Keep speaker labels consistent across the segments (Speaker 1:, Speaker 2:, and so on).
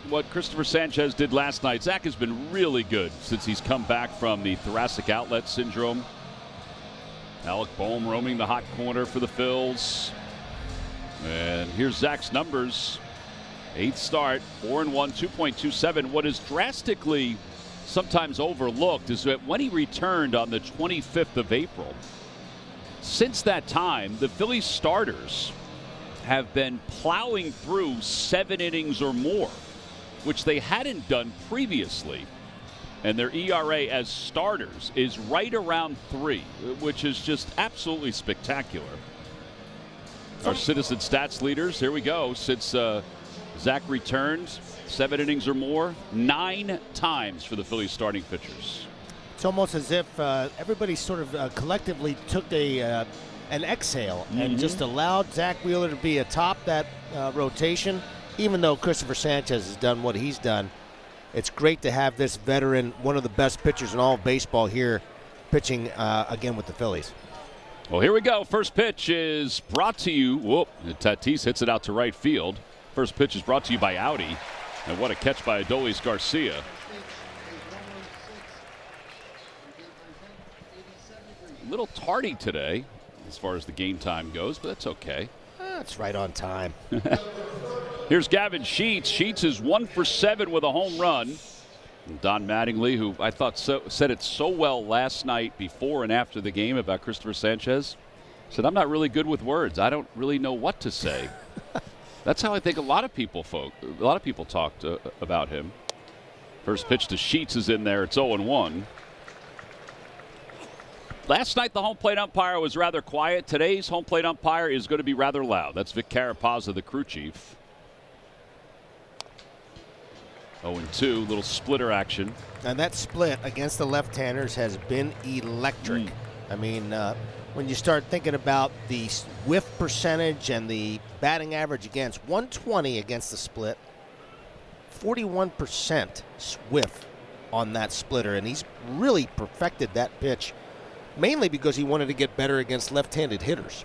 Speaker 1: what Christopher Sanchez did last night. Zach has been really good since he's come back from the thoracic outlet syndrome. Alec Boehm roaming the hot corner for the Phils. And here's Zach's numbers. 8th start, 4-1, 2.27. What is drastically sometimes overlooked is that when he returned on the 25th of April, since that time, the Phillies starters have been plowing through 7 innings or more, which they hadn't done previously. And their ERA as starters is right around 3, which is just absolutely spectacular. Our Citizen Stats leaders, here we go. Since Zach returned, 7 innings or more, 9 times for the Phillies starting pitchers.
Speaker 2: It's almost as if everybody sort of collectively took an exhale and just allowed Zach Wheeler to be atop that rotation. Even though Christopher Sanchez has done what he's done, it's great to have this veteran, one of the best pitchers in all of baseball here, pitching again with the Phillies.
Speaker 1: Well, here we go. First pitch is brought to you. Whoop, Tatis hits it out to right field. First pitch is brought to you by Audi. And what a catch by Adolis Garcia. A little tardy today as far as the game time goes, but that's okay.
Speaker 2: That's right on time.
Speaker 1: Here's Gavin Sheets. Sheets is 1 for 7 with a home run. And Don Mattingly, who I thought said it so well last night before and after the game about Christopher Sanchez, said, I'm not really good with words. I don't really know what to say. That's how I think a lot of people talked about him. First pitch to Sheets is in there. It's 0-1. Last night, the home plate umpire was rather quiet. Today's home plate umpire is going to be rather loud. That's Vic Carapazza, the crew chief. 0-2, little splitter action.
Speaker 2: And that split against the left-handers has been electric. I mean, when you start thinking about the whiff percentage and the batting average against, 120 against the split, 41% whiff on that splitter. And he's really perfected that pitch, mainly because he wanted to get better against left-handed hitters.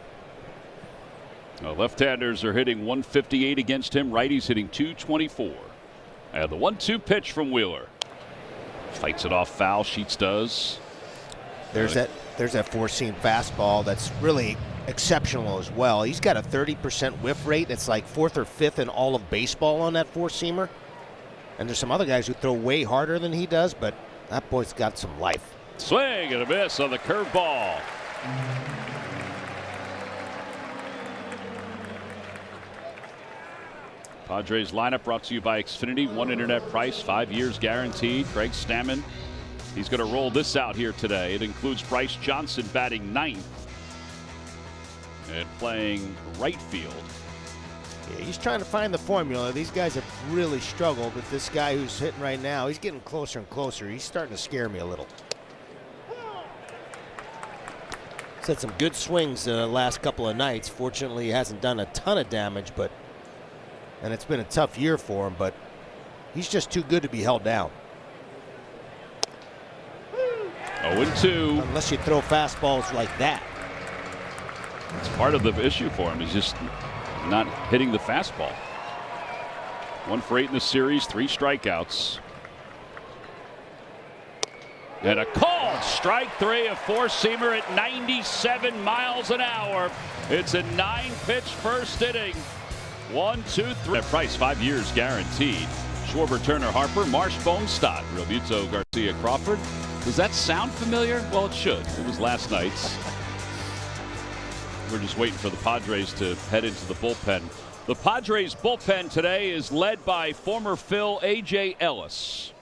Speaker 1: Left-handers are hitting 158 against him. Righties hitting 224. And the 1-2 pitch from Wheeler. Fights it off foul. Sheets does.
Speaker 2: There's that four-seam fastball that's really exceptional as well. He's got a 30% whiff rate. It's like 4th or 5th in all of baseball on that four-seamer. And there's some other guys who throw way harder than he does, but that boy's got some life.
Speaker 1: Swing and a miss on the curveball. Padres lineup brought to you by Xfinity. 1 internet price, 5 years guaranteed. Craig Stammen, he's going to roll this out here today. It includes Bryce Johnson batting 9th and playing right field.
Speaker 2: Yeah, he's trying to find the formula. These guys have really struggled, but this guy who's hitting right now, he's getting closer and closer. He's starting to scare me a little. He's had some good swings the last couple of nights. Fortunately, he hasn't done a ton of damage, and it's been a tough year for him, but he's just too good to be held down.
Speaker 1: 0-2.
Speaker 2: Unless you throw fastballs like that.
Speaker 1: It's part of the issue for him. He's just not hitting the fastball. 1 for 8 in the series, 3 strikeouts. And a called strike 3, a four-seamer at 97 miles an hour. It's a 9-pitch first inning. 1, 2, 3. At price, 5 years guaranteed. Schwarber, Turner, Harper, Marsh, Stott, Realmuto, Garcia, Crawford. Does that sound familiar? Well, it should. It was last night's. We're just waiting for the Padres to head into the bullpen. The Padres bullpen today is led by former Phil A.J. Ellis.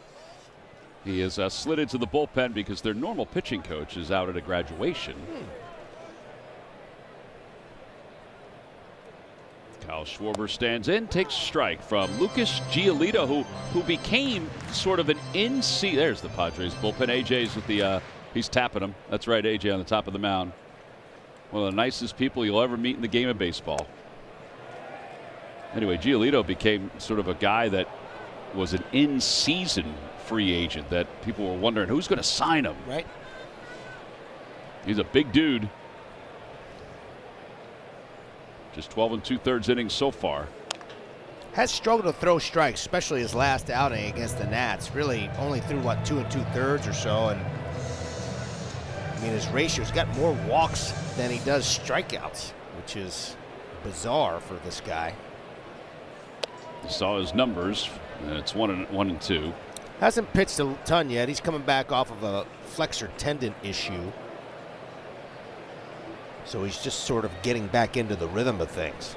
Speaker 1: He is slid into the bullpen because their normal pitching coach is out at a graduation. Kyle Schwarber stands in, takes a strike from Lucas Giolito, who became sort of an in-season. There's the Padres bullpen. AJ's with the, he's tapping him. That's right, AJ on the top of the mound. One of the nicest people you'll ever meet in the game of baseball. Anyway, Giolito became sort of a guy that was an in-season free agent that people were wondering who's going to sign him.
Speaker 2: Right.
Speaker 1: He's a big dude. Just 12 2/3 innings so far.
Speaker 2: has struggled to throw strikes, especially his last outing against the Nats. Really only threw, what, 2 2/3 or so. And I mean, his ratio's got more walks than he does strikeouts, which is bizarre for this guy.
Speaker 1: You saw his numbers. It's 1 and 2.
Speaker 2: Hasn't pitched a ton yet. He's coming back off of a flexor tendon issue. So he's just sort of getting back into the rhythm of things.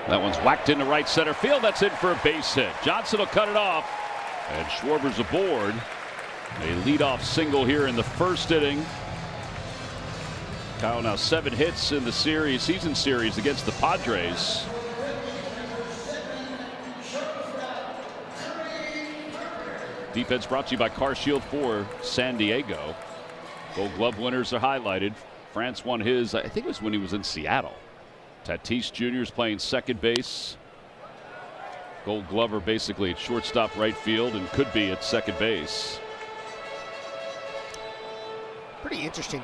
Speaker 1: That one's whacked into right center field. That's in for a base hit. Johnson will cut it off. And Schwarber's aboard. A leadoff single here in the first inning. Kyle now 7 hits in the season series against the Padres. Defense brought to you by Car Shield for San Diego. Gold Glove winners are highlighted. France won his, I think it was when he was in Seattle. Tatis Jr. is playing second base. Gold Glover basically at shortstop, right field, and could be at second base.
Speaker 2: Pretty interesting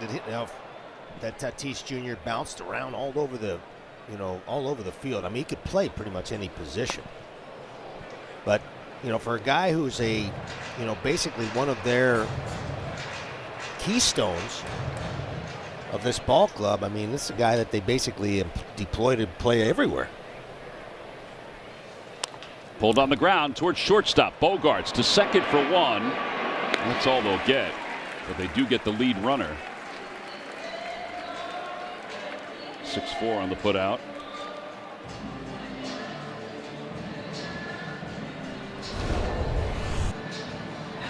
Speaker 2: that Tatis Jr. bounced around all over the, all over the field. I mean, he could play pretty much any position. But, for a guy who's basically one of their keystones of this ball club, I mean, this is a guy that they basically deploy to play everywhere.
Speaker 1: Pulled on the ground towards shortstop. Bogarts to second for 1. That's all they'll get. But they do get the lead runner. 6-4 on the putout.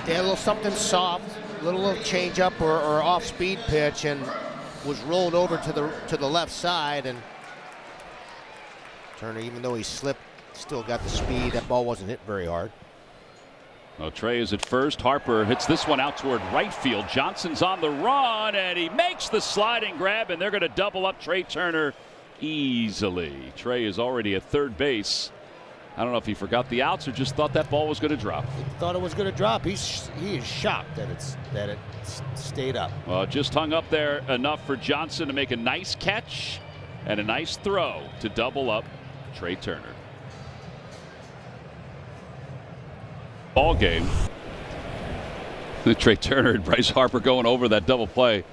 Speaker 2: Yeah, a little something soft, little change up or off speed pitch, and was rolled over to the left side. And Turner, even though he slipped, still got the speed. That ball wasn't hit very hard.
Speaker 1: Well, Trey is at first. Harper hits this one out toward right field. Johnson's on the run, and he makes the sliding grab, and they're going to double up Trey Turner easily. Trey is already at third base. I don't know if he forgot the outs or just thought that ball was going to drop.
Speaker 2: He thought it was going to drop. He is shocked that it stayed up.
Speaker 1: Well, it just hung up there enough for Johnson to make a nice catch and a nice throw to double up Trey Turner. Ball game. Trey Turner and Bryce Harper going over that double play.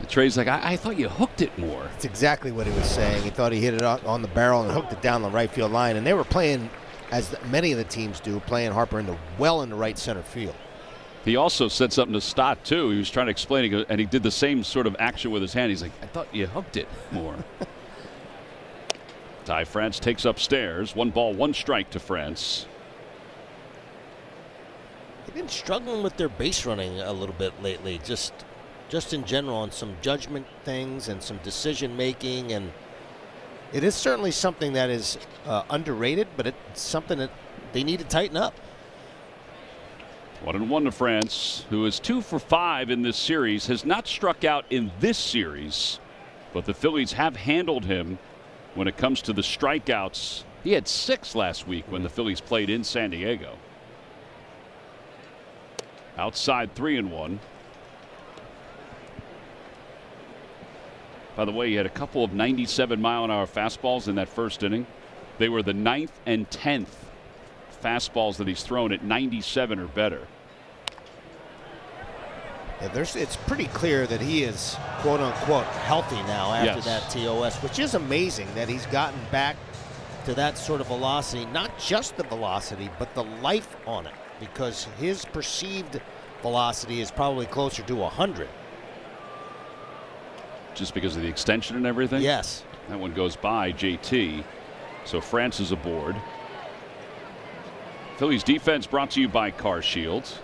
Speaker 1: Trey's like, I thought you hooked it more.
Speaker 2: That's exactly what he was saying. He thought he hit it on the barrel and hooked it down the right field line. And they were playing, as many of the teams do, playing Harper in the right center field.
Speaker 1: He also said something to Stott, too. He was trying to explain it, and he did the same sort of action with his hand. He's like, I thought you hooked it more. Ty France takes upstairs. 1 ball, 1 strike to France.
Speaker 2: They've been struggling with their base running a little bit lately, just in general, on some judgment things and some decision making, and it is certainly something that is underrated, but it's something that they need to tighten up.
Speaker 1: 1-1 to France, who is 2 for 5 in this series, has not struck out in this series, but the Phillies have handled him when it comes to the strikeouts. He had 6 last week when the Phillies played in San Diego. Outside 3-1. By the way, he had a couple of 97-mile-an-hour fastballs in that first inning. They were the 9th and 10th fastballs that he's thrown at 97 or better.
Speaker 2: Yeah, it's pretty clear that he is, quote-unquote, healthy now after that TOS, which is amazing that he's gotten back to that sort of velocity. Not just the velocity, but the life on it, because his perceived velocity is probably closer to 100.
Speaker 1: Just because of the extension and everything?
Speaker 2: Yes.
Speaker 1: That one goes by JT. So France is aboard. Phillies defense brought to you by Car Shield.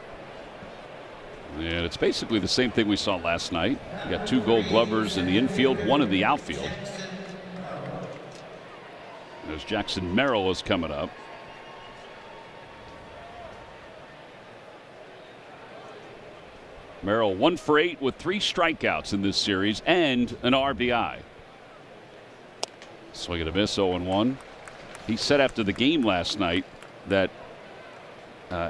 Speaker 1: And it's basically the same thing we saw last night. You got 2 Gold Glovers in the infield, 1 in the outfield. There's Jackson Merrill is coming up. Merrill 1 for 8 with 3 strikeouts in this series and an RBI. Swing and a miss, 0-1. He said after the game last night that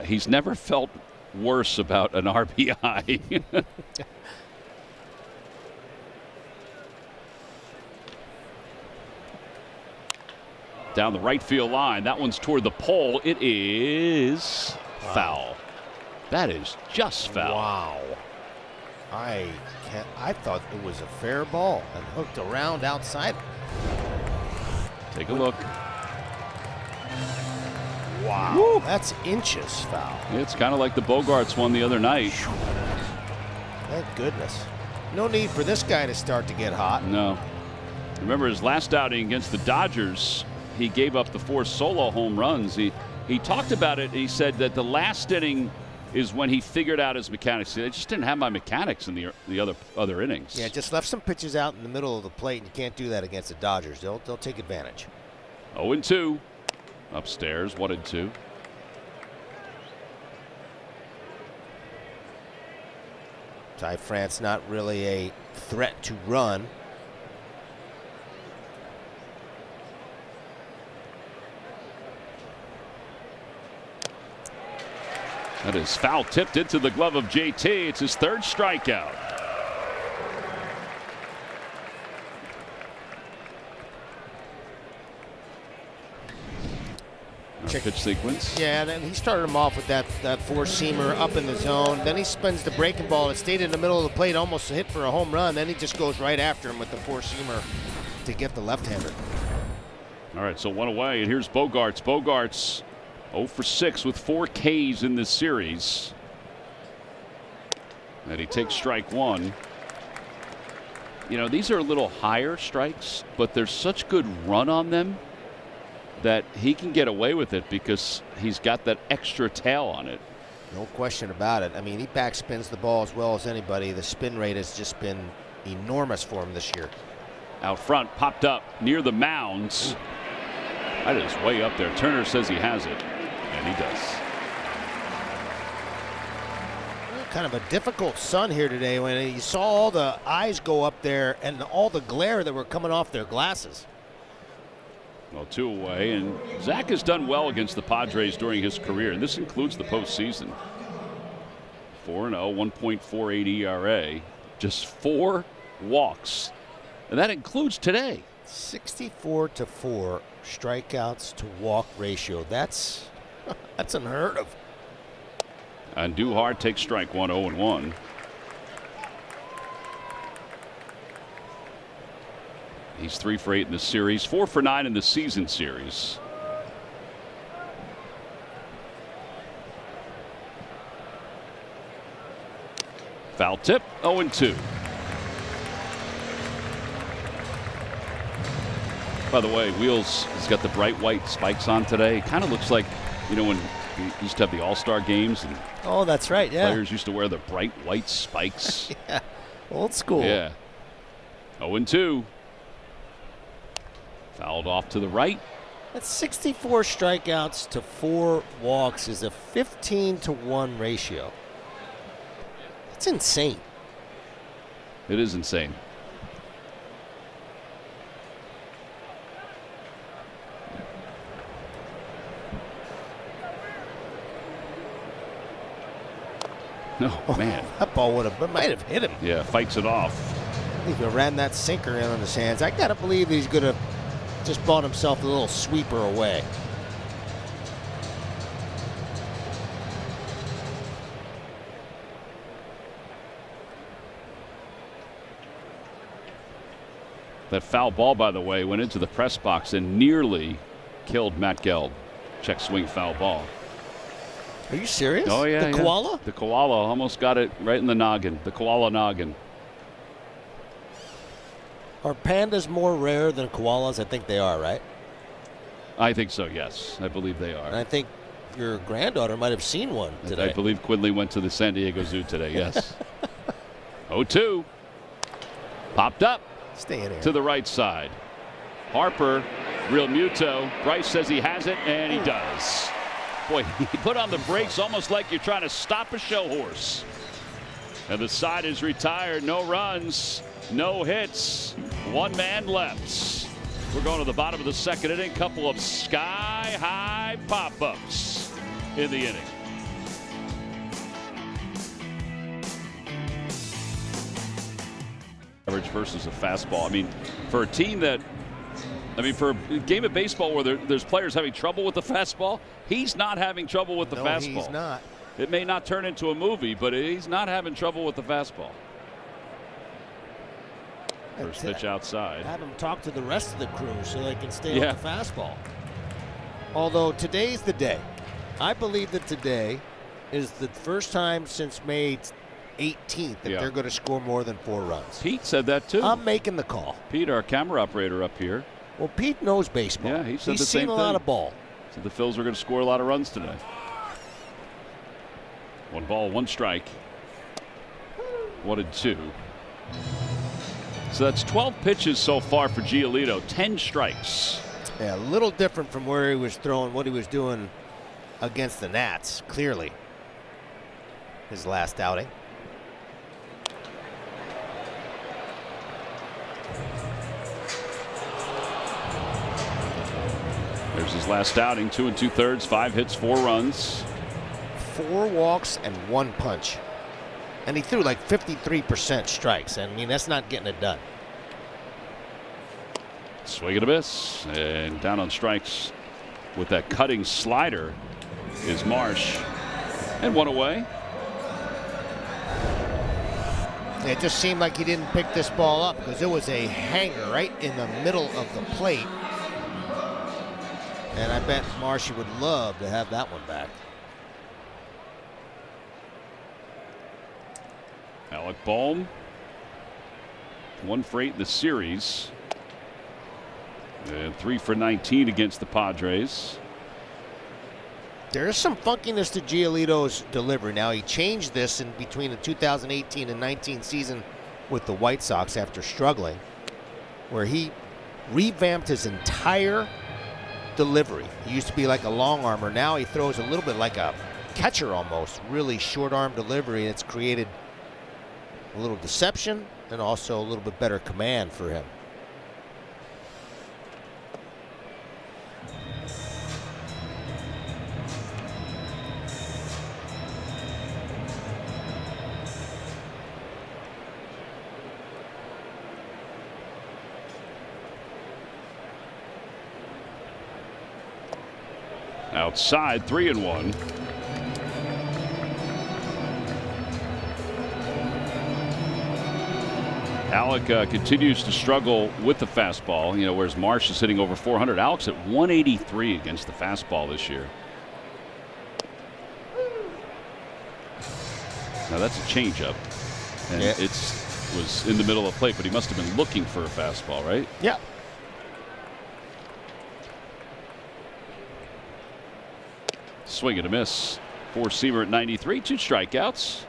Speaker 1: he's never felt worse about an RBI. down the right field line. That one's toward the pole. It is foul. That is just foul.
Speaker 2: Wow. I thought it was a fair ball and hooked around outside.
Speaker 1: Take a look.
Speaker 2: Wow. Woo. That's inches foul.
Speaker 1: It's kind of like the Bogarts one the other night.
Speaker 2: Thank goodness. No need for this guy to start to get hot.
Speaker 1: No. Remember his last outing against the Dodgers, he gave up the 4 solo home runs. He talked about it. He said that the last inning is when he figured out his mechanics. I just didn't have my mechanics in the other innings.
Speaker 2: Yeah, just left some pitches out in the middle of the plate, and you can't do that against the Dodgers. They'll take advantage.
Speaker 1: 0-2. Upstairs, 1-2.
Speaker 2: Ty France not really a threat to run.
Speaker 1: That is foul tipped into the glove of JT. It's his 3rd strikeout. Pitch sequence.
Speaker 2: Yeah, and he started him off with that 4-seamer up in the zone. Then he spins the breaking ball. It stayed in the middle of the plate, almost hit for a home run. Then he just goes right after him with the 4-seamer to get the left-hander.
Speaker 1: All right, so 1 away, and here's Bogarts. Bogarts 0 for 6 with 4 Ks in this series. And he takes strike 1. You know, these are a little higher strikes, but there's such good run on them that he can get away with it because he's got that extra tail on it.
Speaker 2: No question about it. I mean, he backspins the ball as well as anybody. The spin rate has just been enormous for him this year.
Speaker 1: Out front, popped up near the mounds. That is way up there. Turner says he has it, and he does.
Speaker 2: Kind of a difficult sun here today when you saw all the eyes go up there and all the glare that were coming off their glasses.
Speaker 1: Well, 2 away, and Zach has done well against the Padres during his career, and this includes the postseason. 4-0, 1.48 ERA, just 4 walks, and that includes today.
Speaker 2: 64-4 strikeouts to walk ratio. That's unheard of.
Speaker 1: And Duhart takes strike 1, 0-1. He's 3 for 8 in the series, 4 for 9 in the season series. Foul tip, 0-2. By the way, Wheels has got the bright white spikes on today. It kind of looks like, you know, when we used to have the All-Star games and
Speaker 2: oh, that's right, yeah.
Speaker 1: Players used to wear the bright white spikes.
Speaker 2: Yeah, old school.
Speaker 1: Yeah. 0-2. Fouled off to the right.
Speaker 2: That's 64 strikeouts to 4 walks is a 15-1 ratio. That's insane.
Speaker 1: It is insane. Oh, man.
Speaker 2: That ball might have hit him.
Speaker 1: Yeah, fights it off.
Speaker 2: He ran that sinker in on his hands. I got to believe he's going to just bought himself a little sweeper away.
Speaker 1: That foul ball, by the way, went into the press box and nearly killed Matt Geld. Check swing foul ball.
Speaker 2: Are you serious?
Speaker 1: Oh, yeah.
Speaker 2: The koala?
Speaker 1: The koala almost got it right in the noggin. The koala noggin.
Speaker 2: Are pandas more rare than koalas? I think they are, right?
Speaker 1: I think so, yes. I believe they are.
Speaker 2: And I think your granddaughter might have seen one today.
Speaker 1: I believe Quinley went to the San Diego Zoo today, yes. 0-2. Popped up.
Speaker 2: Stay in here.
Speaker 1: To the right side. Harper, Real Muto. Bryce says he has it, and he does. Boy, he put on the brakes almost like you're trying to stop a show horse. And the side is retired. No runs, no hits. 1 man left. We're going to the bottom of the 2nd inning. Couple of sky-high pop-ups in the inning. Average versus a fastball. I mean, for a team that I mean, for a game of baseball where there's players having trouble with the fastball, he's not having trouble with the fastball.
Speaker 2: He's not.
Speaker 1: It may not turn into a movie, but he's not having trouble with the fastball. First pitch outside.
Speaker 2: Have him talk to the rest of the crew so they can stay on the fastball. Although today's the day. I believe that today is the first time since May 18th that they're going to score more than 4 runs.
Speaker 1: Pete said that too.
Speaker 2: I'm making the call.
Speaker 1: Pete, our camera operator up here.
Speaker 2: Well, Pete knows baseball.
Speaker 1: Yeah, he said
Speaker 2: He's
Speaker 1: the same
Speaker 2: seen a
Speaker 1: thing.
Speaker 2: lot of ball.
Speaker 1: So the Phils are going to score a lot of runs today. 1 ball, 1 strike. 1-2. So that's 12 pitches so far for Giolito, 10 strikes.
Speaker 2: Yeah, a little different from where he was throwing, what he was doing against the Nats, clearly. His last outing.
Speaker 1: There's his last outing, 2 2/3, 5 hits, 4 runs.
Speaker 2: 4 walks and 1 punch. And he threw like 53% strikes. I mean, that's not getting it done.
Speaker 1: Swing and a miss. And down on strikes with that cutting slider is Marsh. And 1 away.
Speaker 2: It just seemed like he didn't pick this ball up because it was a hanger right in the middle of the plate. And I bet Marshy would love to have that one back.
Speaker 1: Alec Bohm, 1 for 8 in the series. And 3 for 19 against the Padres.
Speaker 2: There is some funkiness to Giolito's delivery. Now, he changed this in between the 2018 and 19 season with the White Sox after struggling, where he revamped his entire delivery. He used to be like a long armer. Now he throws a little bit like a catcher almost. Really short arm delivery, and it's created a little deception and also a little bit better command for him.
Speaker 1: Outside, 3-1. Alec continues to struggle with the fastball, you know, whereas Marsh is hitting over 400. Alec's at 183 against the fastball this year. Now that's a changeup, and it was in the middle of the plate, but he must have been looking for a fastball, right?
Speaker 2: Yeah.
Speaker 1: Swing and a miss. 4-seamer at 93, 2 strikeouts.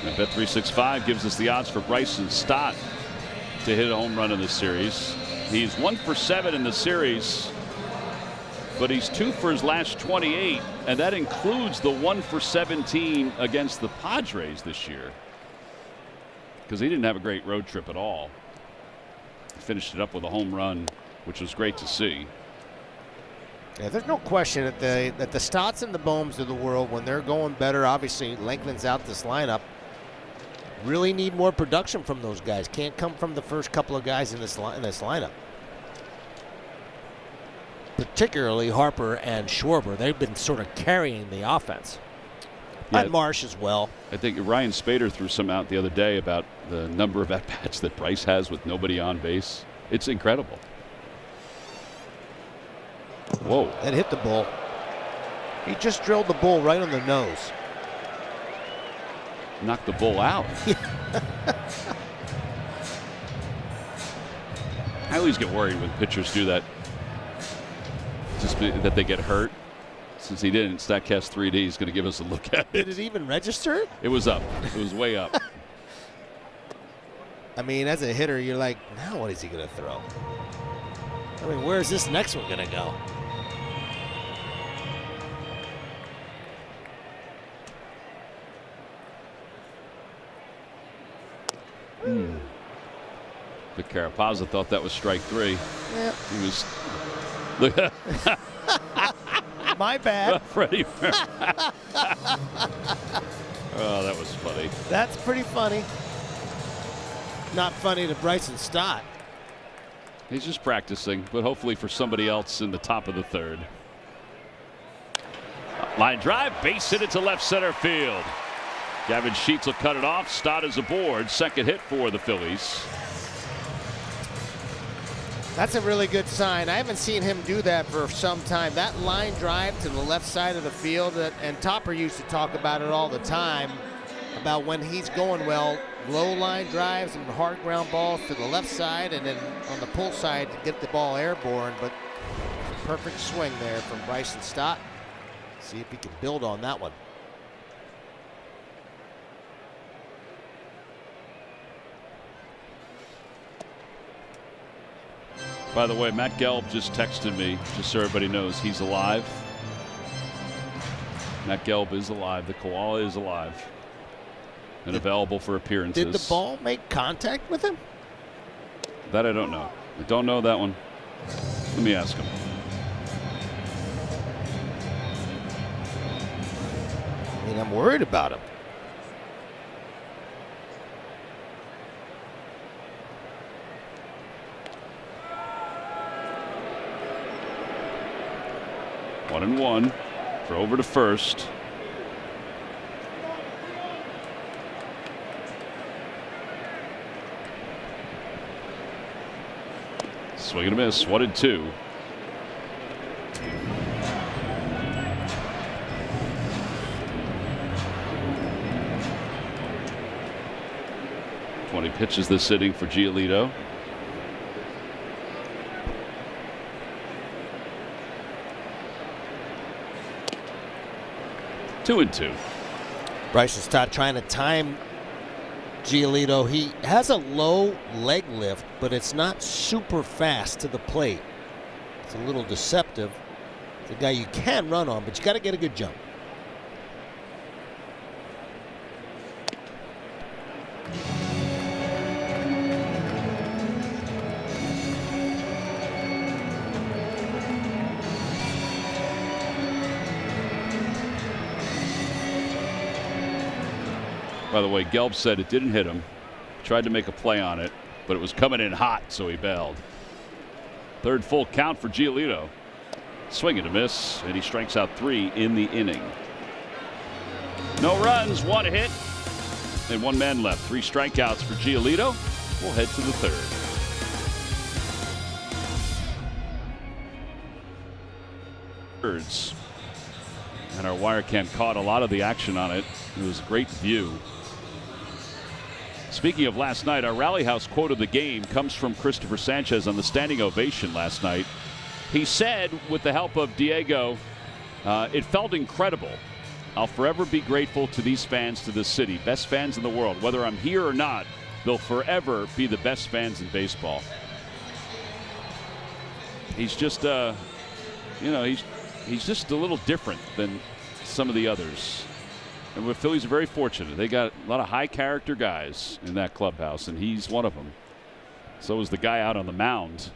Speaker 1: And Bet365 gives us the odds for Bryson Stott to hit a home run in this series. He's 1 for 7 in the series, but he's 2 for his last 28, and that includes the 1 for 17 against the Padres this year, because he didn't have a great road trip at all. He finished it up with a home run, which was great to see.
Speaker 2: Yeah, there's no question that the Stotts and the Bohms of the world, when they're going better, obviously lengthens out this lineup. Really need more production from those guys. Can't come from the first couple of guys in this lineup. Particularly Harper and Schwarber. They've been sort of carrying the offense. Yeah, and Marsh as well.
Speaker 1: I think Ryan Spader threw some out the other day about the number of at-bats that Bryce has with nobody on base. It's incredible. Whoa.
Speaker 2: That hit the bull. He just drilled the bull right on the nose.
Speaker 1: Knocked the bull out. I always get worried when pitchers do that. Just that they get hurt. Since he didn't, StatCast 3D is going to give us a look at it.
Speaker 2: Did it even register?
Speaker 1: It was up. It was way up.
Speaker 2: I mean, as a hitter, you're like, now what is he going to throw? I mean, where is this next one going to go?
Speaker 1: But Carapazza thought that was strike 3.
Speaker 2: Yeah.
Speaker 1: He was. Look.
Speaker 2: My bad.
Speaker 1: Freddie. Oh, that was funny.
Speaker 2: That's pretty funny. Not funny to Bryson Stott.
Speaker 1: He's just practicing, but hopefully for somebody else in the top of the third. Line drive, base hit into left center field. Gavin Sheets will cut it off. Stott is aboard. Second hit for the Phillies.
Speaker 2: That's a really good sign. I haven't seen him do that for some time. That line drive to the left side of the field, and Topper used to talk about it all the time, about when he's going well, low line drives and hard ground balls to the left side and then on the pull side to get the ball airborne. But perfect swing there from Bryson Stott. See if he can build on that one.
Speaker 1: By the way, Matt Gelb just texted me, just so everybody knows he's alive. Matt Gelb is alive. The koala is alive and available for appearances.
Speaker 2: Did the ball make contact with him?
Speaker 1: That I don't know. I don't know that one. Let me ask him.
Speaker 2: I mean, I'm worried about him.
Speaker 1: 1-1. Throw over to first. Swing and a miss. 1-2. He pitches this inning for Giolito. 2-2.
Speaker 2: Bryson Stott trying to time Giolito. He has a low leg lift, but it's not super fast to the plate. It's a little deceptive. It's a guy you can run on, but you got to get a good jump.
Speaker 1: By the way, Gelb said it didn't hit him. Tried to make a play on it, but it was coming in hot, so he bailed. Third full count for Giolito. Swing and a miss, and he strikes out 3 in the inning. No runs, 1 hit, and 1 man left. 3 strikeouts for Giolito. We'll head to the third. Birds. And our wire cam caught a lot of the action on it. It was a great view. Speaking of last night, our Rally House quote of the game comes from Christopher Sanchez on the standing ovation last night. He said, with the help of Diego, it felt incredible. I'll forever be grateful to these fans, to this city, best fans in the world. Whether I'm here or not, they'll forever be the best fans in baseball. He's just, he's just a little different than some of the others. And the Phillies are very fortunate. They got a lot of high character guys in that clubhouse, and he's one of them. So is the guy out on the mound.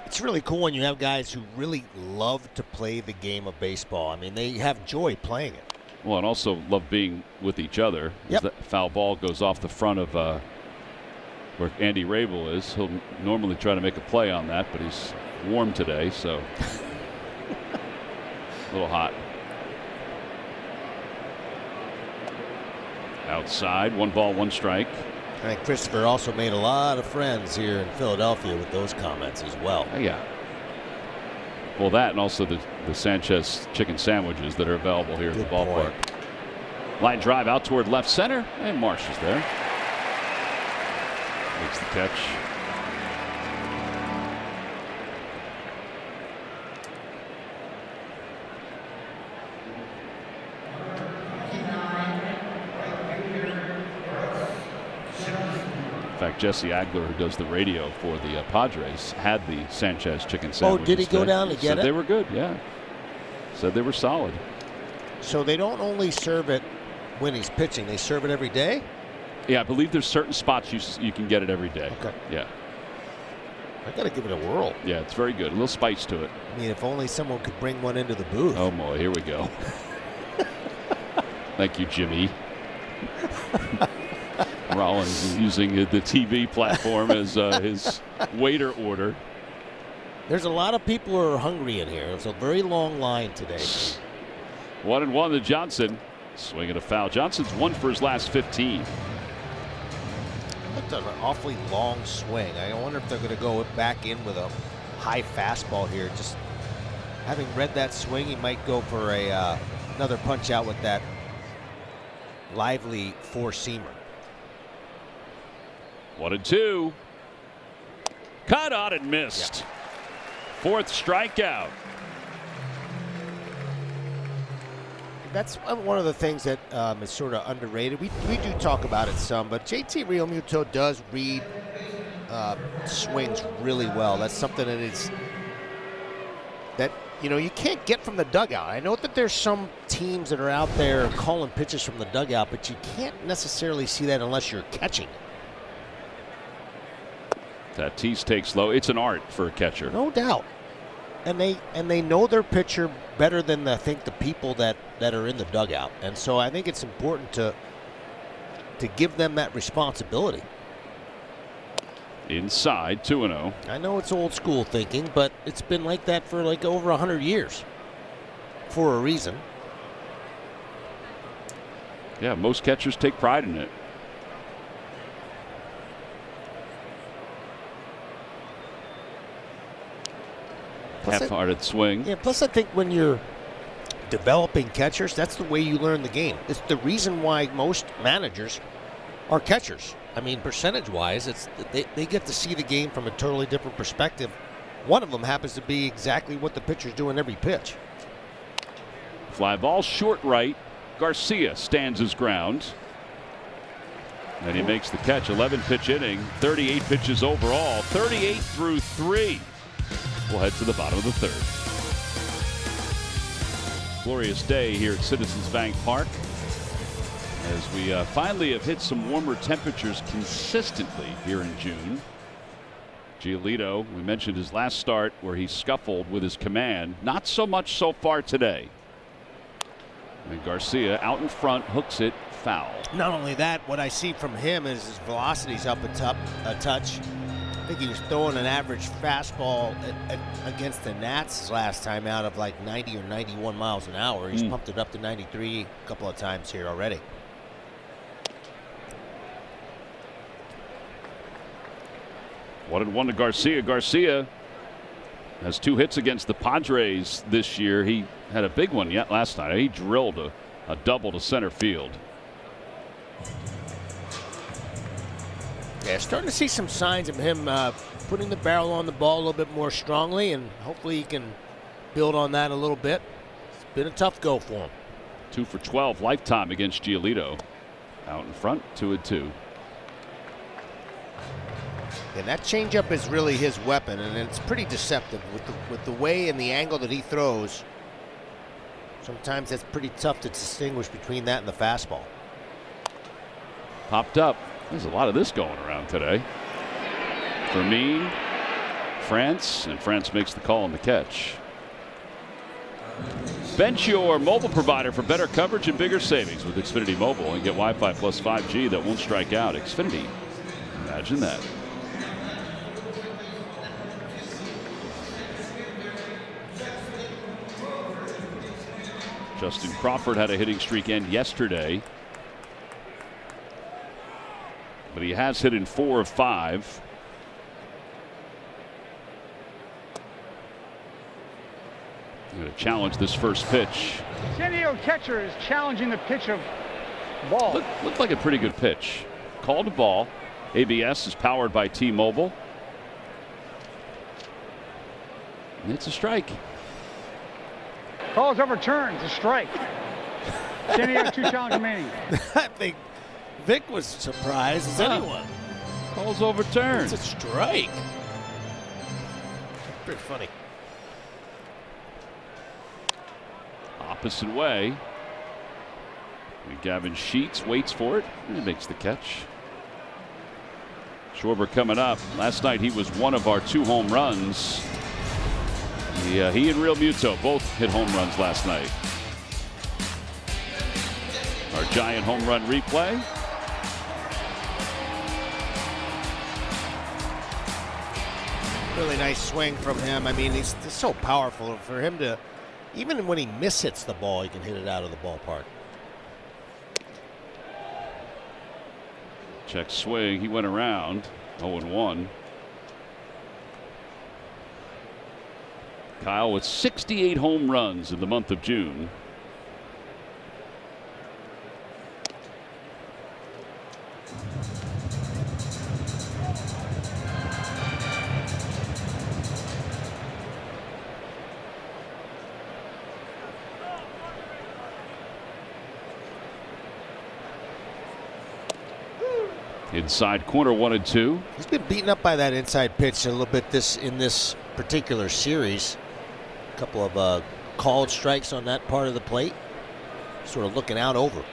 Speaker 2: It's really cool when you have guys who really love to play the game of baseball. I mean, they have joy playing it.
Speaker 1: Well, and also love being with each other.
Speaker 2: Yep.
Speaker 1: That foul ball goes off the front of where Andy Rabel is. He'll normally try to make a play on that, but he's warm today, so a little hot. Outside, 1 ball, 1 strike.
Speaker 2: I think Christopher also made a lot of friends here in Philadelphia with those comments as well.
Speaker 1: Yeah. Well, that and also the Sanchez chicken sandwiches that are available here at the ballpark. Line drive out toward left center, and Marsh is there. Makes the catch. In fact, Jesse Agler, who does the radio for the Padres, had the Sanchez chicken sandwiches.
Speaker 2: Oh, did he go down to get it?
Speaker 1: Said they were good, yeah. Said they were solid.
Speaker 2: So they don't only serve it when he's pitching, they serve it every day?
Speaker 1: Yeah, I believe there's certain spots you can get it every day.
Speaker 2: Okay.
Speaker 1: Yeah.
Speaker 2: I got to give it a whirl.
Speaker 1: Yeah, it's very good. A little spice to it.
Speaker 2: I mean, if only someone could bring one into the booth.
Speaker 1: Oh, boy, here we go. Thank you, Jimmy. Rollins using the TV platform as his waiter order.
Speaker 2: There's a lot of people who are hungry in here. It's a very long line today.
Speaker 1: 1-1 to Johnson. Swinging a foul. Johnson's 1 for his last 15.
Speaker 2: That's an awfully long swing. I wonder if they're going to go back in with a high fastball here. Just having read that swing, he might go for another punch out with that lively four-seamer.
Speaker 1: 1-2. Cut out and missed. Yeah. 4th strikeout.
Speaker 2: That's one of the things that is sort of underrated. We do talk about it some, but JT Realmuto does read swings really well. That's something that you can't get from the dugout. I know that there's some teams that are out there calling pitches from the dugout, but you can't necessarily see that unless you're catching.
Speaker 1: Tatis takes low. It's an art for a catcher.
Speaker 2: No doubt. And they know their pitcher better than I think the people that are in the dugout. And so I think it's important to give them that responsibility.
Speaker 1: Inside, 2-0.
Speaker 2: I know it's old school thinking, but it's been like that for like over 100 years for a reason.
Speaker 1: Yeah, most catchers take pride in it. Half-hearted swing.
Speaker 2: Yeah, plus I think when you're developing catchers, that's the way you learn the game. It's the reason why most managers are catchers. I mean, percentage-wise, they get to see the game from a totally different perspective. One of them happens to be exactly what the pitcher's doing every pitch.
Speaker 1: Fly ball short right. Garcia stands his ground. And he makes the catch. 11-pitch inning, 38 pitches overall, 38 through 3. We'll head to the bottom of the 3rd. Glorious day here at Citizens Bank Park as we finally have hit some warmer temperatures consistently here in June. Giolito, we mentioned his last start where he scuffled with his command. Not so much so far today. And Garcia out in front, hooks it foul.
Speaker 2: Not only that, what I see from him is his velocity's up a touch. I think he was throwing an average fastball against the Nats last time out of like 90 or 91 miles an hour. He's pumped it up to 93 a couple of times here already.
Speaker 1: 1-1 to Garcia. Garcia has 2 hits against the Padres this year. He had a big one yet last night. He drilled a double to center field.
Speaker 2: Yeah, starting to see some signs of him putting the barrel on the ball a little bit more strongly, and hopefully he can build on that a little bit. It's been a tough go for him.
Speaker 1: 2 for 12 lifetime against Giolito. Out in front, 2-2.
Speaker 2: And that changeup is really his weapon, and it's pretty deceptive with the way and the angle that he throws. Sometimes it's pretty tough to distinguish between that and the fastball.
Speaker 1: Popped up. There's a lot of this going around today. Fermin, France, and France makes the call on the catch. Bench your mobile provider for better coverage and bigger savings with Xfinity Mobile and get Wi-Fi plus 5G that won't strike out. Xfinity. Imagine that. Justin Crawford had a hitting streak end yesterday, but he has hit in 4 of 5. Going to challenge this first pitch.
Speaker 3: San Diego catcher is challenging the pitch of ball.
Speaker 1: Looked like a pretty good pitch. Called a ball. ABS is powered by T-Mobile. And it's a strike.
Speaker 3: Call is overturned. It's a strike. San Diego 2 challenges remaining.
Speaker 2: I think Vic was surprised as anyone.
Speaker 1: Call's overturned.
Speaker 2: It's a strike. Pretty funny.
Speaker 1: Opposite way. And Gavin Sheets waits for it and he makes the catch. Schwarber coming up. Last night he was one of our 2 home runs. He and Realmuto both hit home runs last night. Our giant home run replay.
Speaker 2: Really nice swing from him. I mean, he's so powerful. For him to, even when he mishits the ball, he can hit it out of the ballpark.
Speaker 1: Check swing. He went around 0-1. Kyle with 68 home runs in the month of June. Inside corner 1-2.
Speaker 2: He's been beaten up by that inside pitch a little bit in this particular series. A couple of called strikes on that part of the plate. Sort of looking out over.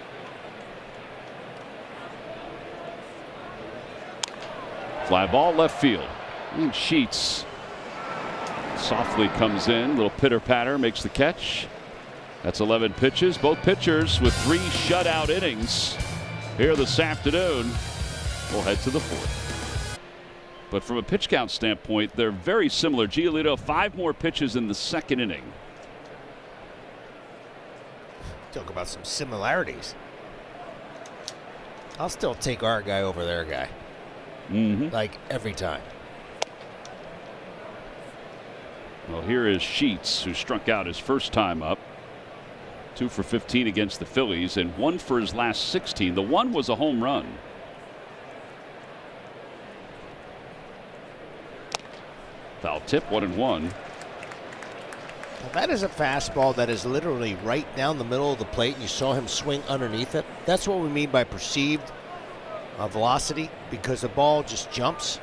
Speaker 1: Fly ball left field. And Sheets softly comes in. Little pitter patter, makes the catch. That's 11 pitches. Both pitchers with 3 shutout innings here this afternoon. We'll head to the 4th. But from a pitch count standpoint, they're very similar. Giolito, 5 more pitches in the 2nd inning.
Speaker 2: Talk about some similarities. I'll still take our guy over their guy. Like every time.
Speaker 1: Well, here is Sheets, who struck out his first time up. 2 for 15 against the Phillies and 1 for his last 16. The 1 was a home run. Foul tip, 1-1.
Speaker 2: Well, that is a fastball that is literally right down the middle of the plate, and you saw him swing underneath it. That's what we mean by perceived velocity, because the ball just jumps.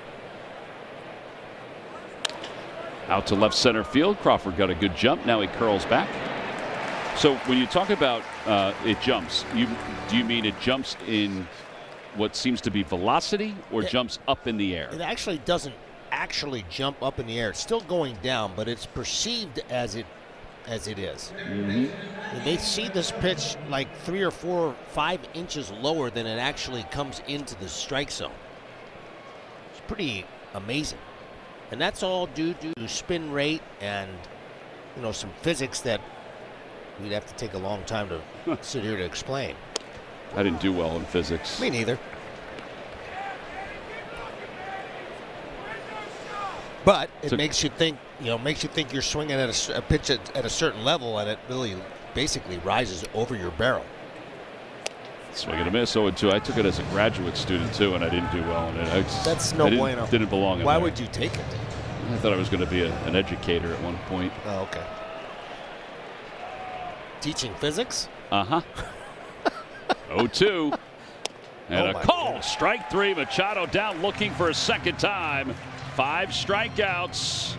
Speaker 1: Out to left center field. Crawford got a good jump. Now he curls back. So when you talk about it jumps, do you mean it jumps in what seems to be velocity, or jumps up in the air?
Speaker 2: It actually doesn't actually jump up in the air. It's still going down, but it's perceived as it is. And they see this pitch like 3 or 4 or 5 inches lower than it actually comes into the strike zone. It's pretty amazing, and that's all due to spin rate and some physics that we'd have to take a long time to sit here to explain.
Speaker 1: I didn't do well in physics.
Speaker 2: Me neither. But it makes you think, you're swinging at a pitch at a certain level, and it really basically rises over your barrel.
Speaker 1: Swing and a miss, 0-2. I took it as a graduate student too, and I didn't do well in it.
Speaker 2: That's no bueno.
Speaker 1: Didn't belong in
Speaker 2: Why
Speaker 1: there.
Speaker 2: would you take it?
Speaker 1: I thought I was going to be an educator at one point.
Speaker 2: Oh, okay. Teaching physics?
Speaker 1: 0-2. And a call. Goodness. Strike 3. Machado down looking for a second time. 5 strikeouts.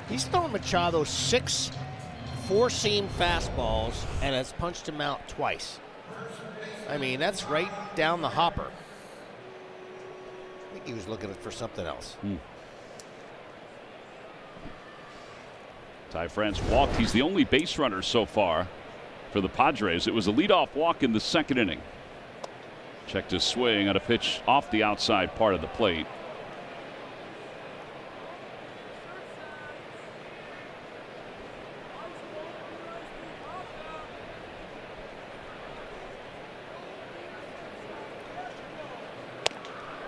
Speaker 2: He's thrown Machado 6 four-seam fastballs and has punched him out twice. I mean, that's right down the hopper. I think he was looking for something else.
Speaker 1: Ty France walked. He's the only base runner so far for the Padres. It was a leadoff walk in the 2nd inning. Checked his swing on a pitch off the outside part of the plate.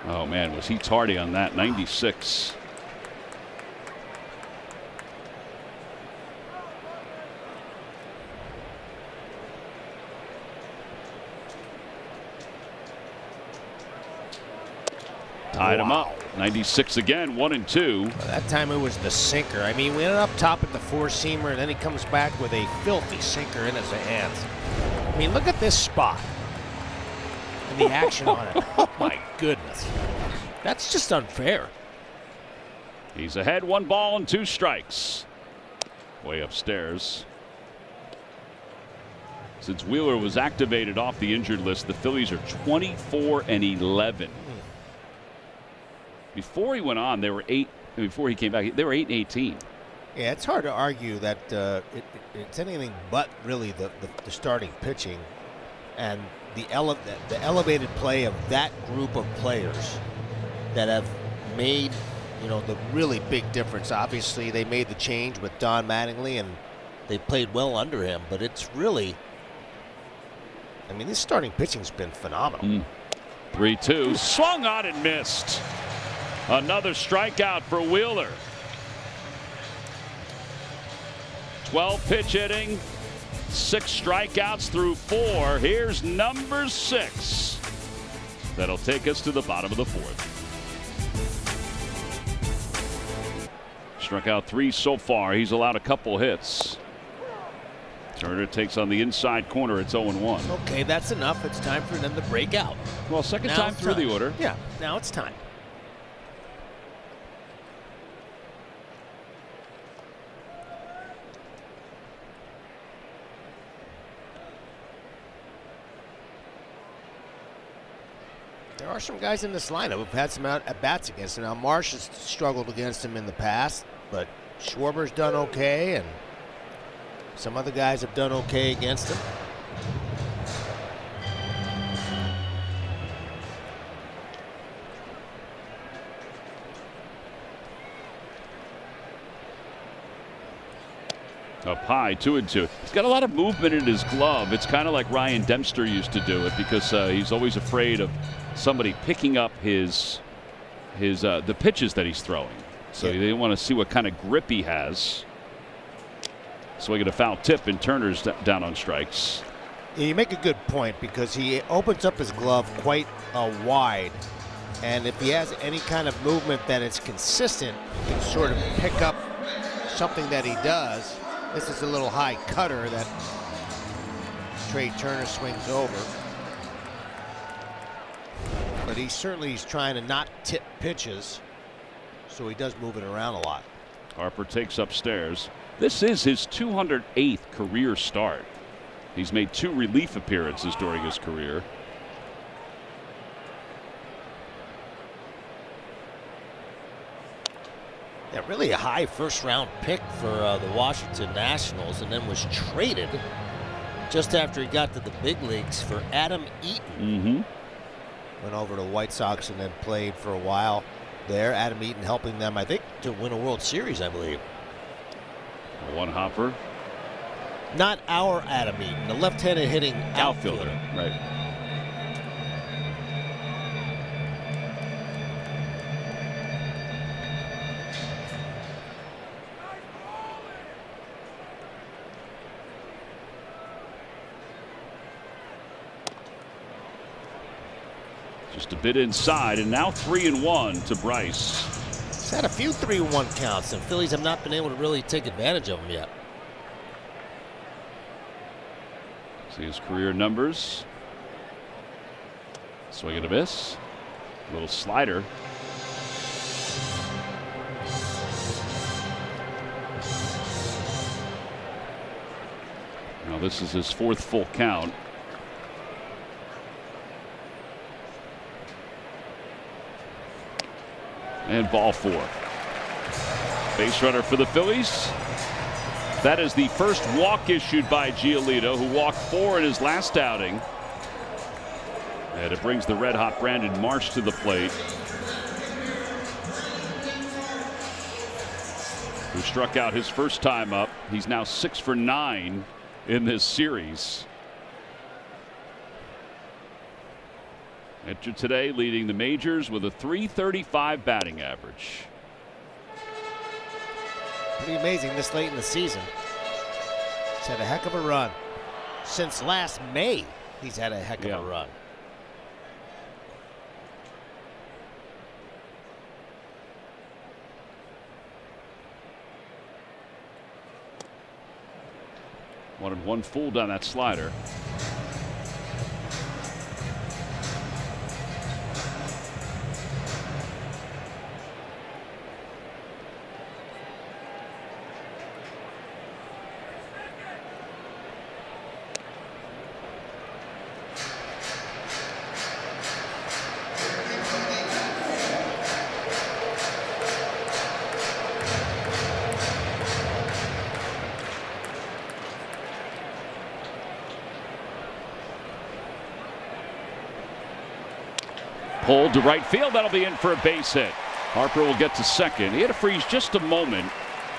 Speaker 1: Oh man, was he tardy on that. 96. Tied him up. 96 again, 1-2.
Speaker 2: That time it was the sinker. I mean, we ended up top at the four-seamer, and then he comes back with a filthy sinker in his hands. I mean, look at this spot and the action on it. Oh my goodness, that's just unfair.
Speaker 1: He's ahead, 1 ball and 2 strikes. Way upstairs. Since Wheeler was activated off the injured list, the Phillies are 24-11. Before he went on, they were 8. Before he came back, they were 8-18.
Speaker 2: Yeah, it's hard to argue that it's anything but really the starting pitching and the elevated play of that group of players that have made you know, the really big difference. Obviously, they made the change with Don Mattingly, and they played well under him. But it's really, I mean, this starting pitching's been phenomenal.
Speaker 1: 3-2, swung on and missed. Another strikeout for Wheeler. 12 pitch inning, 6 strikeouts through 4. Here's number 6. That'll take us to the bottom of the 4th. Struck out 3 so far. He's allowed a couple hits. Turner takes on the inside corner. It's 0-1.
Speaker 2: Okay, that's enough. It's time for them to break out.
Speaker 1: Well, second time through the order.
Speaker 2: Yeah, now it's time. There are some guys in this lineup who've had some at-bats against him. Now, Marsh has struggled against him in the past, but Schwarber's done okay, and some other guys have done okay against him.
Speaker 1: Up high, 2-2. He's got a lot of movement in his glove. It's kind of like Ryan Dempster used to do it, because he's always afraid of somebody picking up the pitches that he's throwing. So they want to see what kind of grip he has. So we get a foul tip, and Turner's down on strikes.
Speaker 2: Yeah, you make a good point, because he opens up his glove quite wide, and if he has any kind of movement that is consistent, you can sort of pick up something that he does. This is a little high cutter that Trey Turner swings over. But he's trying to not tip pitches, so he does move it around a lot.
Speaker 1: Harper takes upstairs. This is his 208th career start. He's made 2 relief appearances during his career.
Speaker 2: Yeah, really a high first-round pick for the Washington Nationals, and then was traded just after he got to the big leagues for Adam Eaton. Went over to White Sox and then played for a while there. Adam Eaton helping them, I think, to win a World Series, I believe.
Speaker 1: One hopper.
Speaker 2: Not our Adam Eaton, the left-handed hitting outfielder.
Speaker 1: Right. Just a bit inside, and now 3-1 to Bryce.
Speaker 2: He's had a few 3-1 counts, and Phillies have not been able to really take advantage of them yet.
Speaker 1: See his career numbers. Swing and a miss. A little slider. Now this is his 4th full count. And ball 4. Base runner for the Phillies. That is the first walk issued by Giolito, who walked 4 in his last outing. And it brings the red-hot Brandon Marsh to the plate, who struck out his first time up. He's now 6 for 9 in this series. Entered today leading the majors with a .335 batting average.
Speaker 2: Pretty amazing this late in the season. He's had a heck of a run. Since last May, he's had a heck of a run.
Speaker 1: Wanted one full down that slider. Pulled to right field. That'll be in for a base hit. Harper will get to second. He had to freeze just a moment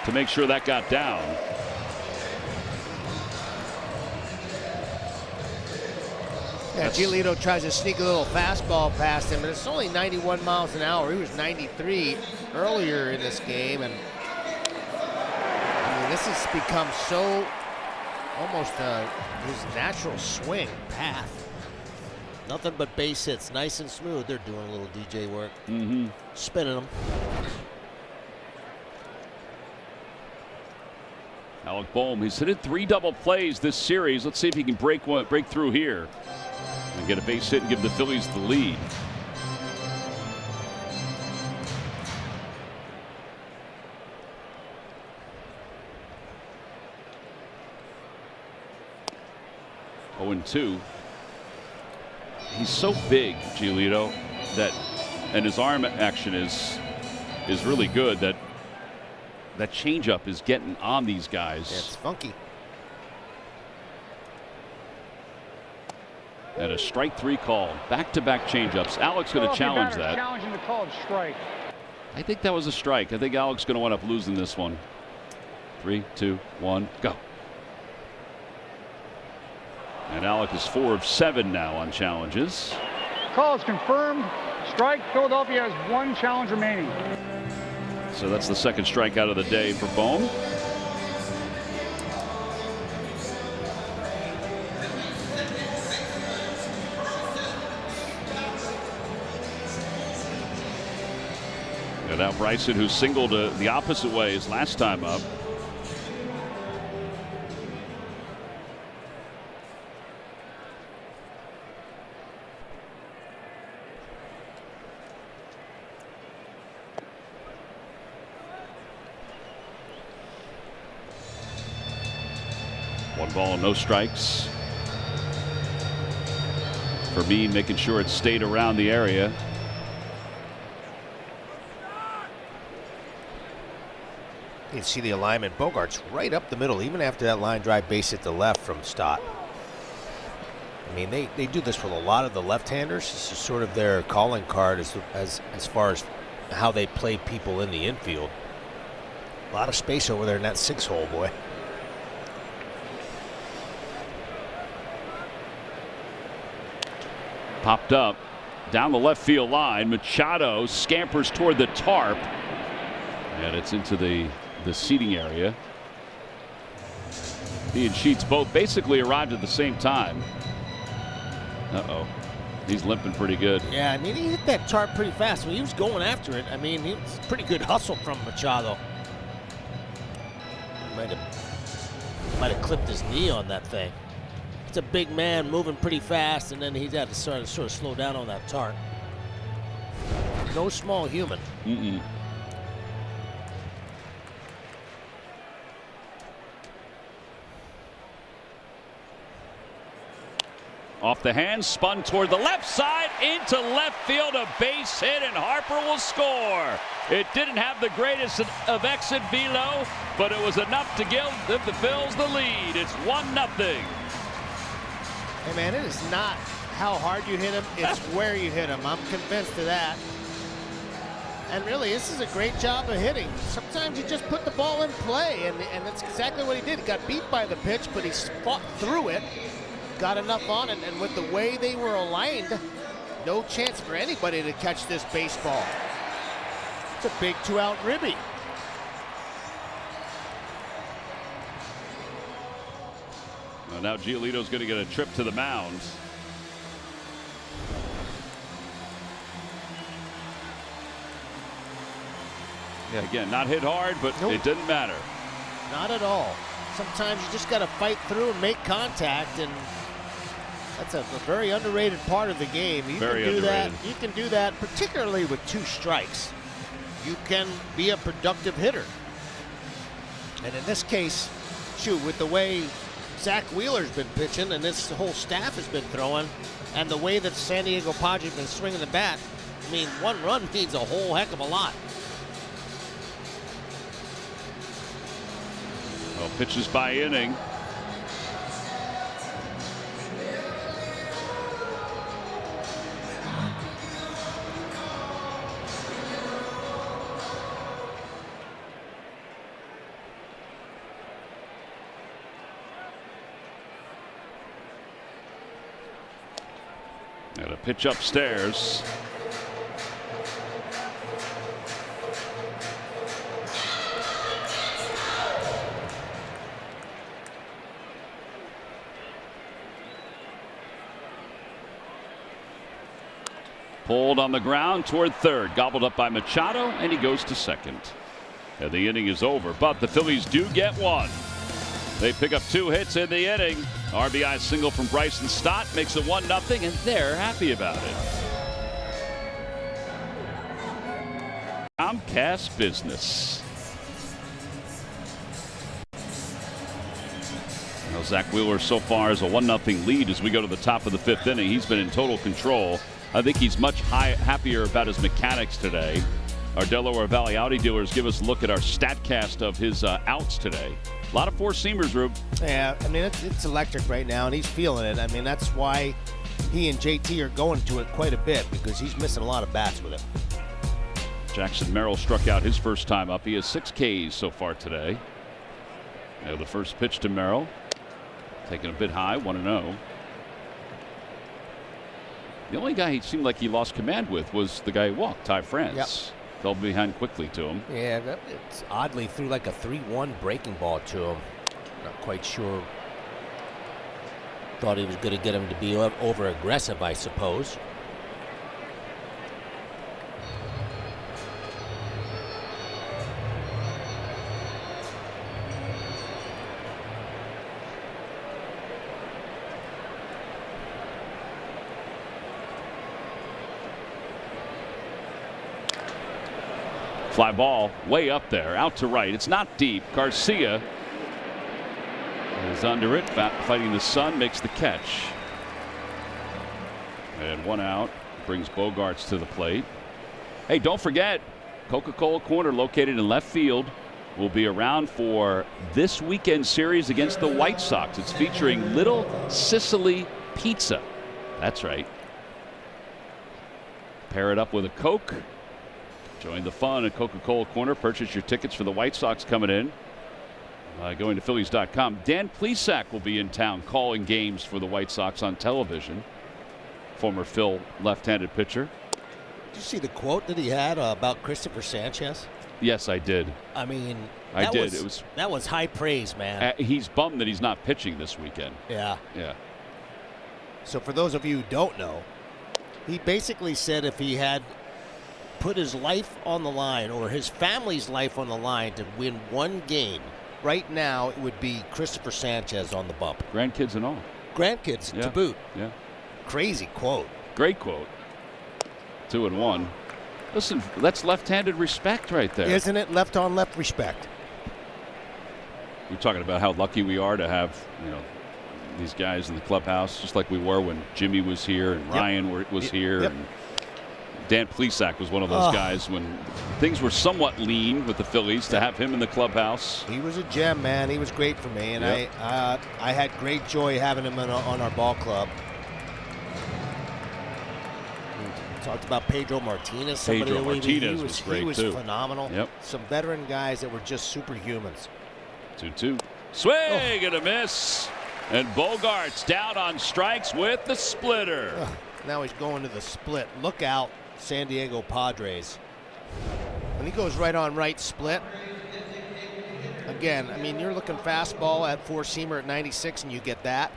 Speaker 1: to make sure that got down.
Speaker 2: Yeah, Giolito tries to sneak a little fastball past him, but it's only 91 miles an hour. He was 93 earlier in this game, and I mean, this has become so almost his natural swing path. Nothing but base hits, nice and smooth. They're doing a little DJ work, spinning them.
Speaker 1: Alec Boehm, he's hit 3 double plays this series. Let's see if he can break through here and get a base hit and give the Phillies the lead. Oh, and 2. He's so big, Giolito, and his arm action is really good. That changeup is getting on these guys.
Speaker 2: Yeah, it's funky.
Speaker 1: And a strike 3 call. Back-to-back changeups. Alex going to challenge that.
Speaker 3: Challenging the called strike.
Speaker 1: I think that was a strike. I think Alex going to wind up losing this one. 3, 2, 1, go. And Alec is 4 of 7 now on challenges.
Speaker 3: Call is confirmed. Strike. Philadelphia has 1 challenge remaining.
Speaker 1: So that's the second strikeout of the day for Boehm. And now Bryson, who singled the opposite way his last time up. One ball, no strikes. For me, making sure it stayed around the area.
Speaker 2: You can see the alignment. Bogart's right up the middle, even after that line drive base hit the left from Stott. I mean, they do this with a lot of the left-handers. It's just sort of their calling card as far as how they play people in the infield. A lot of space over there in that 6-hole, boy.
Speaker 1: Popped up down the left field line. Machado scampers toward the tarp, and it's into the seating area. He and Sheets both basically arrived at the same time. He's limping pretty good.
Speaker 2: Yeah, I mean, he hit that tarp pretty fast. When he was going after it, I mean, it was pretty good hustle from Machado. Might have clipped his knee on that thing. It's a big man moving pretty fast, and then he's had to sort of slow down on that tarp. No small human.
Speaker 1: Off the hand, spun toward the left side, into left field, a base hit, and Harper will score. It didn't have the greatest of exit velo, but it was enough to give the Phils the lead. It's 1-0.
Speaker 2: Hey, man, it is not how hard you hit him, it's where you hit him. I'm convinced of that. And really, this is a great job of hitting. Sometimes you just put the ball in play, and that's exactly what he did. He got beat by the pitch, but he fought through it, got enough on it, and with the way they were aligned, no chance for anybody to catch this baseball. It's a big 2-out ribby.
Speaker 1: Well, now Giolito's going to get a trip to the mound. Yeah, again, not hit hard, but it didn't matter.
Speaker 2: Not at all. Sometimes you just got to fight through and make contact, and that's a very underrated part of the game. You
Speaker 1: Very
Speaker 2: can do
Speaker 1: underrated.
Speaker 2: that. You can do that, particularly with 2 strikes. You can be a productive hitter. And in this case, shoot, with the way Zach Wheeler's been pitching and this whole staff has been throwing, and the way that San Diego Padres have been swinging the bat, I mean, 1 run means a whole heck of a lot.
Speaker 1: Well, pitches by inning. And a pitch upstairs. Pulled on the ground toward third, gobbled up by Machado, and he goes to second. And the inning is over, but the Phillies do get one. They pick up 2 hits in the inning. RBI single from Bryson Stott makes it 1-0, and they're happy about it. Comcast Business. Now Zach Wheeler so far is a 1-0 lead as we go to the top of the 5th inning. He's been in total control. I think he's much happier about his mechanics today. Our Delaware Valley Audi dealers give us a look at our StatCast of his outs today. A lot of four-seamers, Rube.
Speaker 2: Yeah, I mean, it's electric right now, and he's feeling it. I mean, that's why he and JT are going to it quite a bit, because he's missing a lot of bats with it.
Speaker 1: Jackson Merrill struck out his first time up. He has 6 Ks so far today. Now the first pitch to Merrill. Taking a bit high, 1-0. The only guy he seemed like he lost command with was the guy who walked, Ty France.
Speaker 2: Yep.
Speaker 1: Fell behind quickly to him.
Speaker 2: Yeah, it's oddly threw like a 3-1 breaking ball to him. Not quite sure. Thought he was going to get him to be over aggressive, I suppose.
Speaker 1: Fly ball way up there, out to right. It's not deep. Garcia is under it, fighting the sun, makes the catch. And 1 out, brings Bogarts to the plate. Hey, don't forget, Coca-Cola Corner, located in left field, will be around for this weekend series against the White Sox. It's featuring Little Sicily Pizza. That's right. Pair it up with a Coke. Join the fun at Coca-Cola Corner. Purchase your tickets for the White Sox coming in. Going to Phillies.com. Dan Plesac will be in town calling games for the White Sox on television. Former Phil left-handed pitcher.
Speaker 2: Did you see the quote that he had about Christopher Sanchez?
Speaker 1: Yes, I did.
Speaker 2: I mean,
Speaker 1: I did.
Speaker 2: That was high praise, man.
Speaker 1: He's bummed that he's not pitching this weekend.
Speaker 2: Yeah.
Speaker 1: Yeah.
Speaker 2: So for those of you who don't know, he basically said if he had put his life on the line, or his family's life on the line, to win one game, right now it would be Christopher Sanchez on the bump.
Speaker 1: Grandkids and all.
Speaker 2: Grandkids to boot.
Speaker 1: Yeah.
Speaker 2: Crazy quote.
Speaker 1: Great quote. 2-1. Listen, that's left-handed respect right there.
Speaker 2: Isn't it? Left on left respect.
Speaker 1: We're talking about how lucky we are to have, these guys in the clubhouse, just like we were when Jimmy was here and Ryan was here. And Dan Plesac was one of those guys when things were somewhat lean with the Phillies, to have him in the clubhouse.
Speaker 2: He was a gem, man. He was great for me, and I had great joy having him on our ball club. We talked about Pedro Martinez.
Speaker 1: Pedro Martinez was great,
Speaker 2: he was
Speaker 1: too.
Speaker 2: Phenomenal.
Speaker 1: Yep.
Speaker 2: Some veteran guys that were just superhumans.
Speaker 1: 2-2. Swing and a miss. And Bogarts down on strikes with the splitter.
Speaker 2: Now he's going to the split. Look out, San Diego Padres. When he goes right on right split. Again, I mean, you're looking fastball at four-seamer at 96, and you get that.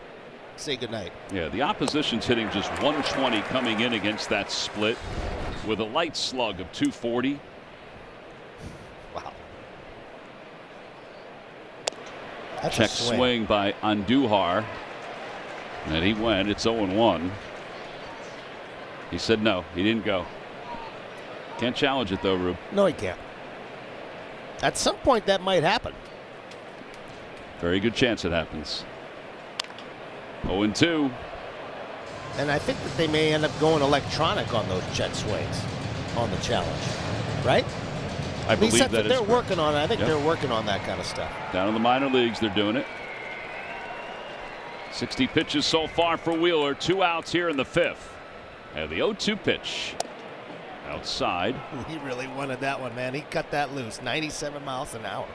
Speaker 2: Say goodnight.
Speaker 1: Yeah, the opposition's hitting just 120 coming in against that split with a light slug of 240.
Speaker 2: Wow. That's
Speaker 1: Check
Speaker 2: a
Speaker 1: swing by Andujar. And he went. It's 0-1. He said no. He didn't go. Can't challenge it, though, Rube.
Speaker 2: No, he can't. At some point, that might happen.
Speaker 1: Very good chance it happens. 0-2.
Speaker 2: And I think that they may end up going electronic on those check swings on the challenge, right?
Speaker 1: I believe that
Speaker 2: they're working on it. I think they're working on that kind of stuff.
Speaker 1: Down in the minor leagues, they're doing it. 60 pitches so far for Wheeler. 2 outs here in the 5th. And the 0-2 pitch. Outside.
Speaker 2: He really wanted that one, man. He cut that loose. 97 miles an hour.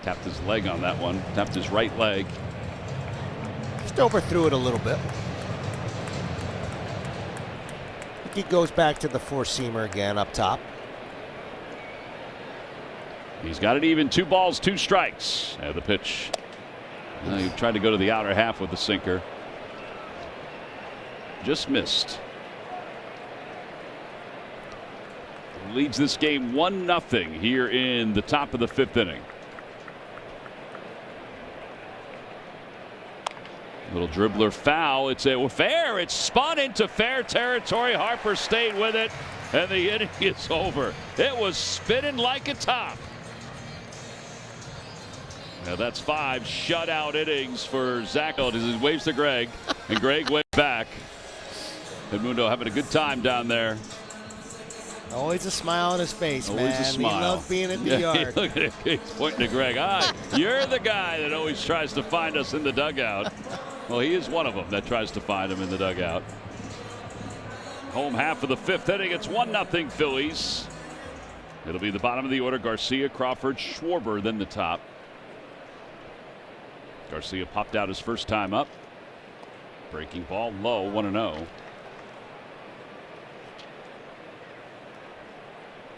Speaker 1: Tapped his leg on that one. Tapped his right leg.
Speaker 2: Just overthrew it a little bit. He goes back to the four-seamer again up top.
Speaker 1: He's got it even. 2 balls, 2 strikes. And the pitch. He tried to go to the outer half with the sinker. Just missed. Leads this game 1-0 here in the top of the 5th inning. Little dribbler foul. It's fair. It's spun into fair territory. Harper stayed with it, and the inning is over. It was spinning like a top. Now that's 5 shutout innings for Zach. He waves to Greg, and Greg waves back. Edmundo having a good time down there.
Speaker 2: Always a smile on his face,
Speaker 1: always
Speaker 2: man.
Speaker 1: A smile.
Speaker 2: He loves being in the yard.
Speaker 1: Look at it. He's pointing to Greg. You're the guy that always tries to find us in the dugout. Well, he is one of them that tries to find him in the dugout. Home half of the 5th inning. It's 1-0 Phillies. It'll be the bottom of the order. Garcia, Crawford, Schwarber, then the top. Garcia popped out his first time up. Breaking ball low, 1-0.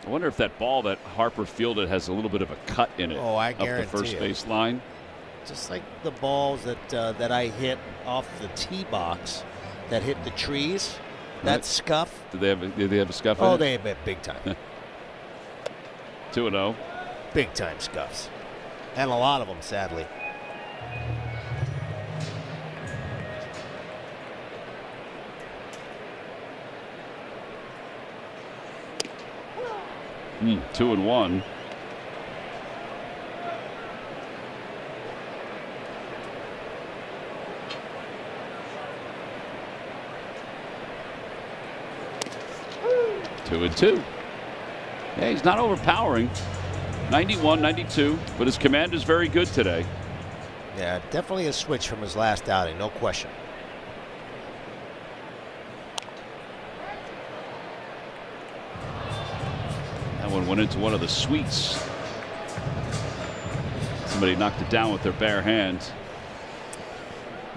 Speaker 1: I wonder if that ball that Harper fielded has a little bit of a cut in it.
Speaker 2: Oh, I
Speaker 1: guarantee up the first base line.
Speaker 2: Just like the balls that I hit off the tee box that hit the trees. That scuff.
Speaker 1: Did they have a scuff in it?
Speaker 2: Oh, they have big time.
Speaker 1: 2-0.
Speaker 2: Big time scuffs. And a lot of them, sadly.
Speaker 1: Mm, 2-1. Two and 2. Yeah, he's not overpowering. 91, 92, but his command is very good today.
Speaker 2: Yeah, definitely a switch from his last outing, no question.
Speaker 1: That one went into one of the suites. Somebody knocked it down with their bare hands.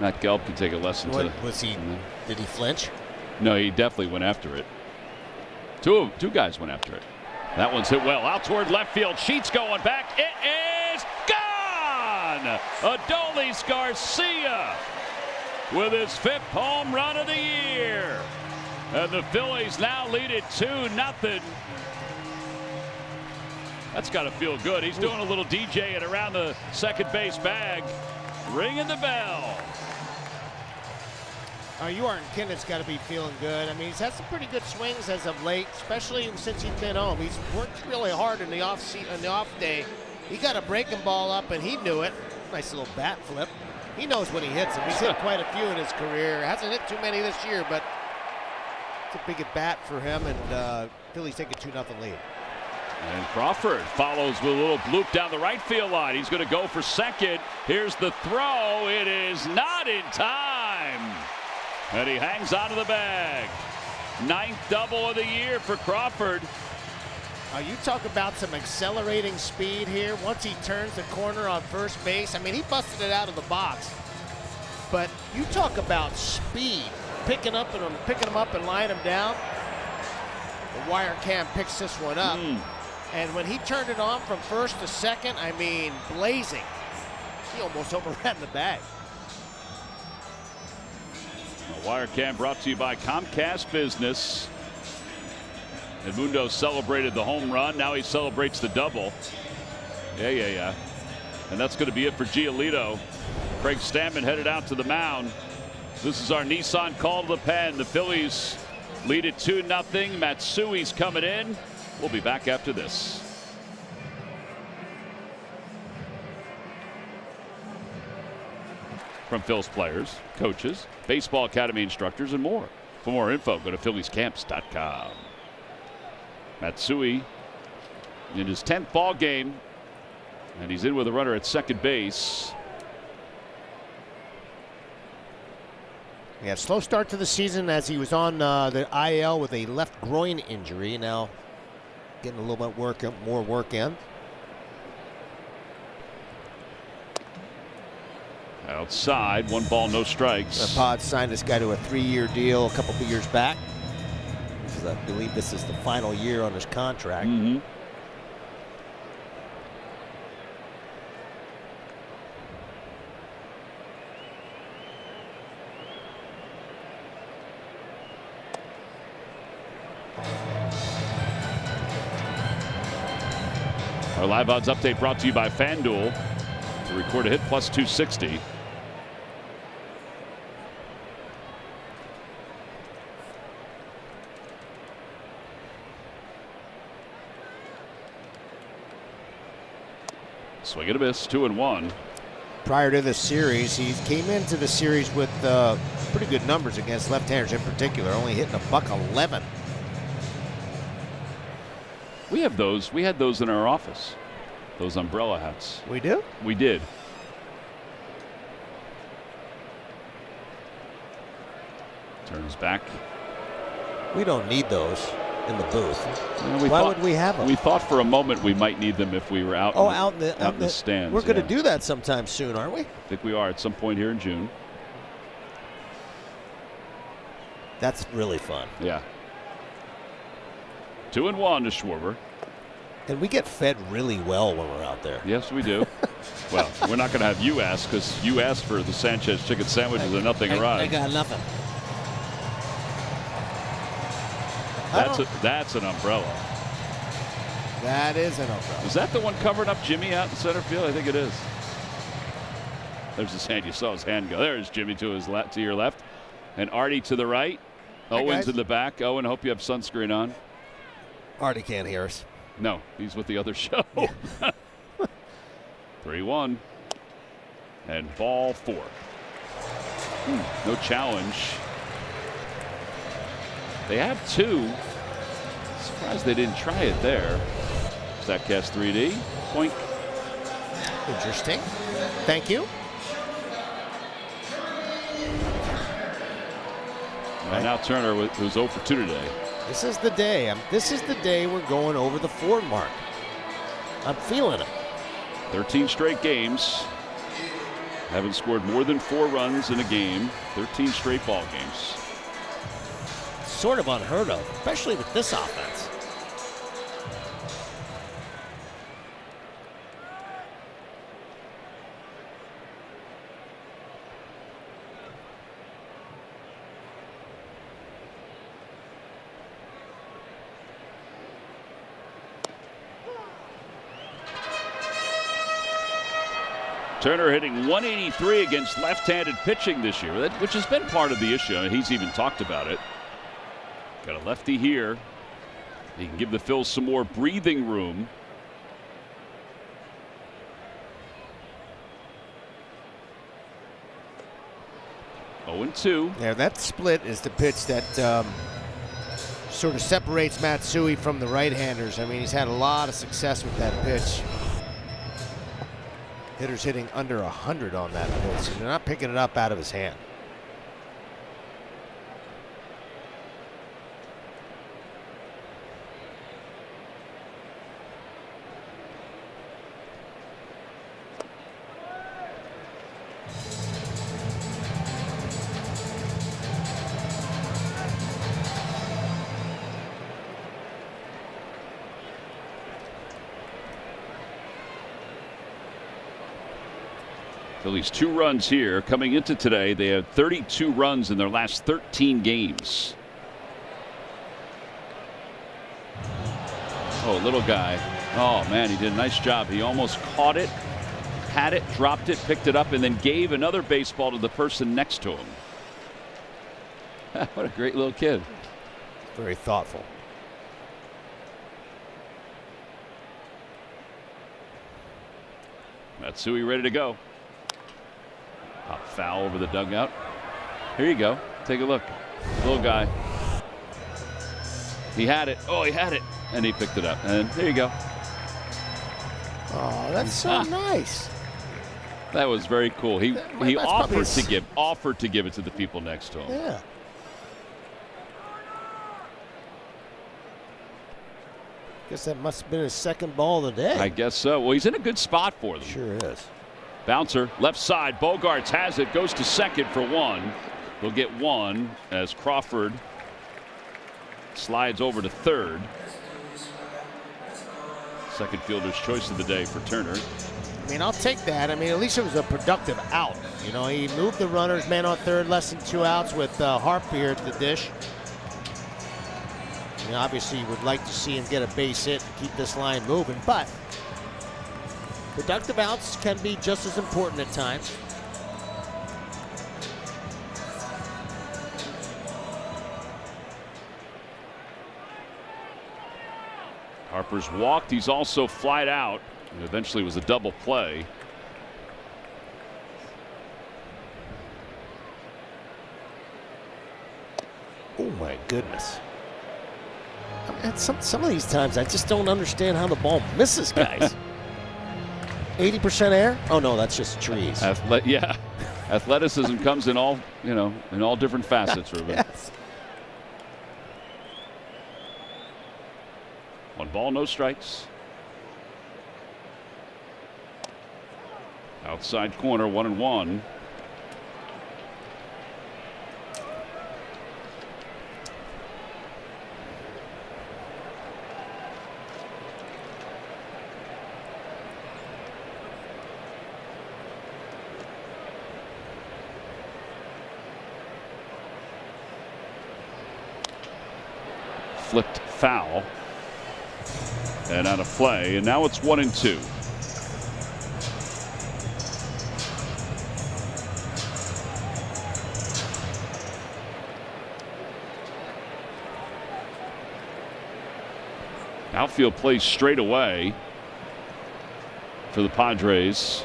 Speaker 1: Matt Gelb could take a lesson.
Speaker 2: Did he flinch?
Speaker 1: No, he definitely went after it. Two guys went after it. That one's hit well out toward left field. Sheets going back. It is gone. Adolis Garcia with his 5th home run of the year. And the Phillies now lead it 2-0. That's got to feel good. He's doing a little DJing around the second base bag. Ringing the bell.
Speaker 2: Ewart Kinnett's got to be feeling good. I mean, he's had some pretty good swings as of late, especially since he's been home. He's worked really hard in the off day. He got a breaking ball up, and he knew it. Nice little bat flip. He knows when he hits them. He's hit quite a few in his career. Hasn't hit too many this year, but it's a big at bat for him, and Phillies take a 2-0 lead.
Speaker 1: And Crawford follows with a little bloop down the right field line. He's going to go for second. Here's the throw. It is not in time. And he hangs onto the bag. 9th double of the year for Crawford.
Speaker 2: You talk about some accelerating speed here. Once he turns the corner on first base, I mean, he busted it out of the box. But you talk about speed, picking him up and line him down. The wire cam picks this one up. And when he turned it on from first to second, I mean, blazing. He almost overran the bag.
Speaker 1: The wire cam brought to you by Comcast Business. Edmundo celebrated the home run. Now he celebrates the double. Yeah. And that's going to be it for Giolito. Craig Stammen headed out to the mound. This is our Nissan call to the pen. The Phillies lead it 2-0. Matsui's coming in. We'll be back after this. From Phil's players, coaches, baseball academy instructors, and more. For more info, go to philliescamps.com. Matsui in his 10th ball game, and he's in with a runner at second base.
Speaker 2: Yeah, slow start to the season as he was on the IL with a left groin injury. Now getting a little bit more work in.
Speaker 1: Outside, 1 ball, no strikes.
Speaker 2: The Pods signed this guy to a 3-year deal a couple of years back. I believe this is the final year on his contract.
Speaker 1: Mm-hmm. Our live odds update brought to you by FanDuel. To record a hit, plus 260. Swing and a miss, 2-1.
Speaker 2: Prior to this series, he came into the series with pretty good numbers against left-handers in particular, only hitting $111.
Speaker 1: We have those. We had those in our office. Those umbrella hats.
Speaker 2: We do?
Speaker 1: We did. Turns back.
Speaker 2: We don't need those in the booth.
Speaker 1: Well,
Speaker 2: Why would we have them?
Speaker 1: We thought for a moment we might need them if we were out.
Speaker 2: Out in the
Speaker 1: stands.
Speaker 2: We're going to do that sometime soon, aren't we?
Speaker 1: I think we are at some point here in June.
Speaker 2: That's really fun.
Speaker 1: Yeah. 2-1 to Schwarber.
Speaker 2: And we get fed really well when we're out there.
Speaker 1: Yes, we do. Well, we're not going to have you ask, because you asked for the Sanchez chicken sandwiches and nothing arrived.
Speaker 2: I got nothing.
Speaker 1: That's an umbrella.
Speaker 2: That is an umbrella.
Speaker 1: Is that the one covering up Jimmy out in center field? I think it is. There's his hand. You saw his hand go. There's Jimmy to his left, to your left, and Artie to the right.
Speaker 2: Hi,
Speaker 1: Owen's
Speaker 2: guys.
Speaker 1: in the back. Owen, hope you have sunscreen on.
Speaker 2: Artie can't hear us.
Speaker 1: No, he's with the other show. 3-1. And ball 4. No challenge. They have 2. Surprised they didn't try it there. Statcast 3D. Point.
Speaker 2: Interesting. Thank you.
Speaker 1: And now Turner, who's 0 for 2 today.
Speaker 2: This is the day. This is the day we're going over the 4 mark. I'm feeling it.
Speaker 1: 13 straight games. Haven't scored more than 4 runs in a game. 13 straight ball games.
Speaker 2: Sort of unheard of, especially with this offense.
Speaker 1: Turner hitting 183 against left-handed pitching this year, which has been part of the issue. He's even talked about it. Got a lefty here. He can give the Phils some more breathing room. Oh, 0-2.
Speaker 2: Yeah, that split is the pitch that sort of separates Matsui from the right-handers. I mean, he's had a lot of success with that pitch. Hitters hitting under 100 on that pitch, and they're not picking it up out of his hand.
Speaker 1: Phillies 2 runs here. Coming into today, they had 32 runs in their last 13 games. Oh, little guy. Oh, man, he did a nice job. He almost caught it, had it, dropped it, picked it up, and then gave another baseball to the person next to him. What a great little kid.
Speaker 2: Very thoughtful.
Speaker 1: Matsui ready to go. Pop foul over the dugout. Here you go. Take a look. Little guy. He had it. Oh, he had it. And he picked it up. And there you go.
Speaker 2: Oh, that's so nice.
Speaker 1: That was very cool. He
Speaker 2: That's
Speaker 1: offered to give it to the people next to him.
Speaker 2: Yeah. Guess that must have been his second ball of the day.
Speaker 1: I guess so. Well, he's in a good spot for them.
Speaker 2: Sure is.
Speaker 1: Bouncer left side. Bogarts has it. Goes to second for one. They'll get one as Crawford slides over to third. Second fielder's choice of the day for Turner.
Speaker 2: I mean, I'll take that. I mean, at least it was a productive out. You know, he moved the runners, man on third, less than 2 outs with Harper here at the dish. You know, obviously, you would like to see him get a base hit and keep this line moving, but productive outs can be just as important at times.
Speaker 1: Harper's walked. He's also flied out. And eventually was a double play.
Speaker 2: Oh my goodness. I mean, some of these times I just don't understand how the ball misses guys. 80% air? Oh no, that's just trees.
Speaker 1: Yeah. Athleticism comes in all, in all different facets, Ruben.
Speaker 2: Yes.
Speaker 1: 1 ball, no strikes. Outside corner, 1-1. Flipped foul. And out of play, and now it's 1-2. Outfield plays straight away for the Padres,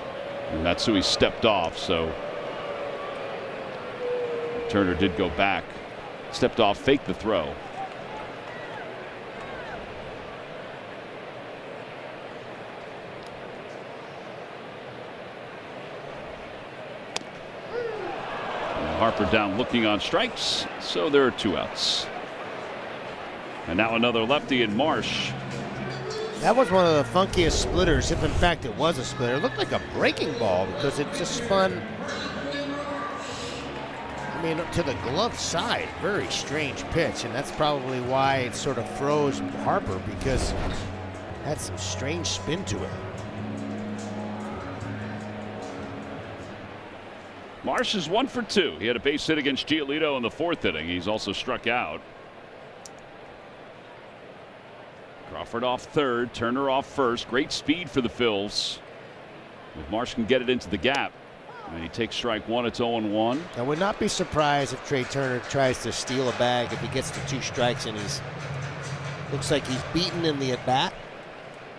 Speaker 1: and that's who he stepped off. So Turner did go back, stepped off, faked the throw. Harper down looking on strikes, so there are 2 outs. And now another lefty in Marsh.
Speaker 2: That was one of the funkiest splitters, if in fact it was a splitter. It looked like a breaking ball because it just spun, I mean, to the glove side. Very strange pitch, and that's probably why it sort of froze Harper, because it had some strange spin to it.
Speaker 1: Marsh is 1 for 2. He had a base hit against Giolito in the 4th inning. He's also struck out. Crawford off third, Turner off first. Great speed for the Phils. If Marsh can get it into the gap, and he takes strike 1, it's 0-1.
Speaker 2: I would not be surprised if Trey Turner tries to steal a bag if he gets to 2 strikes and looks like he's beaten in the at-bat.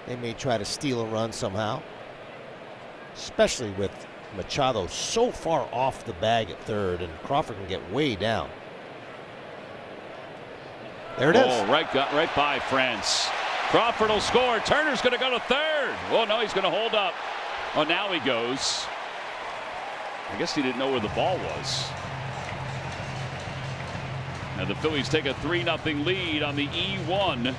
Speaker 2: They may try to steal a run somehow, especially with Machado so far off the bag at third, and Crawford can get way down. There it is.
Speaker 1: Oh, right by France. Crawford will score. Turner's going to go to third. Oh no, he's going to hold up. Oh, now he goes. I guess he didn't know where the ball was. Now the Phillies take a 3-0 lead on the E1.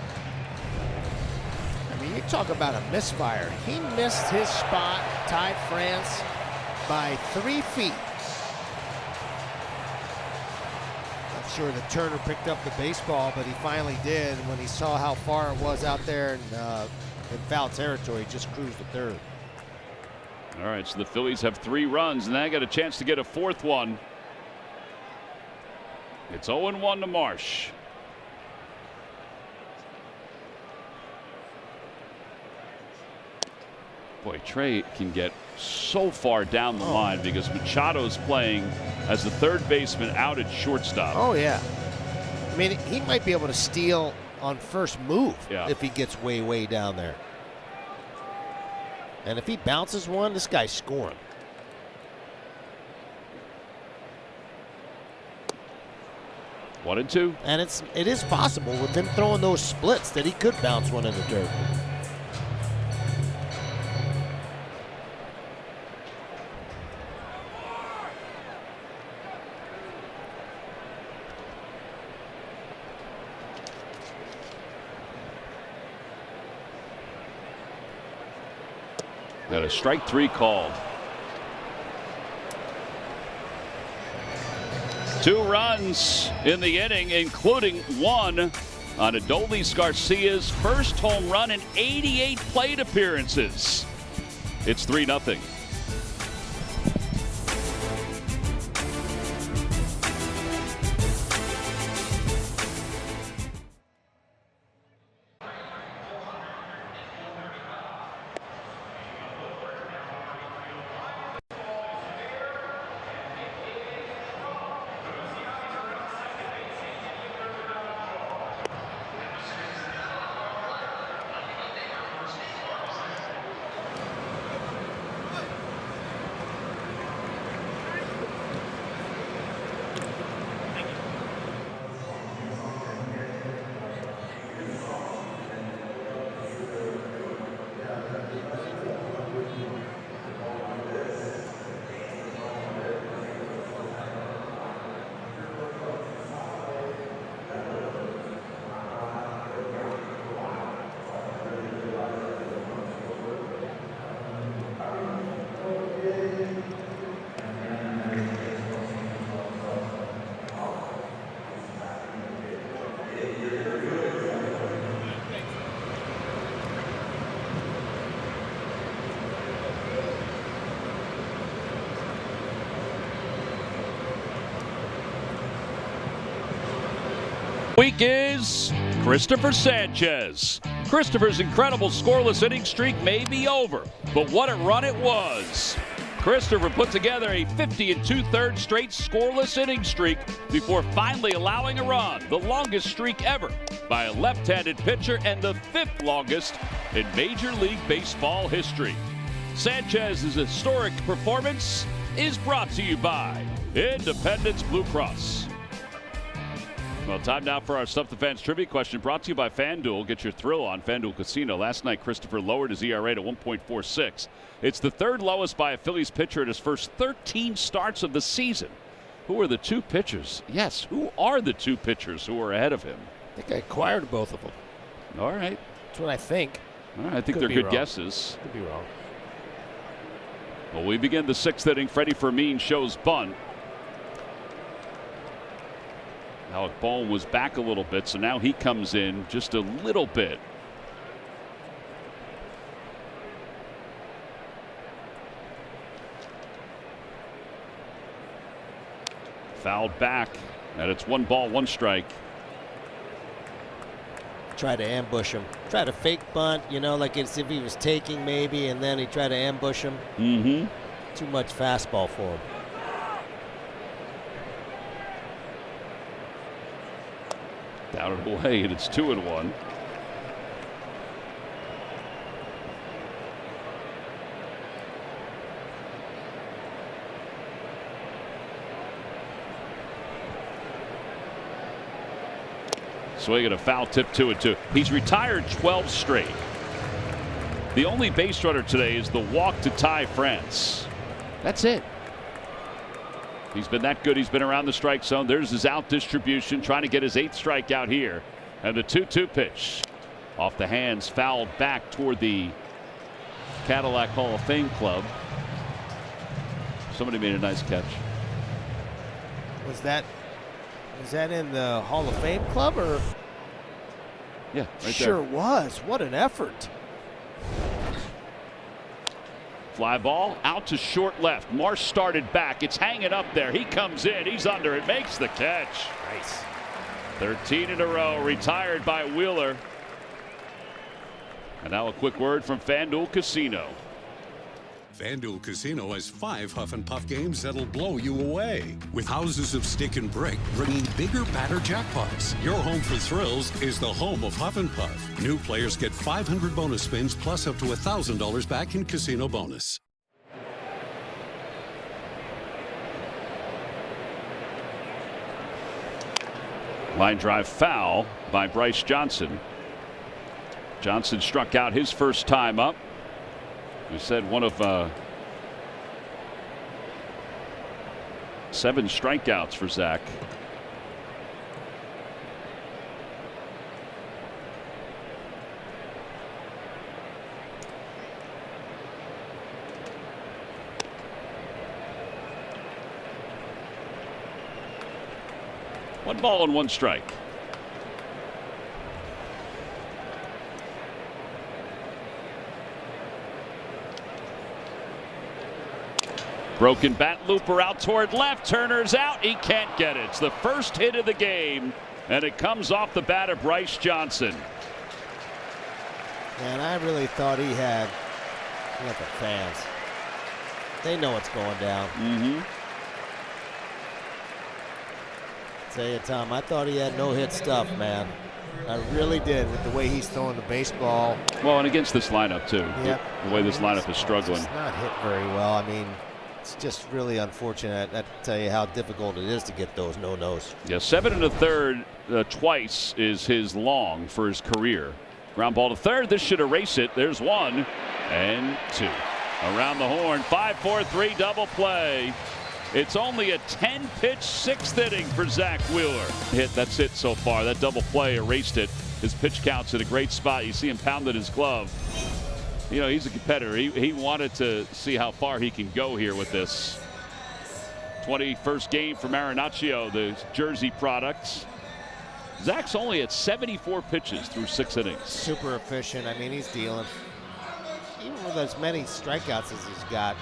Speaker 2: I mean, you talk about a misfire. He missed his spot, tied France by 3 feet. Not sure that Turner picked up the baseball, but he finally did. When he saw how far it was out there in foul territory, he just cruised to third.
Speaker 1: All right, so the Phillies have 3 runs, and they got a chance to get a 4th one. It's 0-1 to Marsh. Boy, Trey can get so far down the line because Machado's playing as the third baseman out at shortstop.
Speaker 2: Oh, yeah. I mean, he might be able to steal on first move if he gets way, way down there. And if he bounces one, this guy's scoring.
Speaker 1: One and two.
Speaker 2: And it is possible with him throwing those splits that he could bounce one in the dirt.
Speaker 1: Got a strike 3 called. 2 runs in the inning, including one on Adolis Garcia's first home run in 88 plate appearances. It's 3-0. Week is Christopher Sanchez. Christopher's incredible scoreless inning streak may be over, but what a run it was. Christopher put together a 50 2/3 straight scoreless inning streak before finally allowing a run, the longest streak ever by a left-handed pitcher and the 5th longest in Major League Baseball history. Sanchez's historic performance is brought to you by Independence Blue Cross. Well, time now for our Stump the Fans trivia question, brought to you by FanDuel. Get your thrill on FanDuel Casino. Last night, Christopher lowered his ERA to 1.46. It's the 3rd lowest by a Phillies pitcher in his first 13 starts of the season. Who are the 2 pitchers? Yes, who are the 2 pitchers who are ahead of him?
Speaker 2: I think I acquired both of them.
Speaker 1: All right.
Speaker 2: That's what I think.
Speaker 1: All right, I think they're good guesses.
Speaker 2: Could be wrong.
Speaker 1: Well, we begin the 6th inning. Freddie Fermin shows bunt. Alec Bohm was back a little bit, so now he comes in just a little bit. Fouled back, and it's 1 ball, 1 strike.
Speaker 2: Try to ambush him. Try to fake bunt, you know, like as if he was taking maybe, and then he tried to ambush him.
Speaker 1: Mm-hmm.
Speaker 2: Too much fastball for him.
Speaker 1: Down and away, and it's 2-1. Swinging a foul tip, 2-2. He's retired 12 straight. The only base runner today is the walk to Ty France. That's it. He's been that good. He's been around the strike zone. There's his out distribution, trying to get his 8th strikeout here. And the 2-2 pitch off the hands, fouled back toward the Cadillac Hall of Fame club. Somebody made a nice catch.
Speaker 2: Was that in the Hall of Fame club, or?
Speaker 1: Yeah, right
Speaker 2: sure
Speaker 1: there.
Speaker 2: Was. What an effort.
Speaker 1: Fly ball out to short left. Marsh started back. It's hanging up there. He comes in. He's under it. Makes the catch.
Speaker 2: Nice.
Speaker 1: 13 in a row. Retired by Wheeler. And now a quick word from FanDuel Casino.
Speaker 4: FanDuel Casino has 5 Huff and Puff games that'll blow you away. With houses of stick and brick bringing bigger, badder jackpots. Your home for thrills is the home of Huff and Puff. New players get 500 bonus spins plus up to $1,000 back in casino bonus.
Speaker 1: Line drive foul by Bryce Johnson. Johnson struck out his first time up. We said one of 7 strikeouts for Zach. 1 ball and 1 strike. Broken bat, looper out toward left. Turner's out. He can't get it. It's the first hit of the game, and it comes off the bat of Bryce Johnson.
Speaker 2: And I really thought he had. Look at the fans. They know what's going down. Tell you, Tom, I thought he had no-hit stuff, man. I really did, with the way he's throwing the baseball.
Speaker 1: Well, and against this lineup, too.
Speaker 2: Yep.
Speaker 1: The way this lineup is struggling.
Speaker 2: It's not hit very well. I mean, it's just really unfortunate. I tell you how difficult it is to get those no-nos.
Speaker 1: Yeah, 7 1/3 twice is his long for his career. Ground ball to third. This should erase it. There's 1 and 2. Around the horn. 5-4-3 double play. It's only a 10-pitch 6th inning for Zach Wheeler. That's it so far. That double play erased it. His pitch count's in a great spot. You see him pounding his glove. You know, he's a competitor. He wanted to see how far he can go here with this. 21st game for Marinaccio, the Jersey product. Zach's only at 74 pitches through 6 innings.
Speaker 2: Super efficient. I mean, he's dealing. Even with as many strikeouts as he's got,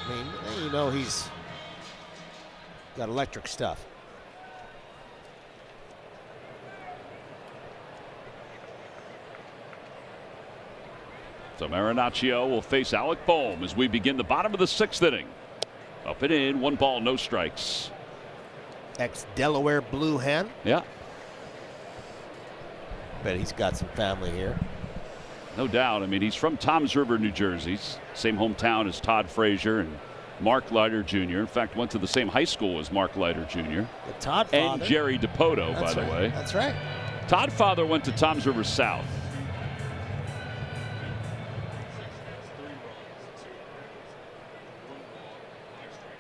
Speaker 2: I mean, you know, he's got electric stuff.
Speaker 1: So Marinaccio will face Alec Bohm as we begin the bottom of the 6th inning. Up and in, 1 ball, no strikes.
Speaker 2: Ex-Delaware Blue Hen.
Speaker 1: Yeah.
Speaker 2: Bet he's got some family here.
Speaker 1: No doubt. I mean, he's from Toms River, New Jersey. Same hometown as Todd Frazier and Mark Leiter Jr. In fact, went to the same high school as Mark Leiter Jr.
Speaker 2: The Todd father.
Speaker 1: And Jerry DePoto, by the way.
Speaker 2: That's right.
Speaker 1: Todd father went to Toms River South.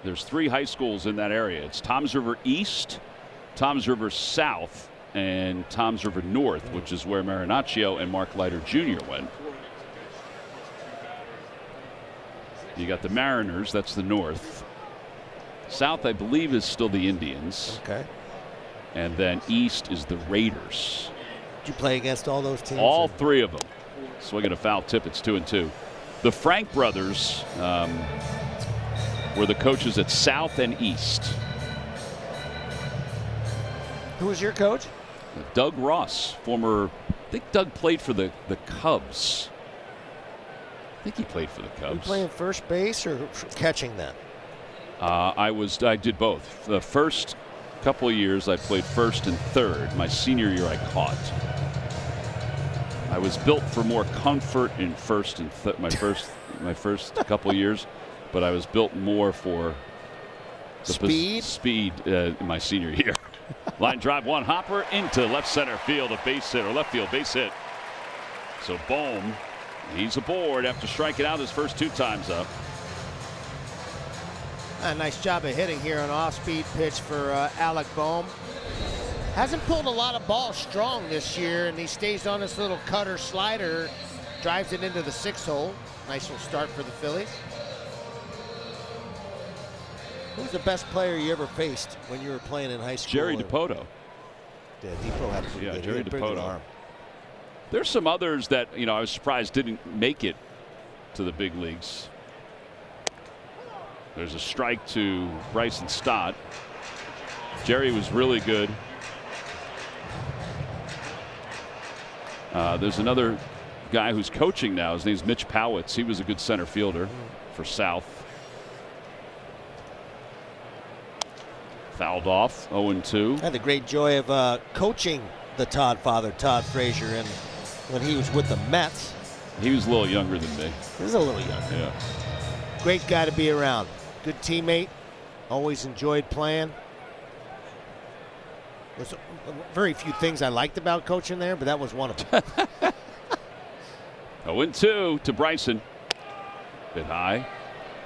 Speaker 1: There's 3 high schools in that area. It's Toms River East, Toms River South, and Toms River North, which is where Marinaccio and Mark Leiter Jr. went. You got the Mariners, that's the North. South, I believe, is still the Indians.
Speaker 2: Okay.
Speaker 1: And then East is the Raiders.
Speaker 2: Did you play against all those teams?
Speaker 1: All 3 of them. Swinging a foul tip, it's 2-2. The Frank brothers were the coaches at South and East.
Speaker 2: Who was your coach?
Speaker 1: Doug Ross, former, I think Doug played for the Cubs. I think he played for the Cubs.
Speaker 2: You playing first base or catching then?
Speaker 1: I did both. The first couple of years I played first and third. My senior year I caught. I was built for more comfort in first and my first couple of years, but I was built more for the speed in my senior year. Line drive, 1 hopper into left center field, a base hit, or left field base hit. So Bohm, he's aboard after striking out his first 2 times up.
Speaker 2: A nice job of hitting here on off-speed pitch for Alec Bohm. Hasn't pulled a lot of balls strong this year, and he stays on this little cutter slider, drives it into the 6th hole. Nice little start for the Phillies. Who's the best player you ever faced when you were playing in high school?
Speaker 1: Jerry DePoto.
Speaker 2: Yeah, DePoto had a pretty good,
Speaker 1: Jerry
Speaker 2: pretty good
Speaker 1: DePoto.
Speaker 2: arm.
Speaker 1: There's some others that, you know, I was surprised didn't make it to the big leagues. There's a strike to Bryson Stott. Jerry was really good. There's another guy who's coaching now. His name's Mitch Powitz. He was a good center fielder for South. Fouled off, 0-2.
Speaker 2: I had the great joy of coaching the Todd father, Todd Frazier, and when he was with the Mets.
Speaker 1: He was a little younger than me.
Speaker 2: He was a little younger.
Speaker 1: Yeah.
Speaker 2: Great guy to be around. Good teammate. Always enjoyed playing. There's very few things I liked about coaching there, but that was one of them.
Speaker 1: 0-2 to Bryson. Bit high.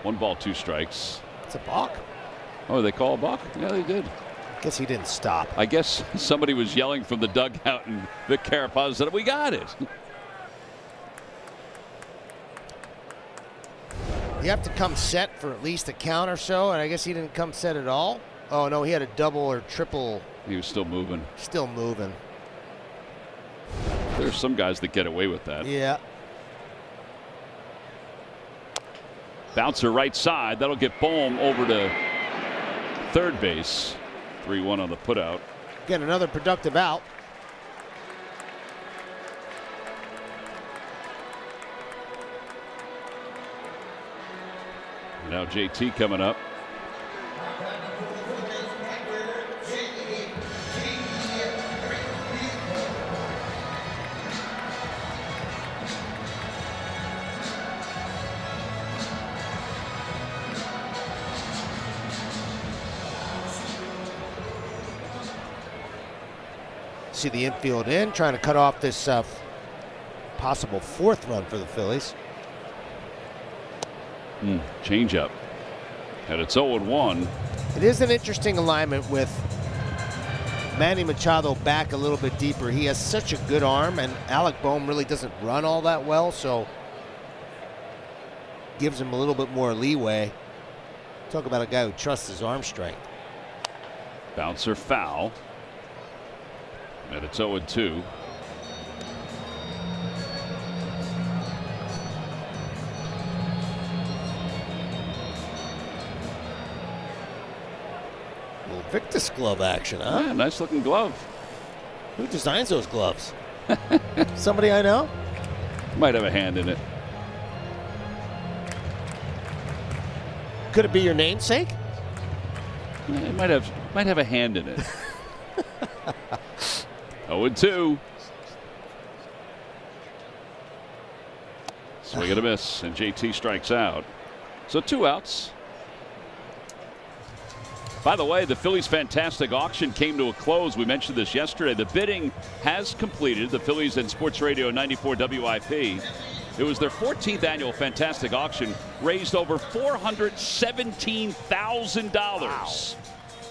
Speaker 1: 1 ball, 2 strikes.
Speaker 2: It's a balk.
Speaker 1: Oh, they call a balk? Yeah, they did.
Speaker 2: Guess he didn't stop.
Speaker 1: I guess somebody was yelling from the dugout, and Vic Carapaz said, "We got it."
Speaker 2: You have to come set for at least a count or so, and I guess he didn't come set at all. Oh, no, he had a double or triple.
Speaker 1: He was still moving.
Speaker 2: Still moving.
Speaker 1: There's some guys that get away with that.
Speaker 2: Yeah.
Speaker 1: Bouncer right side. That'll get Bohm over to third base. 3-1 on the putout.
Speaker 2: Again, another productive out.
Speaker 1: Now JT coming up.
Speaker 2: See the infield in, trying to cut off this possible fourth run for the Phillies.
Speaker 1: Change up. And it's 0-1.
Speaker 2: It is an interesting alignment with Manny Machado back a little bit deeper. He has such a good arm, and Alec Bohm really doesn't run all that well, so gives him a little bit more leeway. Talk about a guy who trusts his arm strength.
Speaker 1: Bouncer foul. And it's 0-2.
Speaker 2: Little Victus glove action, huh?
Speaker 1: Yeah, nice looking glove.
Speaker 2: Who designs those gloves? Somebody I know?
Speaker 1: Might have a hand in it.
Speaker 2: Could it be your namesake?
Speaker 1: It might have a hand in it. 0-2. Swing and a miss, and JT strikes out. So 2 outs. By the way, the Phillies' fantastic auction came to a close. We mentioned this yesterday. The bidding has completed. The Phillies and Sports Radio 94 WIP. It was their 14th annual fantastic auction, raised over $417,000. Wow.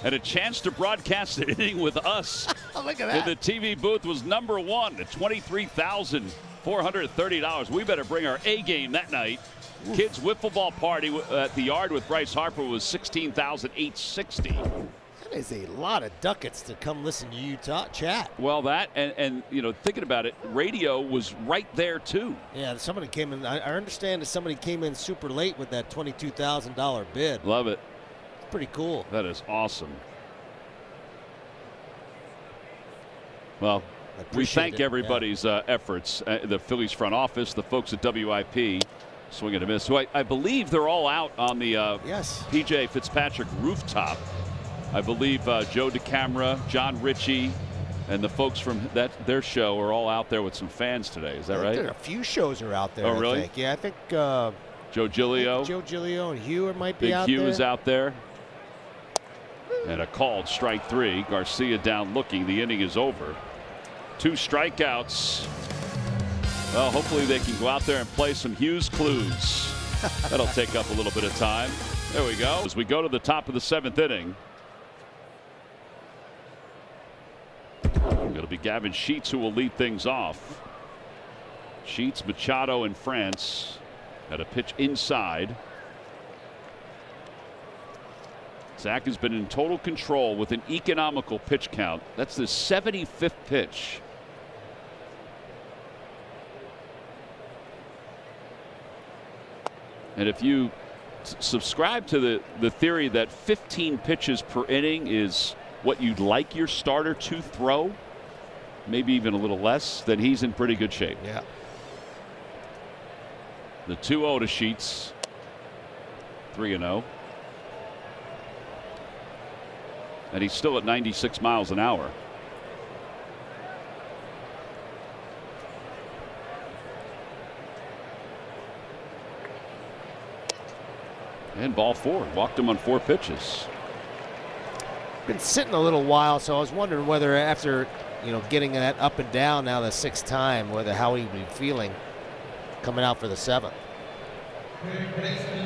Speaker 1: And a chance to broadcast an inning with us.
Speaker 2: Look at that.
Speaker 1: In the TV booth was number 1 at $23,430. We better bring our A game that night. Ooh. Kids wiffle ball party at the Yard with Bryce Harper was $16,860.
Speaker 2: That is a lot of ducats to come listen to you chat.
Speaker 1: Well, that and you know, thinking about it, radio was right there too.
Speaker 2: Yeah, somebody came in. I understand that somebody came in super late with that $22,000 bid.
Speaker 1: Love it.
Speaker 2: Pretty cool.
Speaker 1: That is awesome. Well, we thank everybody's efforts. The Phillies front office, the folks at WIP, swing and a miss. So I believe they're all out on the PJ Fitzpatrick rooftop. I believe Joe DeCamera, John Ritchie, and the folks from their show are all out there with some fans today. Is that right?
Speaker 2: There are a few shows are out there.
Speaker 1: Oh, really?
Speaker 2: I think. Yeah, I think
Speaker 1: Joe Giglio.
Speaker 2: Joe Giglio and Hugh might be
Speaker 1: Big
Speaker 2: out
Speaker 1: Hugh
Speaker 2: there.
Speaker 1: is out there. And a called strike 3. Garcia down looking. The inning is over. 2 strikeouts. Well, hopefully they can go out there and play some Hughes clues. That'll take up a little bit of time. There we go. As we go to the top of the 7th inning. It'll be Gavin Sheets who will lead things off. Sheets, Machado, and France at a pitch inside. Zach has been in total control with an economical pitch count. That's the 75th pitch. And if you subscribe to the theory that 15 pitches per inning is what you'd like your starter to throw, maybe even a little less, then he's in pretty good shape.
Speaker 2: Yeah.
Speaker 1: The 2-0 to Sheets. 3-0. And he's still at 96 miles an hour. And ball 4. Walked him on 4 pitches.
Speaker 2: Been sitting a little while, so I was wondering whether after, getting that up and down now the 6th time, how he'd be feeling coming out for the 7th.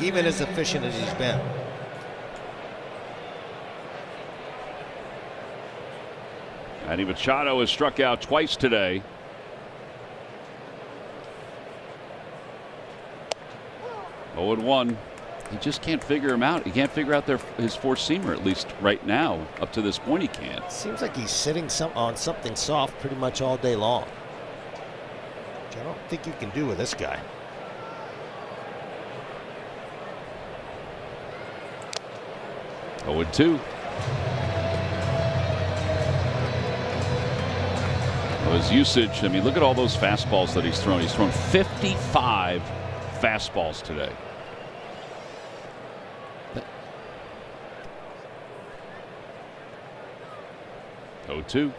Speaker 2: Even as efficient as he's been.
Speaker 1: Manny Machado has struck out twice today. Oh, 0-1. He just can't figure him out. He can't figure out his four-seamer, at least right now. Up to this point, he can't.
Speaker 2: Seems like he's sitting on something soft pretty much all day long, which I don't think you can do with this guy.
Speaker 1: Oh, 2. Well, his usage, I mean, look at all those fastballs that he's thrown. He's thrown 55 fastballs today. 0-2.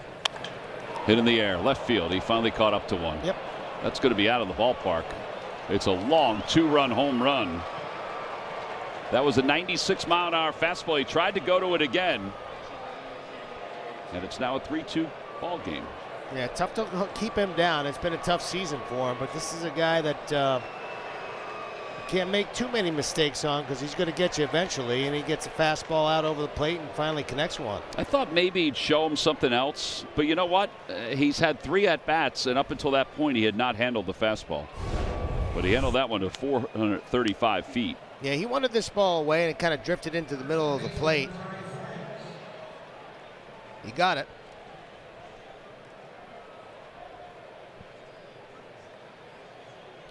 Speaker 1: Hit in the air, left field. He finally caught up to one.
Speaker 2: Yep.
Speaker 1: That's going to be out of the ballpark. It's a long 2-run home run. That was a 96-mile-an-hour fastball. He tried to go to it again. And it's now a 3-2 ball game.
Speaker 2: Yeah, tough to keep him down. It's been a tough season for him, but this is a guy that can't make too many mistakes on, because he's going to get you eventually, and he gets a fastball out over the plate and finally connects one.
Speaker 1: I thought maybe he'd show him something else, but you know what? He's had 3 at-bats, and up until that point, he had not handled the fastball. But he handled that one to 435 feet.
Speaker 2: Yeah, he wanted this ball away, and it kind of drifted into the middle of the plate. He got it.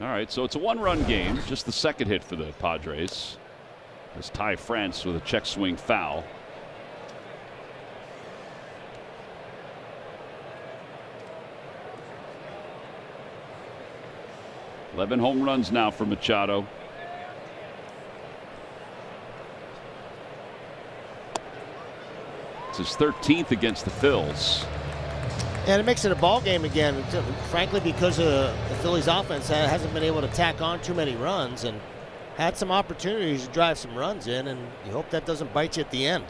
Speaker 1: All right, so it's a 1-run game, just the second hit for the Padres. As Ty France with a check swing foul. $11 home runs now for Machado. It's his 13th against the Phillies.
Speaker 2: And it makes it a ball game again, frankly, because the Phillies offense hasn't been able to tack on too many runs and had some opportunities to drive some runs in, and you hope that doesn't bite you at the end.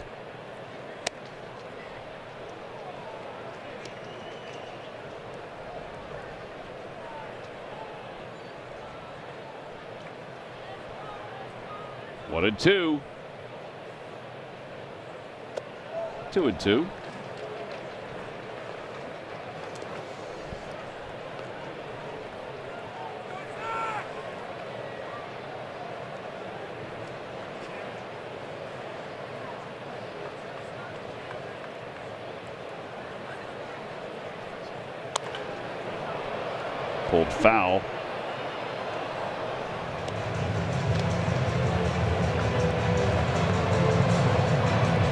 Speaker 1: One and 2. 2-2. Pulled foul.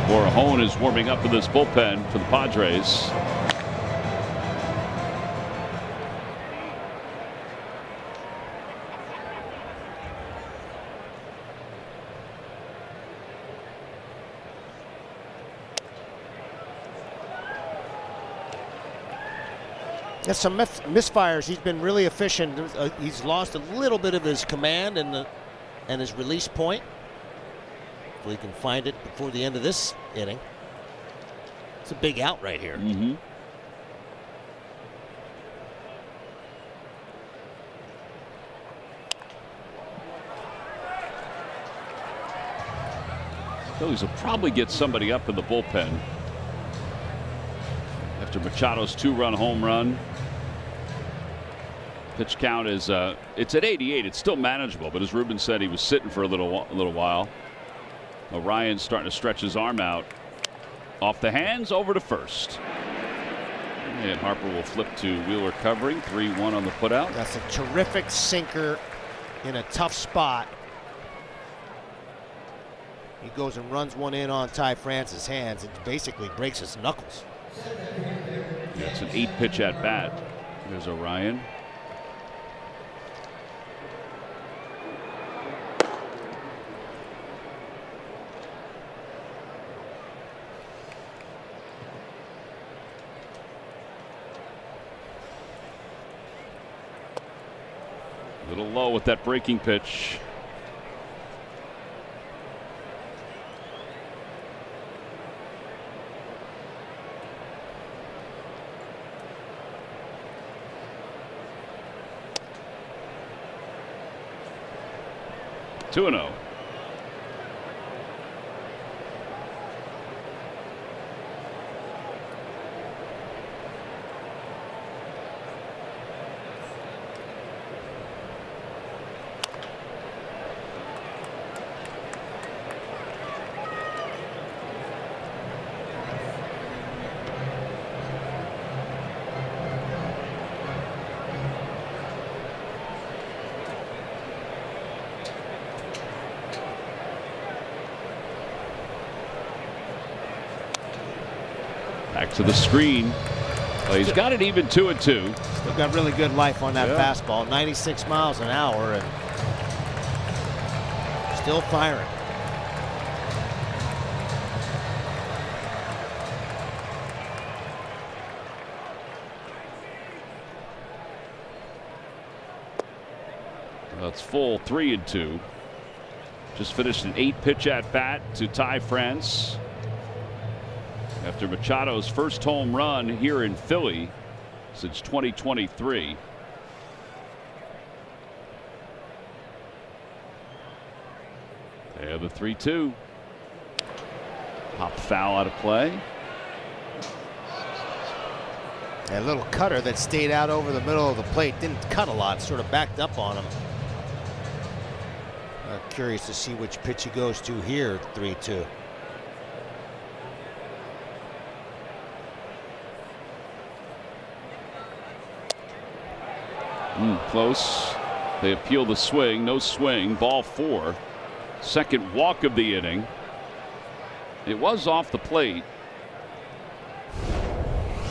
Speaker 1: Borahone is warming up in this bullpen for the Padres.
Speaker 2: There's some misfires. He's been really efficient. He's lost a little bit of his command and his release point. Hopefully he can find it before the end of this inning. It's a big out right here.
Speaker 1: Mm-hmm. Phillies will probably get somebody up in the bullpen after Machado's 2-run home run. Pitch count is it's at 88. It's still manageable, but as Ruben said, he was sitting for a little while. Orion's starting to stretch his arm out. Off the hands, over to first. And Harper will flip to Wheeler covering. 3-1 on the putout.
Speaker 2: That's a terrific sinker in a tough spot. He goes and runs one in on Ty France's hands. It basically breaks his knuckles.
Speaker 1: Yeah, it's an 8-pitch at bat. There's Orion. A little low with that breaking pitch. Two and 0. Back to the screen. Well, he's got it even 2-2.
Speaker 2: Still got really good life on that fastball. 96 miles an hour and still firing.
Speaker 1: That's full 3-2. Just finished an 8-pitch at bat to Ty France after Machado's first home run here in Philly since 2023. There, the 3-2. Pop foul out of play.
Speaker 2: That little cutter that stayed out over the middle of the plate didn't cut a lot, sort of backed up on him. Curious to see which pitch he goes to here. 3-2.
Speaker 1: Close. They appeal the swing. No swing. Ball 4. Second walk of the inning. It was off the plate.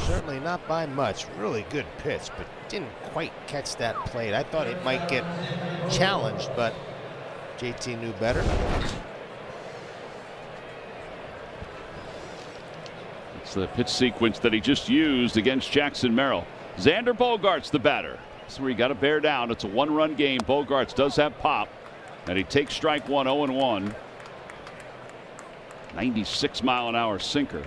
Speaker 2: Certainly not by much. Really good pitch, but didn't quite catch that plate. I thought it might get challenged, but JT knew better.
Speaker 1: It's the pitch sequence that he just used against Jackson Merrill. Xander Bogaerts, the batter. That's where he got to bear down. It's a 1-run game. Bogaerts does have pop, and he takes strike 1, 0-1. 96-mile-an-hour sinker.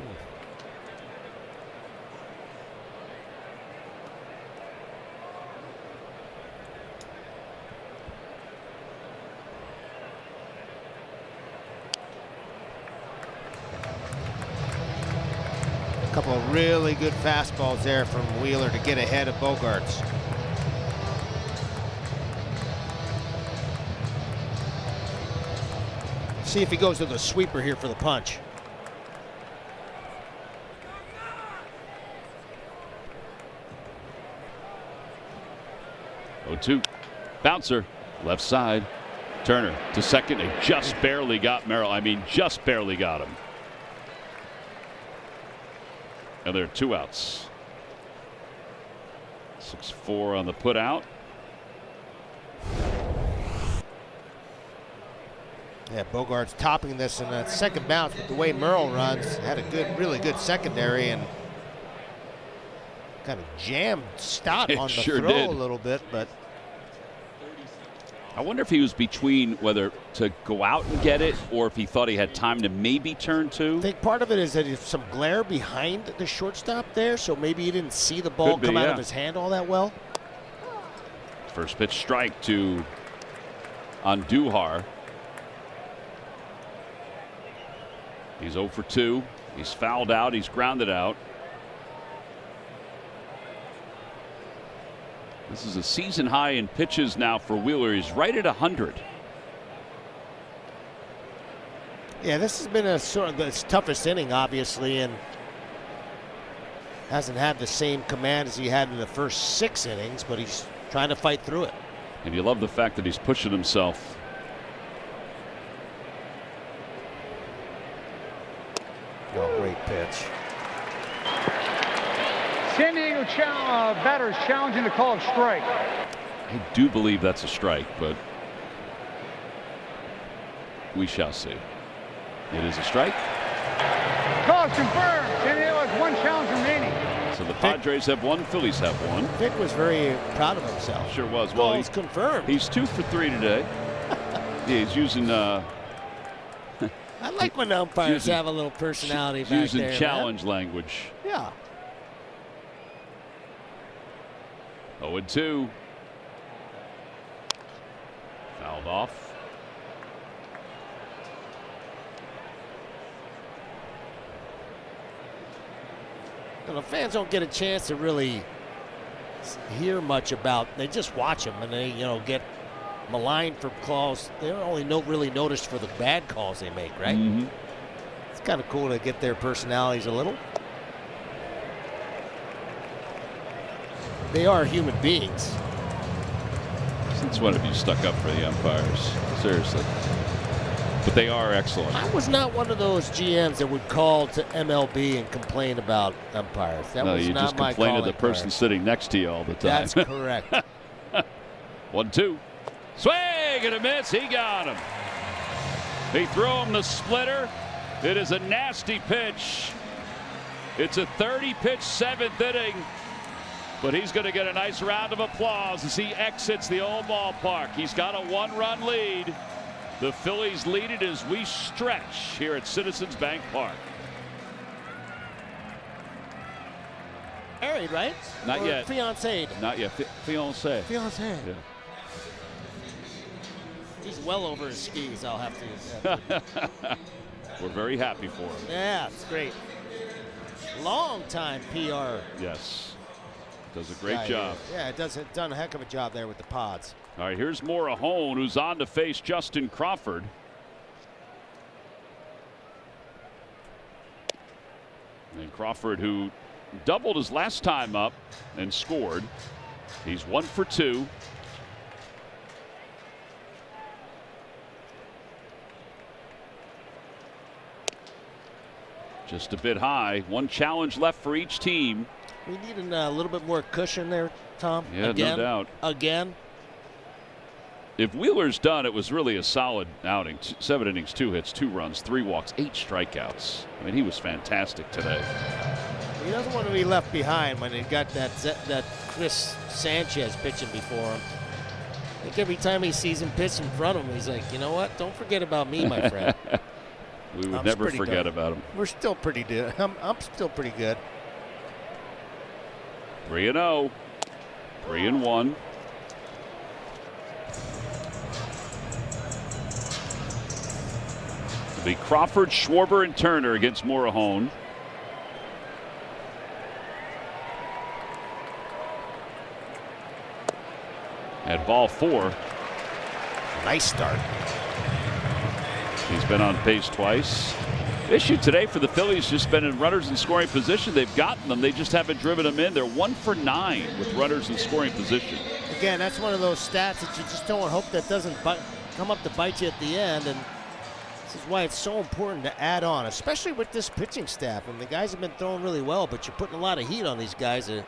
Speaker 2: A couple of really good fastballs there from Wheeler to get ahead of Bogaerts. See if he goes to the sweeper here for the punch.
Speaker 1: Oh, 2. Bouncer. Left side. Turner to second. They just barely got Merrill. I mean, just barely got him. And there are 2 outs. 6-4 on the put out.
Speaker 2: Yeah, Bogaerts topping this in a second bounce with the way Merrill runs. Had a good, really good secondary and kind of jammed Stott on the
Speaker 1: sure
Speaker 2: throw
Speaker 1: did.
Speaker 2: a little bit, but
Speaker 1: I wonder if he was between whether to go out and get it or if he thought he had time to maybe turn to.
Speaker 2: I think part of it is that there's some glare behind the shortstop there, so maybe he didn't see the ball come out of his hand all that well.
Speaker 1: First pitch strike to Andujar. He's 0 for 2. He's fouled out. He's grounded out. This is a season high in pitches now for Wheeler. He's right at 100.
Speaker 2: Yeah, this has been a sort of his toughest inning, obviously, and hasn't had the same command as he had in the first 6 innings, but he's trying to fight through it.
Speaker 1: And you love the fact that he's pushing himself.
Speaker 2: Oh, great pitch.
Speaker 3: San Diego batters challenging the call of strike.
Speaker 1: I do believe that's a strike, but we shall see. It is a strike.
Speaker 3: Call is confirmed. San Diego has 1 challenge remaining.
Speaker 1: So the Padres have 1, Phillies have 1.
Speaker 2: Vic was very proud of himself.
Speaker 1: Sure was. Well,
Speaker 2: he's confirmed.
Speaker 1: He's 2 for 3 today. Yeah, he's using
Speaker 2: I like when umpires have a little personality back there.
Speaker 1: Using challenge language.
Speaker 2: Yeah.
Speaker 1: 0-2. Fouled off.
Speaker 2: And the fans don't get a chance to really hear much about. They just watch them and they, get maligned for calls. They're only really noticed for the bad calls they make, right?
Speaker 1: Mm-hmm.
Speaker 2: It's kind of cool to get their personalities a little. They are human beings.
Speaker 1: Since when have you stuck up for the umpires? Seriously. But they are excellent.
Speaker 2: I was not one of those GMs that would call to MLB and complain about umpires. That was
Speaker 1: you
Speaker 2: not
Speaker 1: just
Speaker 2: my
Speaker 1: complain to the
Speaker 2: calling
Speaker 1: person
Speaker 2: card.
Speaker 1: sitting next to you all the time.
Speaker 2: That's correct.
Speaker 1: 1-2. Swing and a miss. He got him. He threw him the splitter. It is a nasty pitch. It's a 30-pitch 7th inning. But he's going to get a nice round of applause as he exits the old ballpark. He's got a 1-run lead. The Phillies lead it as we stretch here at Citizens Bank Park.
Speaker 2: Married, right?
Speaker 1: Not
Speaker 2: or
Speaker 1: yet.
Speaker 2: Fiancéed.
Speaker 1: Not yet. Fiancé.
Speaker 2: Fiancé.
Speaker 1: Yeah.
Speaker 2: He's well over his skis, I'll have to.
Speaker 1: We're very happy for him.
Speaker 2: Yeah, it's great. Long time PR.
Speaker 1: Yes. Does a great
Speaker 2: guy
Speaker 1: job.
Speaker 2: here. Yeah, it done a heck of a job there with the pods.
Speaker 1: All right, here's Morahone, who's on to face Justin Crawford. And Crawford, who doubled his last time up and scored. He's 1 for 2. Just a bit high. One challenge left for each team.
Speaker 2: We need a little bit more cushion there, Tom.
Speaker 1: Yeah,
Speaker 2: again,
Speaker 1: no doubt.
Speaker 2: Again.
Speaker 1: If Wheeler's done, it was really a solid outing. 7 innings, 2 hits, 2 runs, 3 walks, 8 strikeouts. I mean, he was fantastic today.
Speaker 2: He doesn't want to be left behind when he got that Chris Sanchez pitching before him. I think every time he sees him pitch in front of him, he's like, you know what? Don't forget about me, my friend.
Speaker 1: We would never forget about him.
Speaker 2: We're still pretty good. I'm still pretty good.
Speaker 1: 3-0. 3-1. It'll be Crawford, Schwarber, and Turner against Morahone. At ball 4.
Speaker 2: Nice start.
Speaker 1: He's been on base twice. Issue today for the Phillies just been in runners in scoring position. They've gotten them. They just haven't driven them in. They're 1 for 9 with runners in scoring position.
Speaker 2: Again, that's one of those stats that you just don't hope that doesn't come up to bite you at the end. And this is why it's so important to add on, especially with this pitching staff. And the guys have been throwing really well, but you're putting a lot of heat on these guys to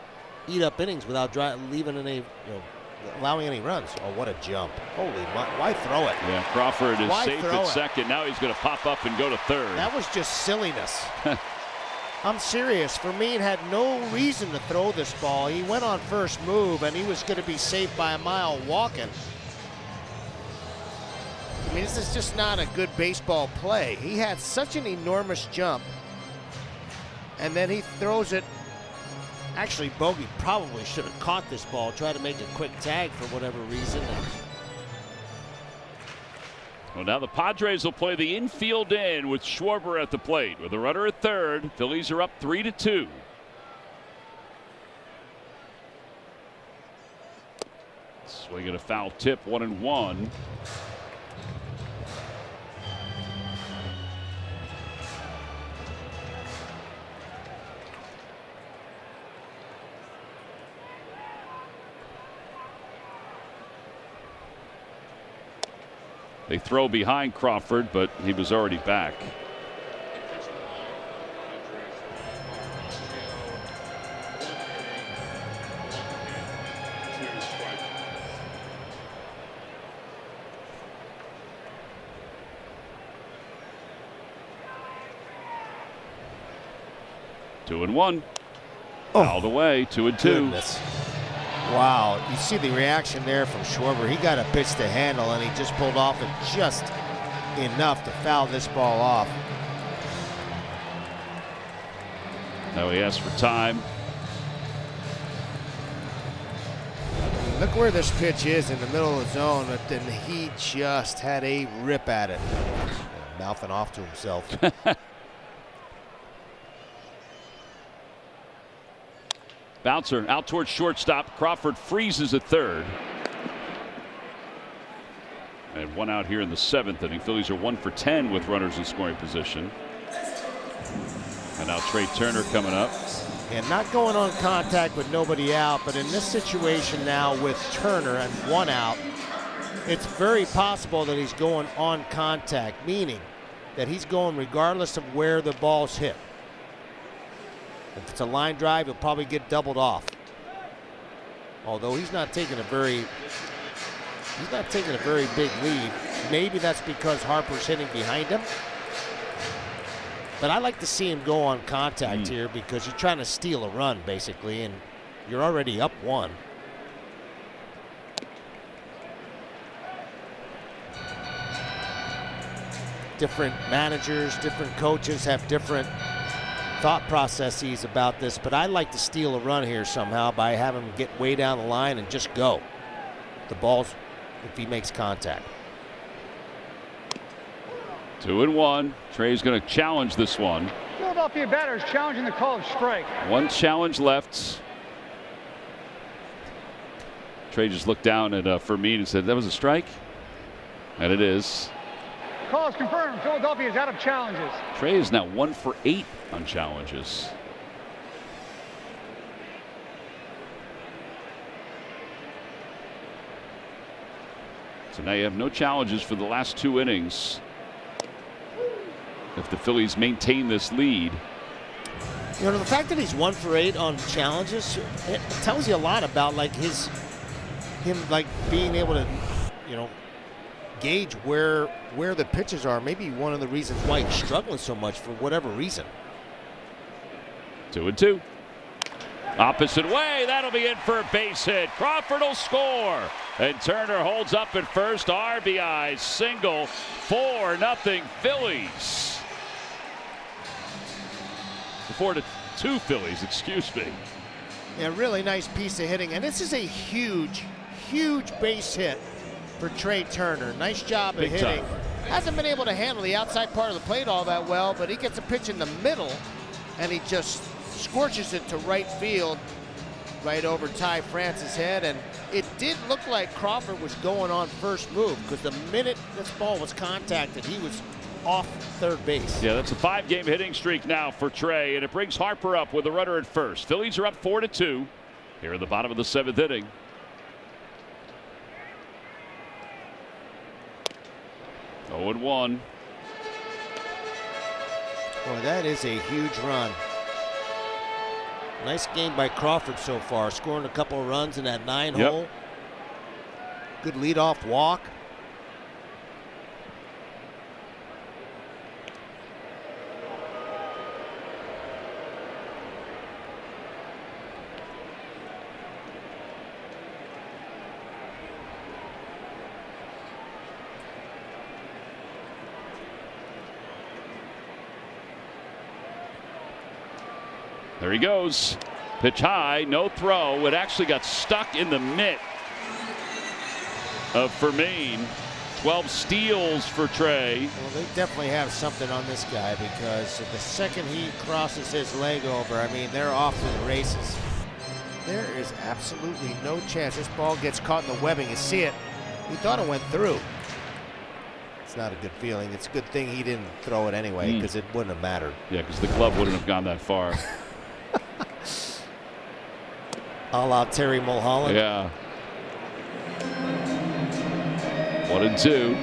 Speaker 2: eat up innings without leaving any, allowing any runs. Oh, what a jump. Holy, why throw it?
Speaker 1: Yeah, Crawford is
Speaker 2: Why
Speaker 1: safe at second. Now he's going to pop up and go to third.
Speaker 2: That was just silliness. I'm serious. Vermeer had no reason to throw this ball. He went on first move, and he was going to be safe by a mile walking. I mean, this is just not a good baseball play. He had such an enormous jump, and then he throws it. Actually, Bogey probably should have caught this ball, tried to make a quick tag for whatever reason.
Speaker 1: Well, now the Padres will play the infield in with Schwarber at the plate. With a runner at third, Phillies are up 3-2. Swing at a foul tip, 1-1. They throw behind Crawford, but he was already back. Two and one. Fouled away. 2-2.
Speaker 2: Goodness. Wow, you see the reaction there from Schwarber. He got a pitch to handle, and he just pulled off it just enough to foul this ball off.
Speaker 1: Now he asks for time.
Speaker 2: Look where this pitch is in the middle of the zone, and he just had a rip at it. Mouthing off to himself.
Speaker 1: Bouncer out towards shortstop. Crawford freezes at third. And 1 out here in the 7th inning. Phillies are 1 for 10 with runners in scoring position. And now Trey Turner coming up.
Speaker 2: And not going on contact with nobody out, but in this situation now with Turner and 1 out, it's very possible that he's going on contact, meaning that he's going regardless of where the ball's hit. If it's a line drive, he'll probably get doubled off. Although he's not taking a very big lead. Maybe that's because Harper's hitting behind him. But I like to see him go on contact here because you're trying to steal a run, basically, and you're already up 1. Different managers, different coaches have different thought processes about this, but I like to steal a run here somehow by having him get way down the line and just go. The ball's, if he makes contact.
Speaker 1: 2-1. Trey's going to challenge this one.
Speaker 3: Philadelphia batters challenging the call of strike.
Speaker 1: 1 challenge left. Trey just looked down at Fermin and said, that was a strike? And it is.
Speaker 3: Call is confirmed. Philadelphia is out of challenges.
Speaker 1: Trey is now 1 for 8 on challenges. So now you have no challenges for the last 2 innings. If the Phillies maintain this lead.
Speaker 2: You know, the fact that he's 1 for 8 on challenges, it tells you a lot about like him like being able to, you know, gauge where the pitches are. Maybe one of the reasons why he's struggling so much for whatever reason.
Speaker 1: 2-2. Opposite way. That'll be in for a base hit. Crawford will score. And Turner holds up at first. RBI single. 4-0 Phillies. 4-2 Phillies, excuse me.
Speaker 2: Yeah, really nice piece of hitting. And this is a huge base hit for Trey Turner. Nice job of
Speaker 1: Big
Speaker 2: hitting.
Speaker 1: time.
Speaker 2: Hasn't been able to handle the outside part of the plate all that well, but he gets a pitch in the middle and he just scorches it to right field, right over Ty France's head. And it did look like Crawford was going on first move because the minute this ball was contacted, he was off third base.
Speaker 1: Yeah, that's a 5-game hitting streak now for Trey, and it brings Harper up with a runner at first. Phillies are up 4-2 here at the bottom of the 7th inning. Oh, 0-1.
Speaker 2: Boy, that is a huge run. Nice game by Crawford so far, scoring a couple of runs in that 9 hole. Good leadoff walk.
Speaker 1: There he goes. Pitch high, no throw. It actually got stuck in the mitt of Fermin. 12 steals for Trey.
Speaker 2: Well, they definitely have something on this guy because the second he crosses his leg over, I mean, they're off to the races. There is absolutely no chance this ball gets caught in the webbing. You see it. He thought it went through. It's not a good feeling. It's a good thing he didn't throw it anyway because it wouldn't have mattered.
Speaker 1: Yeah, because the glove wouldn't have gone that far.
Speaker 2: A la Terry Mulholland.
Speaker 1: Yeah. 1-2.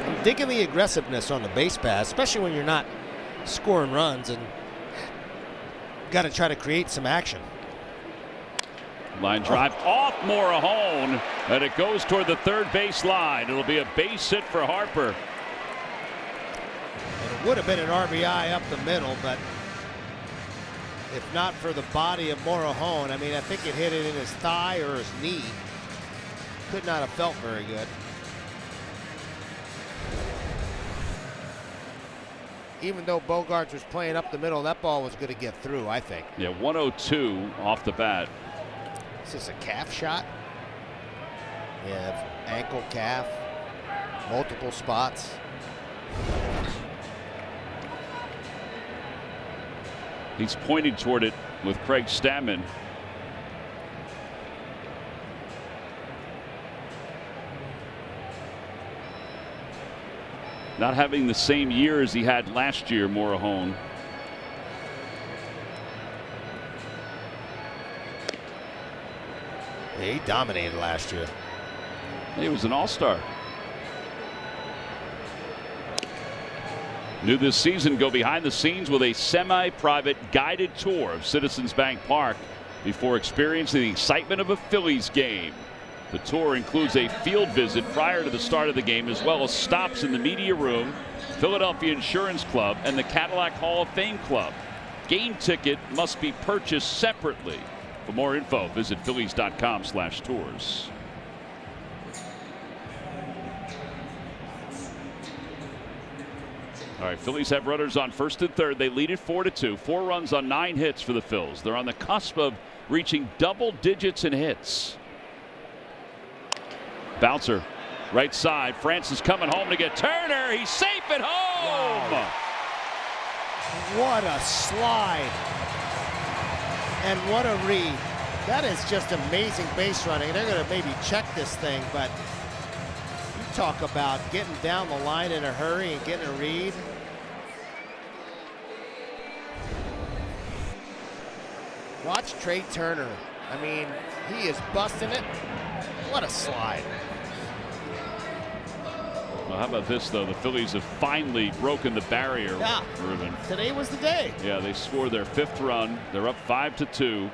Speaker 2: I'm digging the aggressiveness on the base pass, especially when you're not scoring runs and got to try to create some action.
Speaker 1: Line drive off Morahone, and it goes toward the third base line. It'll be a base hit for Harper.
Speaker 2: It would have been an RBI up the middle, but if not for the body of Morahone, I mean, I think it hit it in his thigh or his knee. Could not have felt very good. Even though Bogaerts was playing up the middle, that ball was going to get through, I think.
Speaker 1: Yeah, 102 off the bat.
Speaker 2: Is this a calf shot? Yeah, ankle, calf, multiple spots.
Speaker 1: He's pointing toward it with Craig Stammen. Not having the same year as he had last year, Morahone.
Speaker 2: Yeah, he dominated last year.
Speaker 1: He was an all-star. New this season, go behind the scenes with a semi-private guided tour of Citizens Bank Park before experiencing the excitement of a Phillies game. The tour includes a field visit prior to the start of the game, as well as stops in the media room, Philadelphia Insurance Club, and the Cadillac Hall of Fame Club. Game ticket must be purchased separately. For more info, visit Phillies.com/tours. All right, Phillies have runners on first and third. They lead it 4-2. 4 runs on 9 hits for the Phils. They're on the cusp of reaching double digits in hits. Bouncer, right side. Francis coming home to get Turner. He's safe at home.
Speaker 2: Wow. What a slide. And what a read. That is just amazing base running. They're going to maybe check this thing, but you talk about getting down the line in a hurry and getting a read. Watch Trey Turner. I mean, he is busting it. What a slide.
Speaker 1: Well, how about this, though? The Phillies have finally broken the barrier,
Speaker 2: Yeah.
Speaker 1: Ruben.
Speaker 2: Today was the day.
Speaker 1: Yeah, they scored their 5th run. They're up 5-2.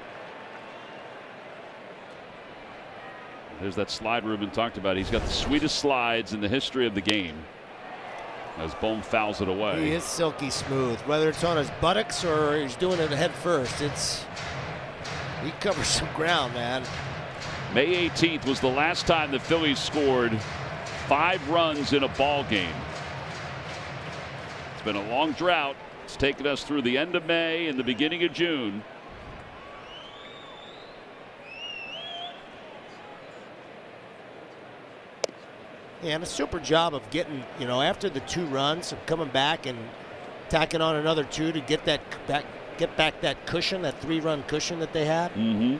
Speaker 1: There's that slide Ruben talked about. He's got the sweetest slides in the history of the game as Bohm fouls it away.
Speaker 2: He is silky smooth. Whether it's on his buttocks or he's doing it head first, he covers some ground, man.
Speaker 1: May 18th was the last time the Phillies scored 5 runs in a ball game. It's been a long drought. It's taken us through the end of May and the beginning of June.
Speaker 2: Yeah, and a super job of getting, after the 2 runs, of coming back and tacking on another 2 to get back that cushion, that 3-run cushion that they had.
Speaker 1: Mm-hmm.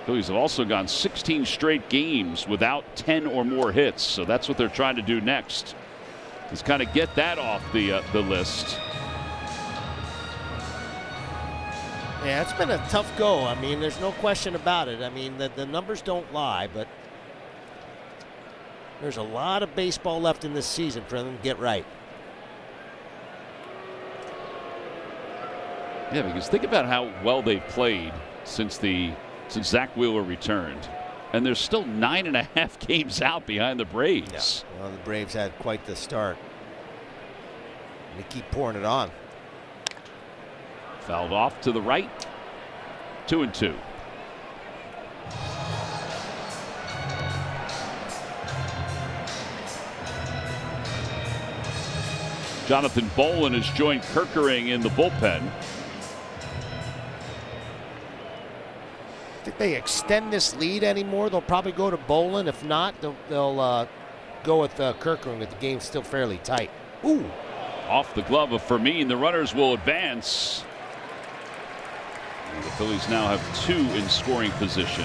Speaker 1: Phillies have also gone 16 straight games without 10 or more hits, so that's what they're trying to do next. Is kind of get that off the list.
Speaker 2: Yeah, it's been a tough go. I mean, there's no question about it. I mean, the numbers don't lie, but there's a lot of baseball left in this season for them to get right.
Speaker 1: Yeah, because think about how well they've played since Zach Wheeler returned. And there's still 9.5 games out behind the Braves.
Speaker 2: Yeah. Well, the Braves had quite the start. And they keep pouring it on.
Speaker 1: Fouled off to the right. 2-2. Jonathan Bolin has joined Kerkering in the bullpen.
Speaker 2: Think they extend this lead anymore? They'll probably go to Bolin. If not, they'll go with Kerkering, but the game's still fairly tight. Ooh.
Speaker 1: Off the glove of Fermin. The runners will advance. And the Phillies now have 2 in scoring position.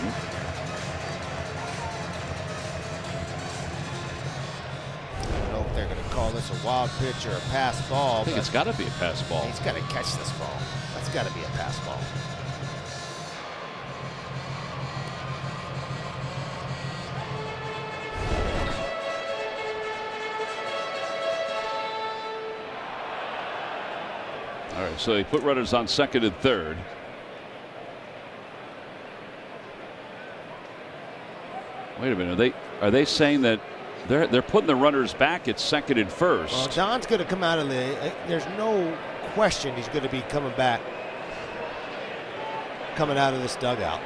Speaker 2: I don't know if they're going to call this a wild pitch or a pass ball.
Speaker 1: I think it's got to be a pass ball.
Speaker 2: He's got to catch this ball. That's got to be a pass ball.
Speaker 1: All right, so they put runners on second and third. Wait a minute, are they saying that they're putting the runners back at second and first?
Speaker 2: Well, Don's going to come out of there's no question he's going to be coming out of this dugout.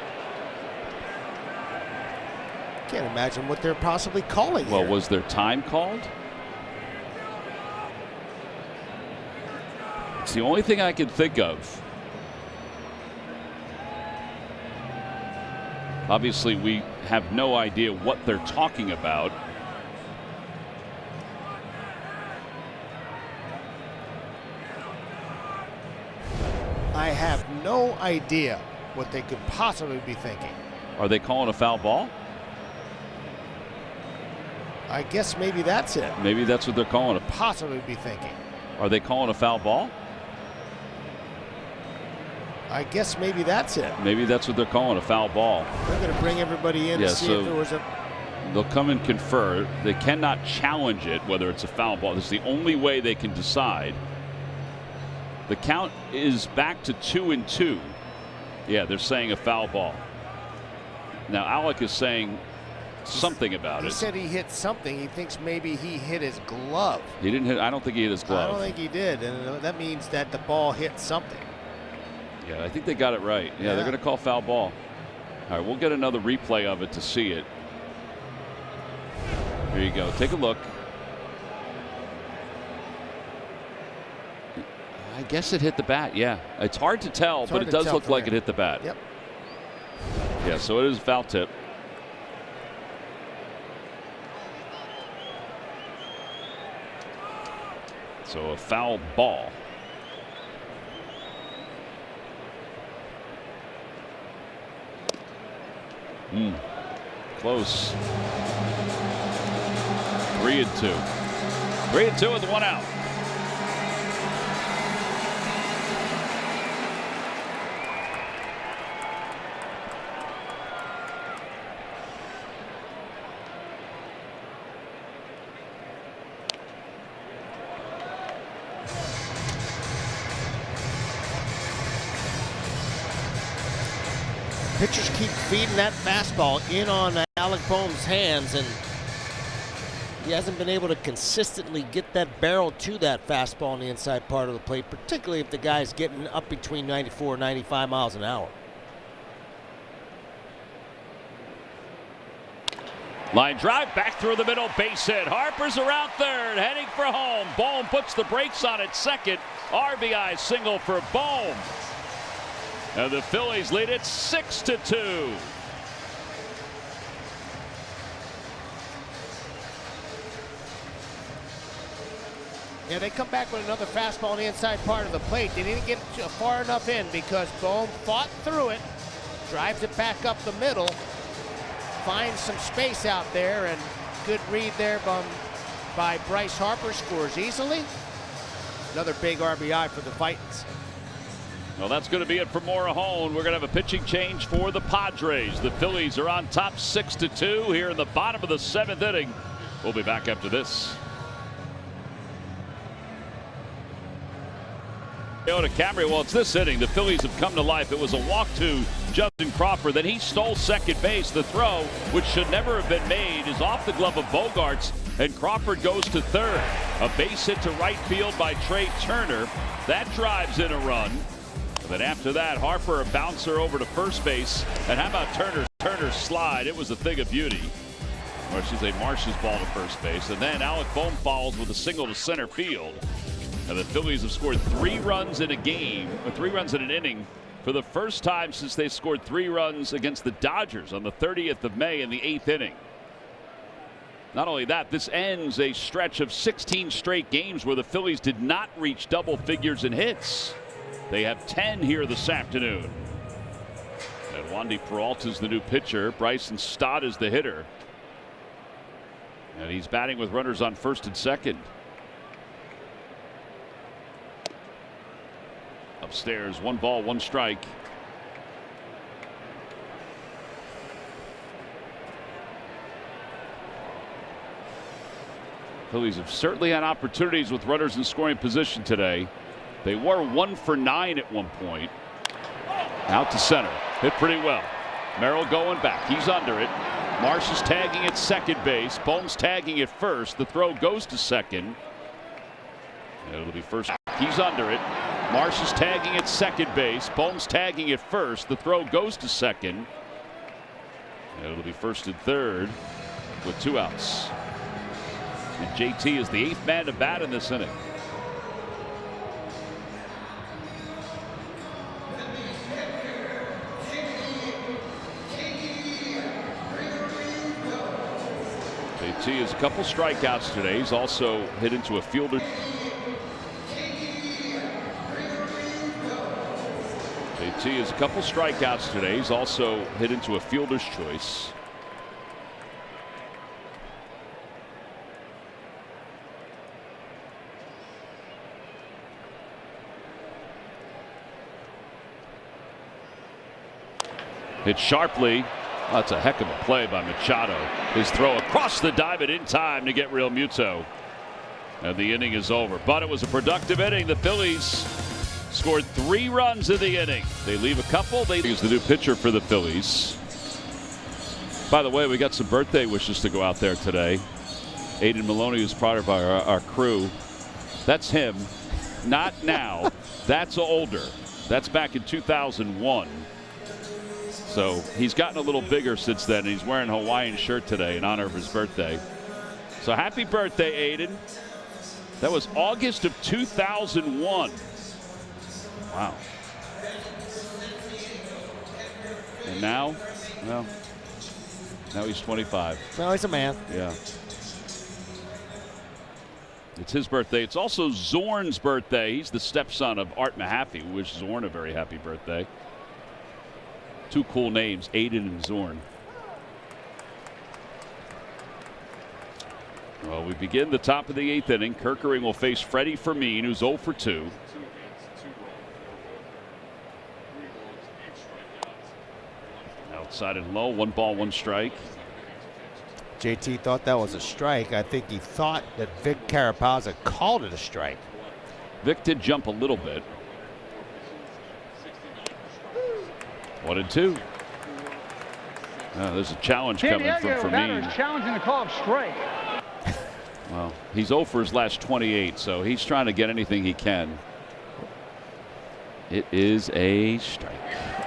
Speaker 2: Can't imagine what they're possibly calling
Speaker 1: Well,
Speaker 2: here.
Speaker 1: was there time called? It's the only thing I can think of. Obviously, we have no idea what they're talking about.
Speaker 2: I have no idea what they could possibly be thinking.
Speaker 1: Are they calling a foul ball?
Speaker 2: I guess maybe that's it.
Speaker 1: Maybe that's what they're calling it.
Speaker 2: Possibly be thinking.
Speaker 1: Are they calling a foul ball?
Speaker 2: I guess maybe that's it.
Speaker 1: Maybe that's what they're calling a foul ball.
Speaker 2: They're going to bring everybody in to see if there was a.
Speaker 1: They'll come and confer. They cannot challenge it, whether it's a foul ball. This is the only way they can decide. The count is back to 2-2. Yeah, they're saying a foul ball. Now, Alec is saying something about it.
Speaker 2: He said he hit something. He thinks maybe he hit his glove.
Speaker 1: He didn't hit. I don't think he hit his glove.
Speaker 2: I don't think he did, and that means that the ball hit something.
Speaker 1: Yeah, I think they got it right. Yeah, they're going to call foul ball. All right, we'll get another replay of it to see it. Here you go. Take a look. I guess it hit the bat. Yeah, it's hard to tell, but it does look like it hit the bat.
Speaker 2: Yep.
Speaker 1: Yeah, so it is a foul tip. So a foul ball. Close. 3-2. 3-2 with 1 out.
Speaker 2: Pitchers keep feeding that fastball in on Alec Boehm's hands, and he hasn't been able to consistently get that barrel to that fastball on the inside part of the plate, particularly if the guy's getting up between 94 and 95 miles an hour.
Speaker 1: Line drive back through the middle, base hit. Harper's around third, heading for home. Boehm puts the brakes on at second. RBI single for Boehm. And the Phillies lead it 6-2.
Speaker 2: Yeah, they come back with another fastball on the inside part of the plate. They didn't get far enough in because Boehm fought through it, drives it back up the middle, finds some space out there, and good read there by Bryce Harper, scores easily. Another big RBI for the Titans.
Speaker 1: Well, that's going to be it for Morahone. We're going to have a pitching change for the Padres. The Phillies are on top 6-2 here in the bottom of the 7th inning. We'll be back after this. To Camry. Well, it's this inning. The Phillies have come to life. It was a walk to Justin Crawford. Then he stole second base. The throw, which should never have been made, is off the glove of Bogaerts, and Crawford goes to third. A base hit to right field by Trey Turner. That drives in a run. And then after that, Harper a bouncer over to first base. And how about Turner's slide? It was a thing of beauty. Or I should say Marsh's ball to first base. And then Alec Boehm follows with a single to center field. And the Phillies have scored 3 runs in a game, or 3 runs in an inning, for the first time since they scored 3 runs against the Dodgers on the 30th of May in the 8th inning. Not only that, this ends a stretch of 16 straight games where the Phillies did not reach double figures in hits. They have 10 here this afternoon. And Wandy Peralta's the new pitcher. Bryson Stott is the hitter. And he's batting with runners on first and second. Upstairs, 1 ball, 1 strike. Phillies have certainly had opportunities with runners in scoring position today. They were 1 for 9 at one point. Out to center. Hit pretty well. Merrill going back. He's under it. Marsh is tagging at second base. Boehm's tagging at first. The throw goes to second. It'll be first. He's under it. Marsh is tagging at second base. Boehm's tagging at first. The throw goes to second. It'll be first and third with 2 outs. And JT is the 8th man to bat in this inning. JT has a couple strikeouts today. He's also hit into a fielder. JT has a couple strikeouts today. He's also hit into a fielder's choice. Hit sharply. That's a heck of a play by Machado. His throw across the diamond in time to get Real Muto. And the inning is over. But it was a productive inning. The Phillies scored 3 runs in the inning. They leave a couple. He's the new pitcher for the Phillies. By the way, we got some birthday wishes to go out there today. Aiden Maloney is part of our crew. That's him. Not now. That's older. That's back in 2001. So he's gotten a little bigger since then. He's wearing a Hawaiian shirt today in honor of his birthday. So happy birthday, Aiden. That was August of 2001. Wow. And now, well, now he's 25.
Speaker 2: Now he's a man.
Speaker 1: Yeah. It's his birthday. It's also Zorn's birthday. He's the stepson of Art Mahaffey. We wish Zorn a very happy birthday. 2 cool names, Aiden and Zorn. Well, we begin the top of the 8th inning. Kerkering will face Freddie Fermin, who's 0 for 2. Outside and low, 1 ball, 1 strike.
Speaker 2: JT thought that was a strike. I think he thought that Vic Carapazza called it a strike.
Speaker 1: Vic did jump a little bit. 1-2. There's a challenge coming from Fermin.
Speaker 3: Challenging the call of strike.
Speaker 1: Well, he's 0 for his last 28, so he's trying to get anything he can. It is a strike.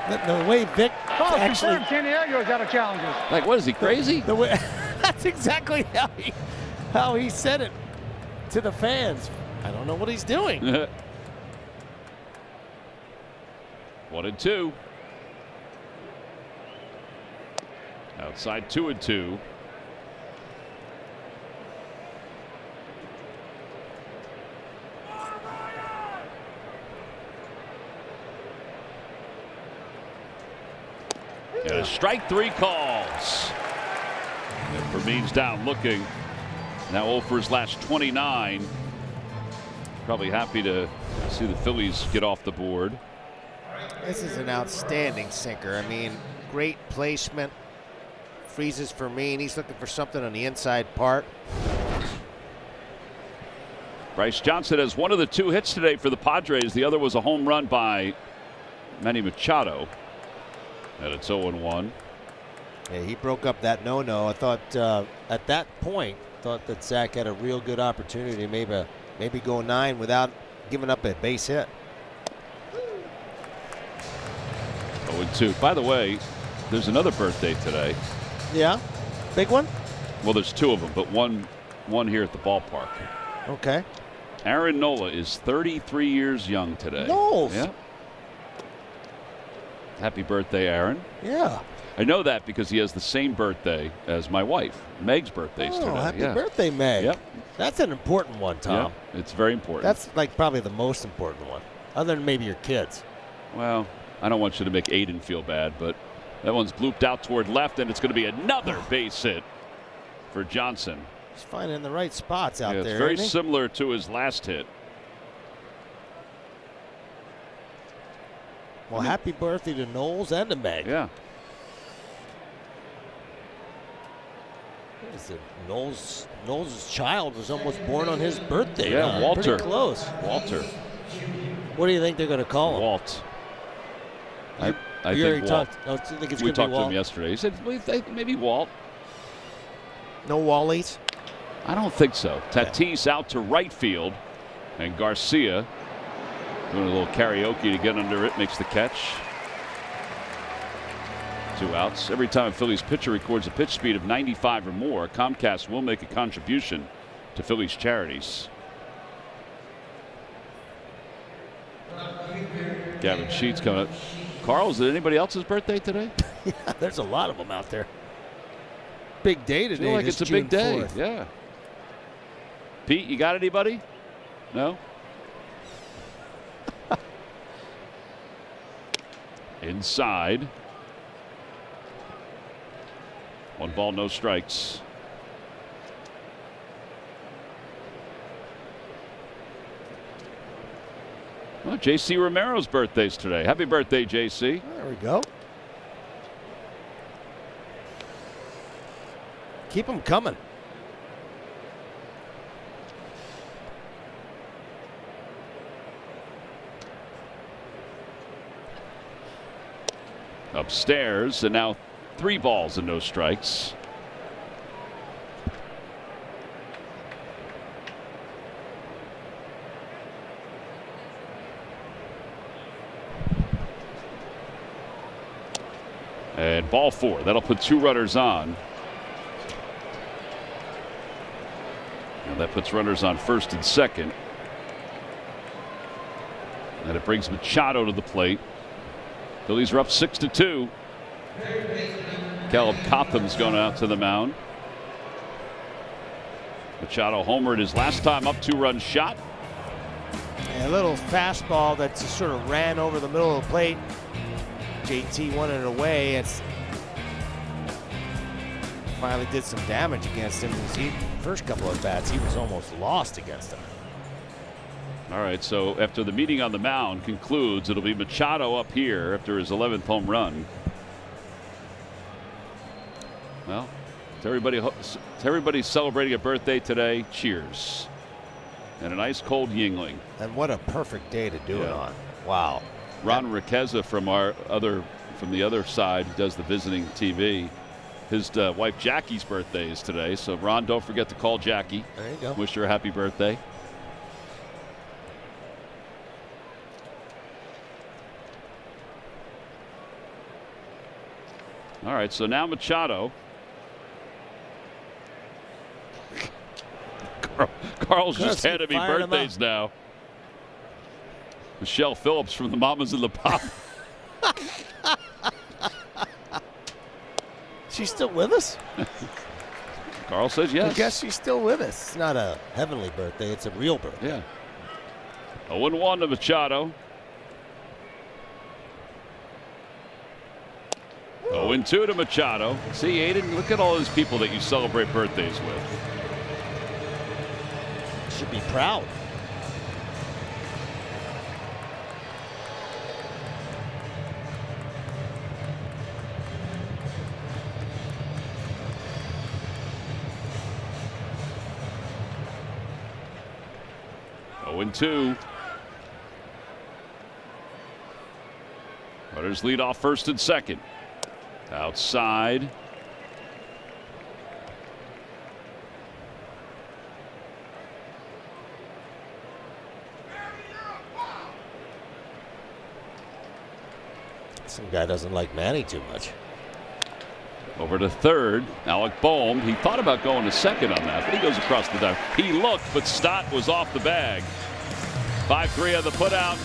Speaker 2: The way Vic actually.
Speaker 3: San Diego's out of challenges.
Speaker 1: Like, what is he, crazy?
Speaker 2: The way, that's exactly how he said it to the fans. I don't know what he's doing.
Speaker 1: 1-2. Outside 2-2. And a strike 3 calls. And Fermin's down looking. Now 0 for his last 29. Probably happy to see the Phillies get off the board.
Speaker 2: This is an outstanding sinker. I mean, great placement. Freezes Fermin. He's looking for something on the inside part.
Speaker 1: Bryce Johnson has one of the 2 hits today for the Padres. The other was a home run by Manny Machado. And it's 0-1.
Speaker 2: Yeah, he broke up that no-no. I thought at that point, thought that Zach had a real good opportunity, maybe go 9 without giving up a base hit.
Speaker 1: 0-2. By the way, there's another birthday today.
Speaker 2: Yeah, big one.
Speaker 1: Well, there's 2 of them, but one here at the ballpark.
Speaker 2: Okay.
Speaker 1: Aaron Nola is 33 years young today.
Speaker 2: Knowles.
Speaker 1: Yeah. Happy birthday, Aaron.
Speaker 2: Yeah.
Speaker 1: I know that because he has the same birthday as my wife. Meg's birthday's today.
Speaker 2: Happy birthday, Meg.
Speaker 1: Yep.
Speaker 2: That's an important one, Tom.
Speaker 1: Yep. It's very important.
Speaker 2: That's like probably the most important one, other than maybe your kids.
Speaker 1: Well, I don't want you to make Aiden feel bad, but that one's blooped out toward left, and it's going to be another base hit for Johnson.
Speaker 2: He's finding the right spots out there.
Speaker 1: It's very similar to his last hit.
Speaker 2: Well, happy birthday to Knowles and to Meg.
Speaker 1: Yeah.
Speaker 2: What is it? Knowles' child was almost born on his birthday.
Speaker 1: Yeah, Walter.
Speaker 2: Pretty close.
Speaker 1: Walter.
Speaker 2: What do you think they're going to call him?
Speaker 1: Walt. I
Speaker 2: you
Speaker 1: think Walt.
Speaker 2: talked. I think it's
Speaker 1: we
Speaker 2: going to be
Speaker 1: talked to
Speaker 2: Walt.
Speaker 1: him yesterday. He said maybe Walt.
Speaker 2: No Wallies?
Speaker 1: I don't think so. Tatis out to right field, and Garcia doing a little karaoke to get under it, makes the catch. 2 outs. Every time a Phillies pitcher records a pitch speed of 95 or more, Comcast will make a contribution to Phillies charities. Gavin Sheets coming up. Carl, is it anybody else's birthday today?
Speaker 2: Yeah, there's a lot of them out there. Big day today.
Speaker 1: I feel like it's a big day.
Speaker 2: 4th.
Speaker 1: Yeah. Pete, you got anybody? No? Inside. 1 ball, no strikes. Well, J.C. Romero's birthday's today. Happy birthday, J.C.
Speaker 2: There we go. Keep them coming.
Speaker 1: Upstairs, and now 3 balls and no strikes. And ball 4. That'll put 2 runners on. And that puts runners on first and second. And it brings Machado to the plate. Phillies are up 6-2. Caleb Cotham's going out to the mound. Machado homered his last time up, 2-run shot.
Speaker 2: A little fastball that just sort of ran over the middle of the plate. JT wanted it away. It's finally did some damage against him. First couple of bats, he was almost lost against him.
Speaker 1: All right, so after the meeting on the mound concludes, it'll be Machado up here after his 11th home run. Well, to everybody celebrating a birthday today, cheers. And a nice cold Yingling.
Speaker 2: And what a perfect day to do it on. Wow.
Speaker 1: Ron Riqueza from the other side, who does the visiting TV. His wife Jackie's birthday is today, so Ron, don't forget to call Jackie.
Speaker 2: There you go.
Speaker 1: Wish her a happy birthday. All right, so now Machado. Carl's just handed me birthdays now. Michelle Phillips from the Mamas and the Pop.
Speaker 2: She's still with us?
Speaker 1: Carl says yes.
Speaker 2: I guess she's still with us. It's not a heavenly birthday, it's a real birthday.
Speaker 1: Yeah. 0-1 to Machado. 0-2 to Machado. See, Aiden, look at all those people that you celebrate birthdays with.
Speaker 2: Should be proud.
Speaker 1: And 2. Runners lead off first and second. Outside.
Speaker 2: Some guy doesn't like Manny too much.
Speaker 1: Over to third. Alec Bohm. He thought about going to second on that, but he goes across the dive. He looked, but Stott was off the bag. 5-3 on the putout.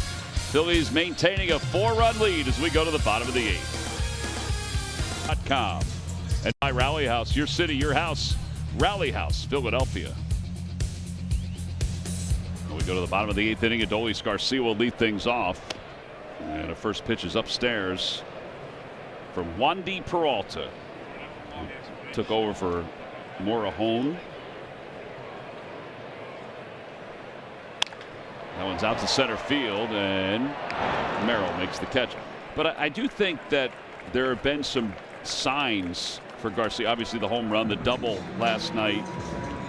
Speaker 1: Phillies maintaining a 4-run lead as we go to the bottom of the 8th. And by Rally House, your city, your house. Rally House, Philadelphia. And we go to the bottom of the 8th inning. Adolis Garcia will lead things off. And a first pitch is upstairs from Wandy Peralta, who took over for Morahone. That one's out to center field, and Merrill makes the catch. But I do think that there have been some signs for Garcia. Obviously, the home run, the double last night,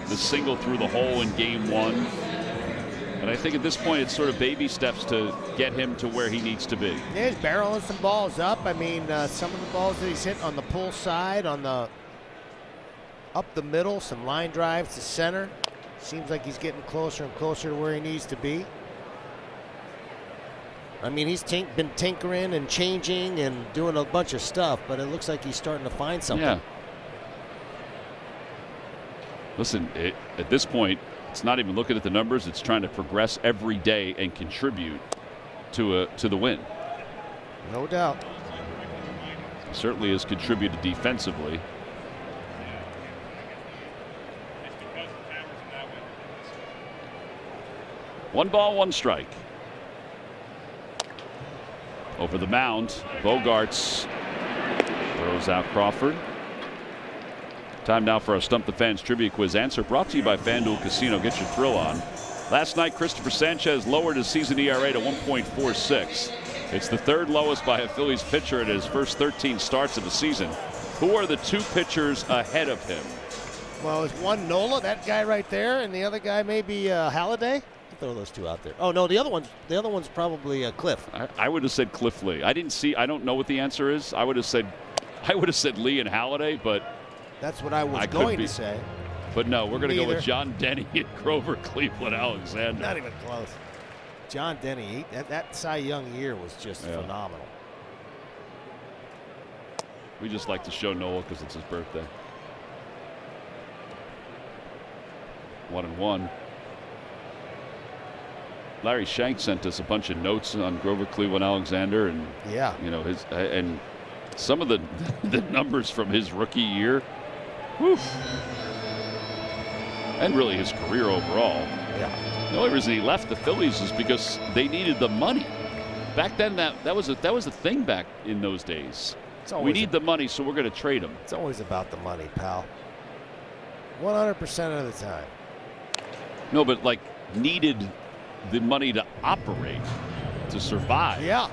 Speaker 1: the single through the hole in Game 1. And I think at this point, it's sort of baby steps to get him to where he needs to be.
Speaker 2: Yeah, he's barreling some balls up. I mean, some of the balls that he's hit on the pull side, on the up the middle, some line drives to center. Seems like he's getting closer and closer to where he needs to be. I mean, he's been tinkering and changing and doing a bunch of stuff, but it looks like he's starting to find something.
Speaker 1: Yeah. Listen, at this point, it's not even looking at the numbers. It's trying to progress every day and contribute to the win.
Speaker 2: No doubt.
Speaker 1: Certainly has contributed defensively. One ball, one strike. Over the mound, Bogarts throws out Crawford. Time now for our Stump the Fans trivia quiz answer, brought to you by FanDuel Casino. Get your thrill on. Last night, Christopher Sanchez lowered his season ERA to 1.46. It's the third lowest by a Phillies pitcher in his first 13 starts of the season. Who are the 2 pitchers ahead of him?
Speaker 2: Well, it's one Nola, that guy right there, and the other guy maybe Halliday. I'll throw those two out there. Oh no, the other one's probably Cliff.
Speaker 1: I would have said Cliff Lee. I don't know what the answer is. I would have said Lee and Halliday, but
Speaker 2: that's what I was going to say.
Speaker 1: But no, we're going to go with John Denny and Grover Cleveland Alexander.
Speaker 2: Not even close. John Denny, that Cy Young year was just phenomenal.
Speaker 1: We just like to show Nola because it's his birthday. 1-1. Larry Shank sent us a bunch of notes on Grover Cleveland Alexander, and his and some of the numbers from his rookie year. Whew. And really his career overall.
Speaker 2: Yeah.
Speaker 1: The only reason he left the Phillies is because they needed the money. Back then, that was a thing back in those days. We need the money, so we're going to trade him.
Speaker 2: It's always about the money, pal. 100% of the time.
Speaker 1: No, but like needed the money to operate, to survive.
Speaker 2: Yeah.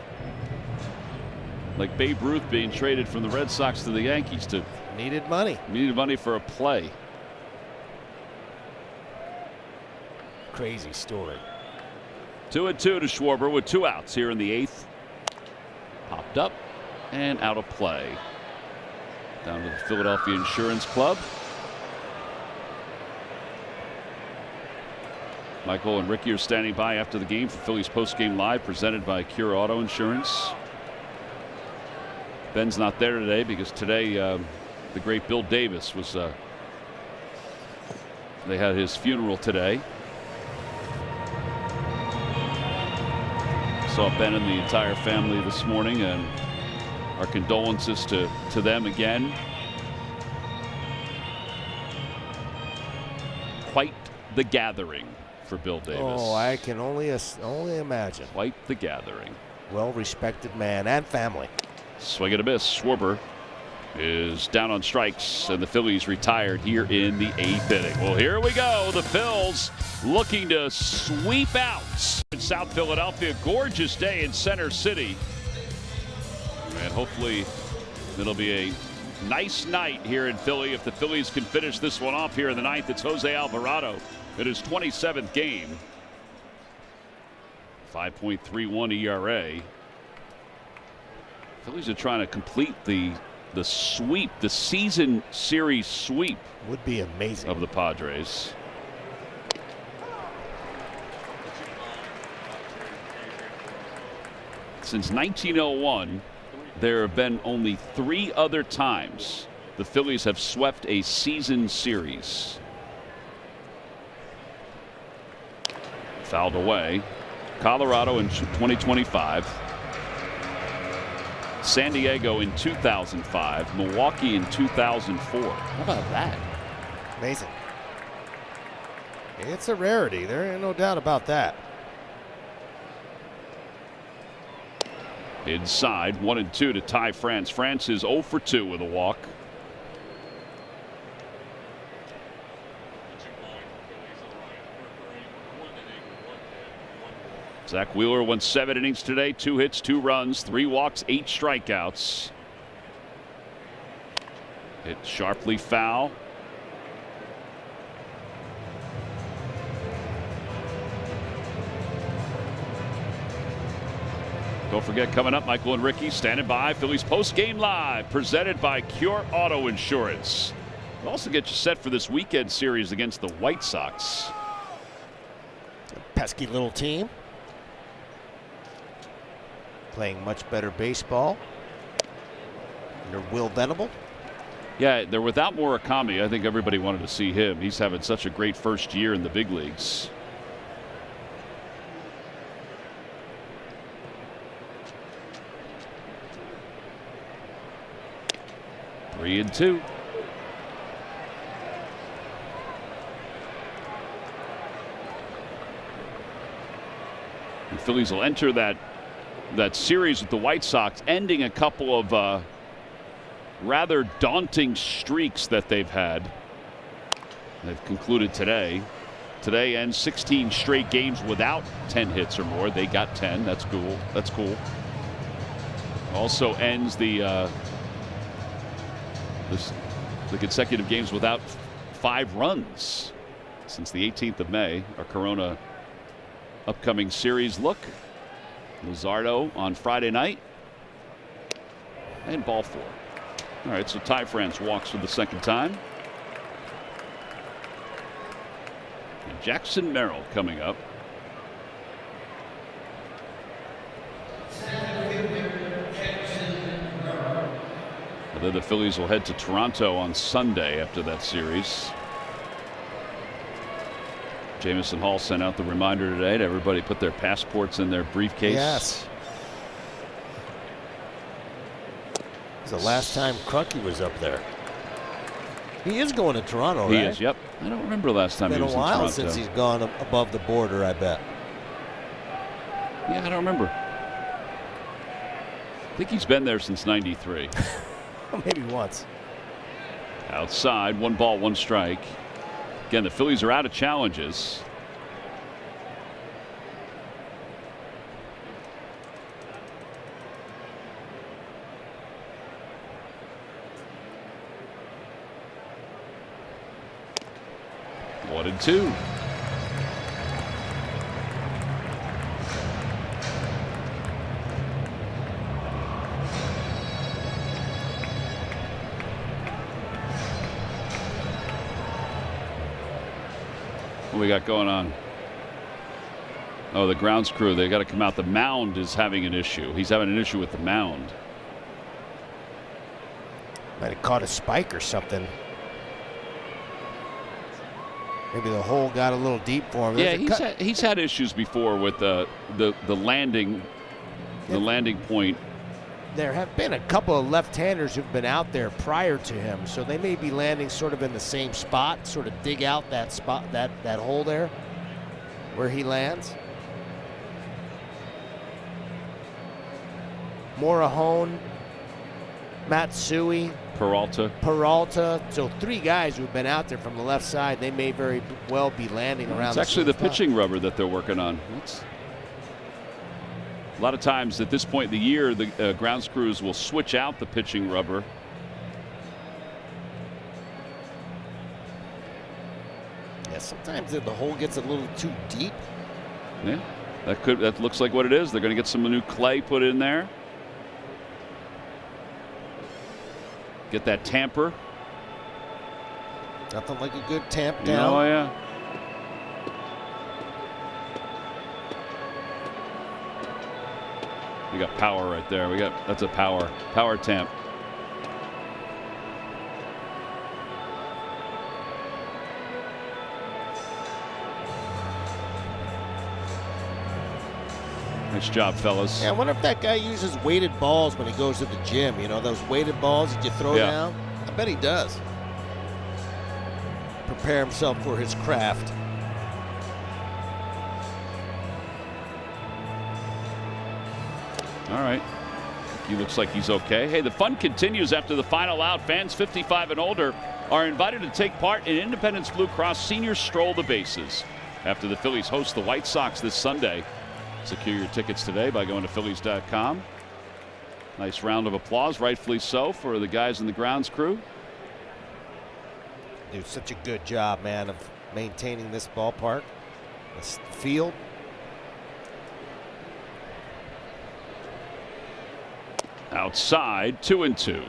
Speaker 1: Like Babe Ruth being traded from the Red Sox to the Yankees to
Speaker 2: needed money.
Speaker 1: Needed money for a play.
Speaker 2: Crazy story.
Speaker 1: 2-2 to Schwarber with 2 outs here in the 8th. Popped up and out of play. Down to the Philadelphia Insurance Club. Michael and Ricky are standing by after the game for Phillies Postgame Live, presented by Cure Auto Insurance. Ben's not there today because today the great Bill Davis was they had his funeral today. Saw Ben and the entire family this morning, and our condolences to them again. Quite the gathering for Bill Davis.
Speaker 2: Oh, I can only imagine.
Speaker 1: Quite the gathering.
Speaker 2: Well-respected man and family.
Speaker 1: Swing and a miss. Schwarber is down on strikes, and the Phillies retired here in the 8th inning. Well, here we go. The Phils looking to sweep out in South Philadelphia. Gorgeous day in Center City. And hopefully it'll be a nice night here in Philly if the Phillies can finish this one off here in the 9th. It's Jose Alvarado in his 27th game. 5.31 ERA. Phillies are trying to complete the sweep, the season series sweep.
Speaker 2: Would be amazing.
Speaker 1: Of the Padres. Since 1901, there have been only 3 other times the Phillies have swept a season series. Fouled away. Colorado in 2025. San Diego in 2005. Milwaukee in 2004. How about that?
Speaker 2: Amazing. It's a rarity. There ain't no doubt about that.
Speaker 1: Inside, 1-2 to tie France. France is 0 for 2 with a walk. Zach Wheeler went 7 innings today, 2 hits, 2 runs, 3 walks, 8 strikeouts. Hit sharply foul. Don't forget, coming up, Michael and Ricky standing by. Phillies Postgame Live, presented by Cure Auto Insurance. We'll also get you set for this weekend series against the White Sox.
Speaker 2: Pesky little team. Playing much better baseball under Will Venable.
Speaker 1: Yeah, they're without Murakami. I think everybody wanted to see him. He's having such a great first year in the big leagues. Three and 2. The Phillies will enter that series with the White Sox, ending a couple of rather daunting streaks that they've had. They've concluded today. Today ends 16 straight games without 10 hits or more. They got 10. That's cool. That's cool. Also ends the consecutive games without 5 runs since the 18th of May. Our Corona upcoming series look. Luzardo on Friday night. And ball 4. All right, so Ty France walks for the second time. And Jackson Merrill coming up. And then the Phillies will head to Toronto on Sunday after that series. Jamison Hall sent out the reminder today to everybody put their passports in their briefcase.
Speaker 2: Yes. The last time Crucky was up there. He is going to Toronto, right?
Speaker 1: He is, yep. I don't remember last time he was in Toronto.
Speaker 2: Been a while since he's gone above the border, I bet.
Speaker 1: Yeah, I don't remember. I think he's been there since '93.
Speaker 2: Maybe once.
Speaker 1: Outside, 1 ball, 1 strike. Again, the Phillies are out of challenges. One and 2. What we got going on? Oh, the grounds crew, they got to come out. The mound is having an issue. He's having an issue with the mound.
Speaker 2: Might have caught a spike or something. Maybe the hole got a little deep for him.
Speaker 1: Yeah, he's had issues before with the landing, the landing point.
Speaker 2: There have been a couple of left-handers who've been out there prior to him, so they may be landing sort of in the same spot, sort of dig out that spot, that hole there where he lands. Morahone, Matsui, Peralta. So 3 guys who've been out there from the left side. They may very well be landing around.
Speaker 1: It's actually the pitching rubber that they're working on. A lot of times at this point in the year, the grounds crews will switch out the pitching rubber.
Speaker 2: Yeah, sometimes the hole gets a little too deep.
Speaker 1: Yeah, that looks like what it is. They're going to get some new clay put in there. Get that tamper.
Speaker 2: Nothing like a good tamp down.
Speaker 1: Oh yeah. We got power right there. That's a power tamp. Nice job, fellas.
Speaker 2: Yeah, I wonder if that guy uses weighted balls when he goes to the gym. You know, those weighted balls that you throw down? I bet he does. Prepare himself for his craft.
Speaker 1: All right. He looks like he's okay. Hey, the fun continues after the final out. Fans 55 and older are invited to take part in Independence Blue Cross Senior Stroll the Bases after the Phillies host the White Sox this Sunday. Secure your tickets today by going to Phillies.com. Nice round of applause, rightfully so, for the guys in the grounds crew.
Speaker 2: Do such a good job, man, of maintaining this ballpark, this field.
Speaker 1: Outside, 2-2.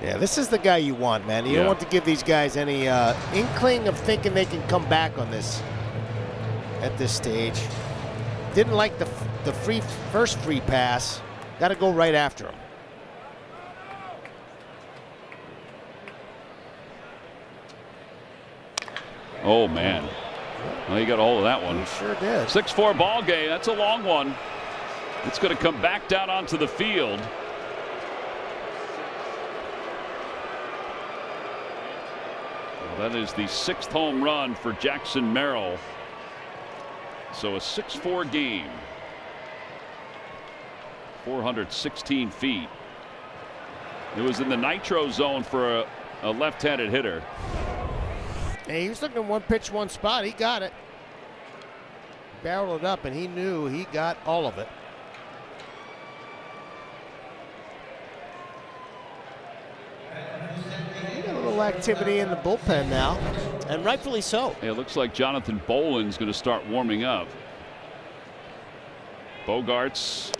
Speaker 2: Yeah, this is the guy you want, man. You don't want to give these guys any inkling of thinking they can come back on this at this stage. Didn't like the first free pass. Got to go right after him.
Speaker 1: Oh, man. Well, he got a hold of that one.
Speaker 2: He sure did.
Speaker 1: 6-4 ball game. That's a long one. It's going to come back down onto the field. Well, that is the 6th home run for Jackson Merrill. So a 6-4 game. 416 feet. It was in the nitro zone for a left-handed hitter.
Speaker 2: Hey, he was looking at one pitch, one spot. He got it. Barreled it up, and he knew he got all of it. A little activity in the bullpen now, and rightfully so.
Speaker 1: It looks like Jonathan Boland's going to start warming up. Bogarts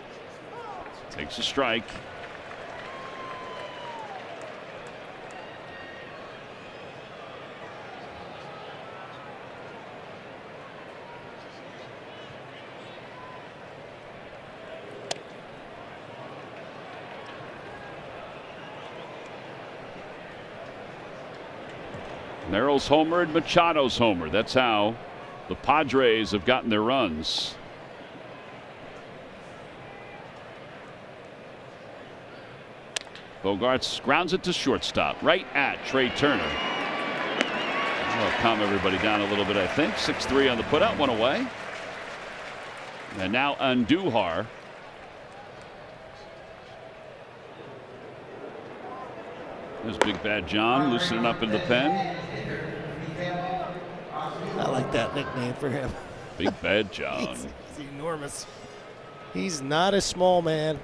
Speaker 1: takes a strike. Merrill's homer and Machado's homer. That's how the Padres have gotten their runs. Bogarts grounds it to shortstop, right at Trey Turner. That'll calm everybody down a little bit, I think. 6-3 on the putout, one away. And now Andujar. There's Big Bad John loosening up in the pen.
Speaker 2: I like that nickname for him.
Speaker 1: Big Bad John.
Speaker 2: He's enormous. He's not a small man.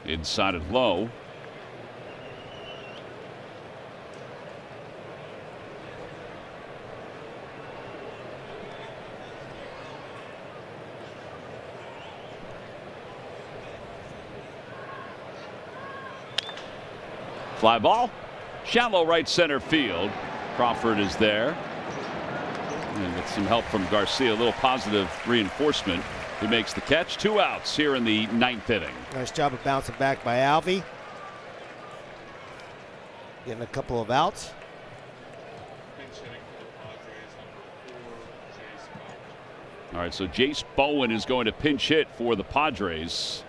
Speaker 1: Inside and low. Fly ball, shallow right center field. Crawford is there, and with some help from Garcia, a little positive reinforcement. He makes the catch. 2 outs here in the 9th inning.
Speaker 2: Nice job of bouncing back by Alvey. Getting a couple of outs.
Speaker 1: All right, so Jace Bowen is going to pinch hit for the Padres.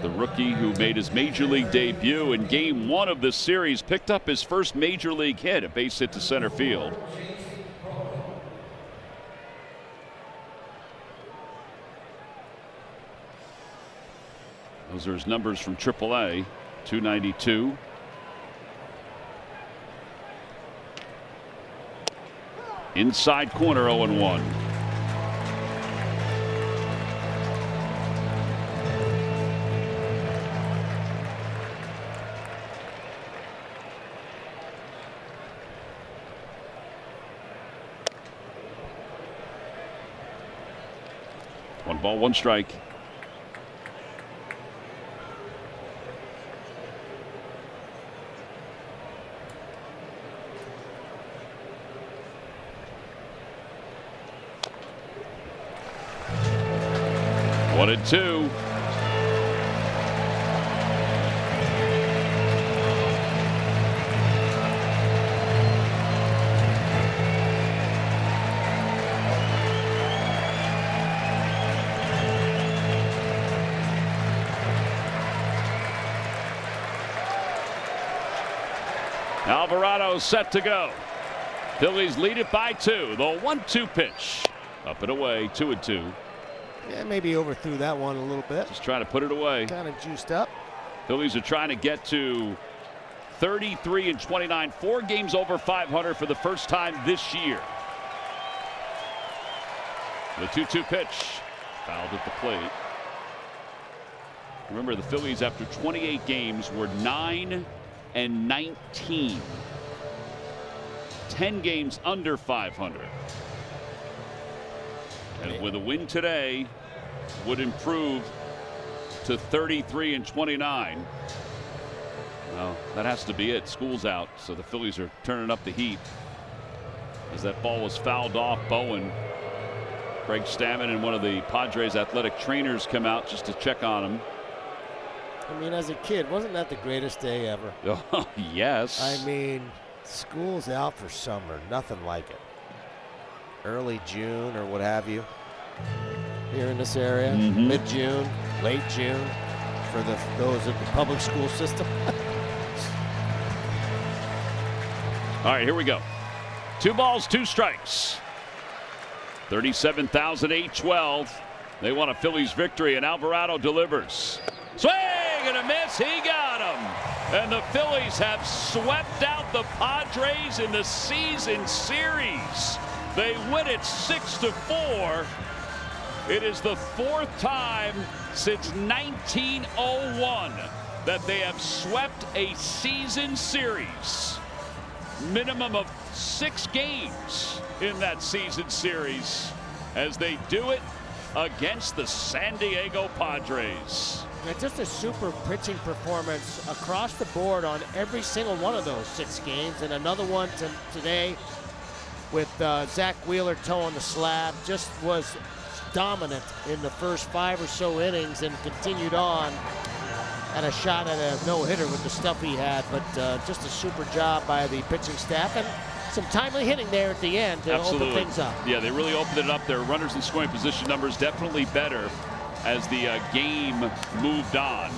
Speaker 1: The rookie who made his major league debut in game 1 of this series picked up his first major league hit, a base hit to center field. Those are his numbers from AAA. 292. Inside corner, 0-1. One ball, one strike. One and two. Alvarado set to go. Phillies lead it by 2. The 1-2 pitch. Up and away, 2-2.
Speaker 2: Yeah, maybe overthrew that one a little bit.
Speaker 1: Just trying to put it away.
Speaker 2: Kind of juiced up.
Speaker 1: Phillies are trying to get to 33-29, 4 games over 500 for the first time this year. The 2-2 pitch, fouled at the plate. Remember, the Phillies after 28 games were 9-19. 10 games under 500. And with a win today, would improve to 33-29. Well, that has to be it. School's out, so the Phillies are turning up the heat. As that ball was fouled off, Bowen, Craig Stammen and one of the Padres athletic trainers come out just to check on him.
Speaker 2: I mean, as a kid, wasn't that the greatest day ever?
Speaker 1: Oh, yes.
Speaker 2: I mean, school's out for summer. Nothing like it. Early June or what have you here in this area. Mid-June, late June for those of the public school system.
Speaker 1: All right, here we go. 2 balls, 2 strikes. 37,812. They want a Phillies victory, and Alvarado delivers. Swing swing and a miss. He got him. And the Phillies have swept out the Padres in the season series. They win it 6-4. It is the 4th time since 1901 that they have swept a season series. Minimum of 6 games in that season series as they do it against the San Diego Padres.
Speaker 2: And just a super pitching performance across the board on every single one of those 6 games, and another one today with Zach Wheeler toeing the slab. Just was dominant in the first 5 or so innings and continued on. Had a shot at a no-hitter with the stuff he had, but just a super job by the pitching staff, and some timely hitting there at the end to open things up.
Speaker 1: Yeah, they really opened it up. Their runners in scoring position numbers definitely better as the game moved on.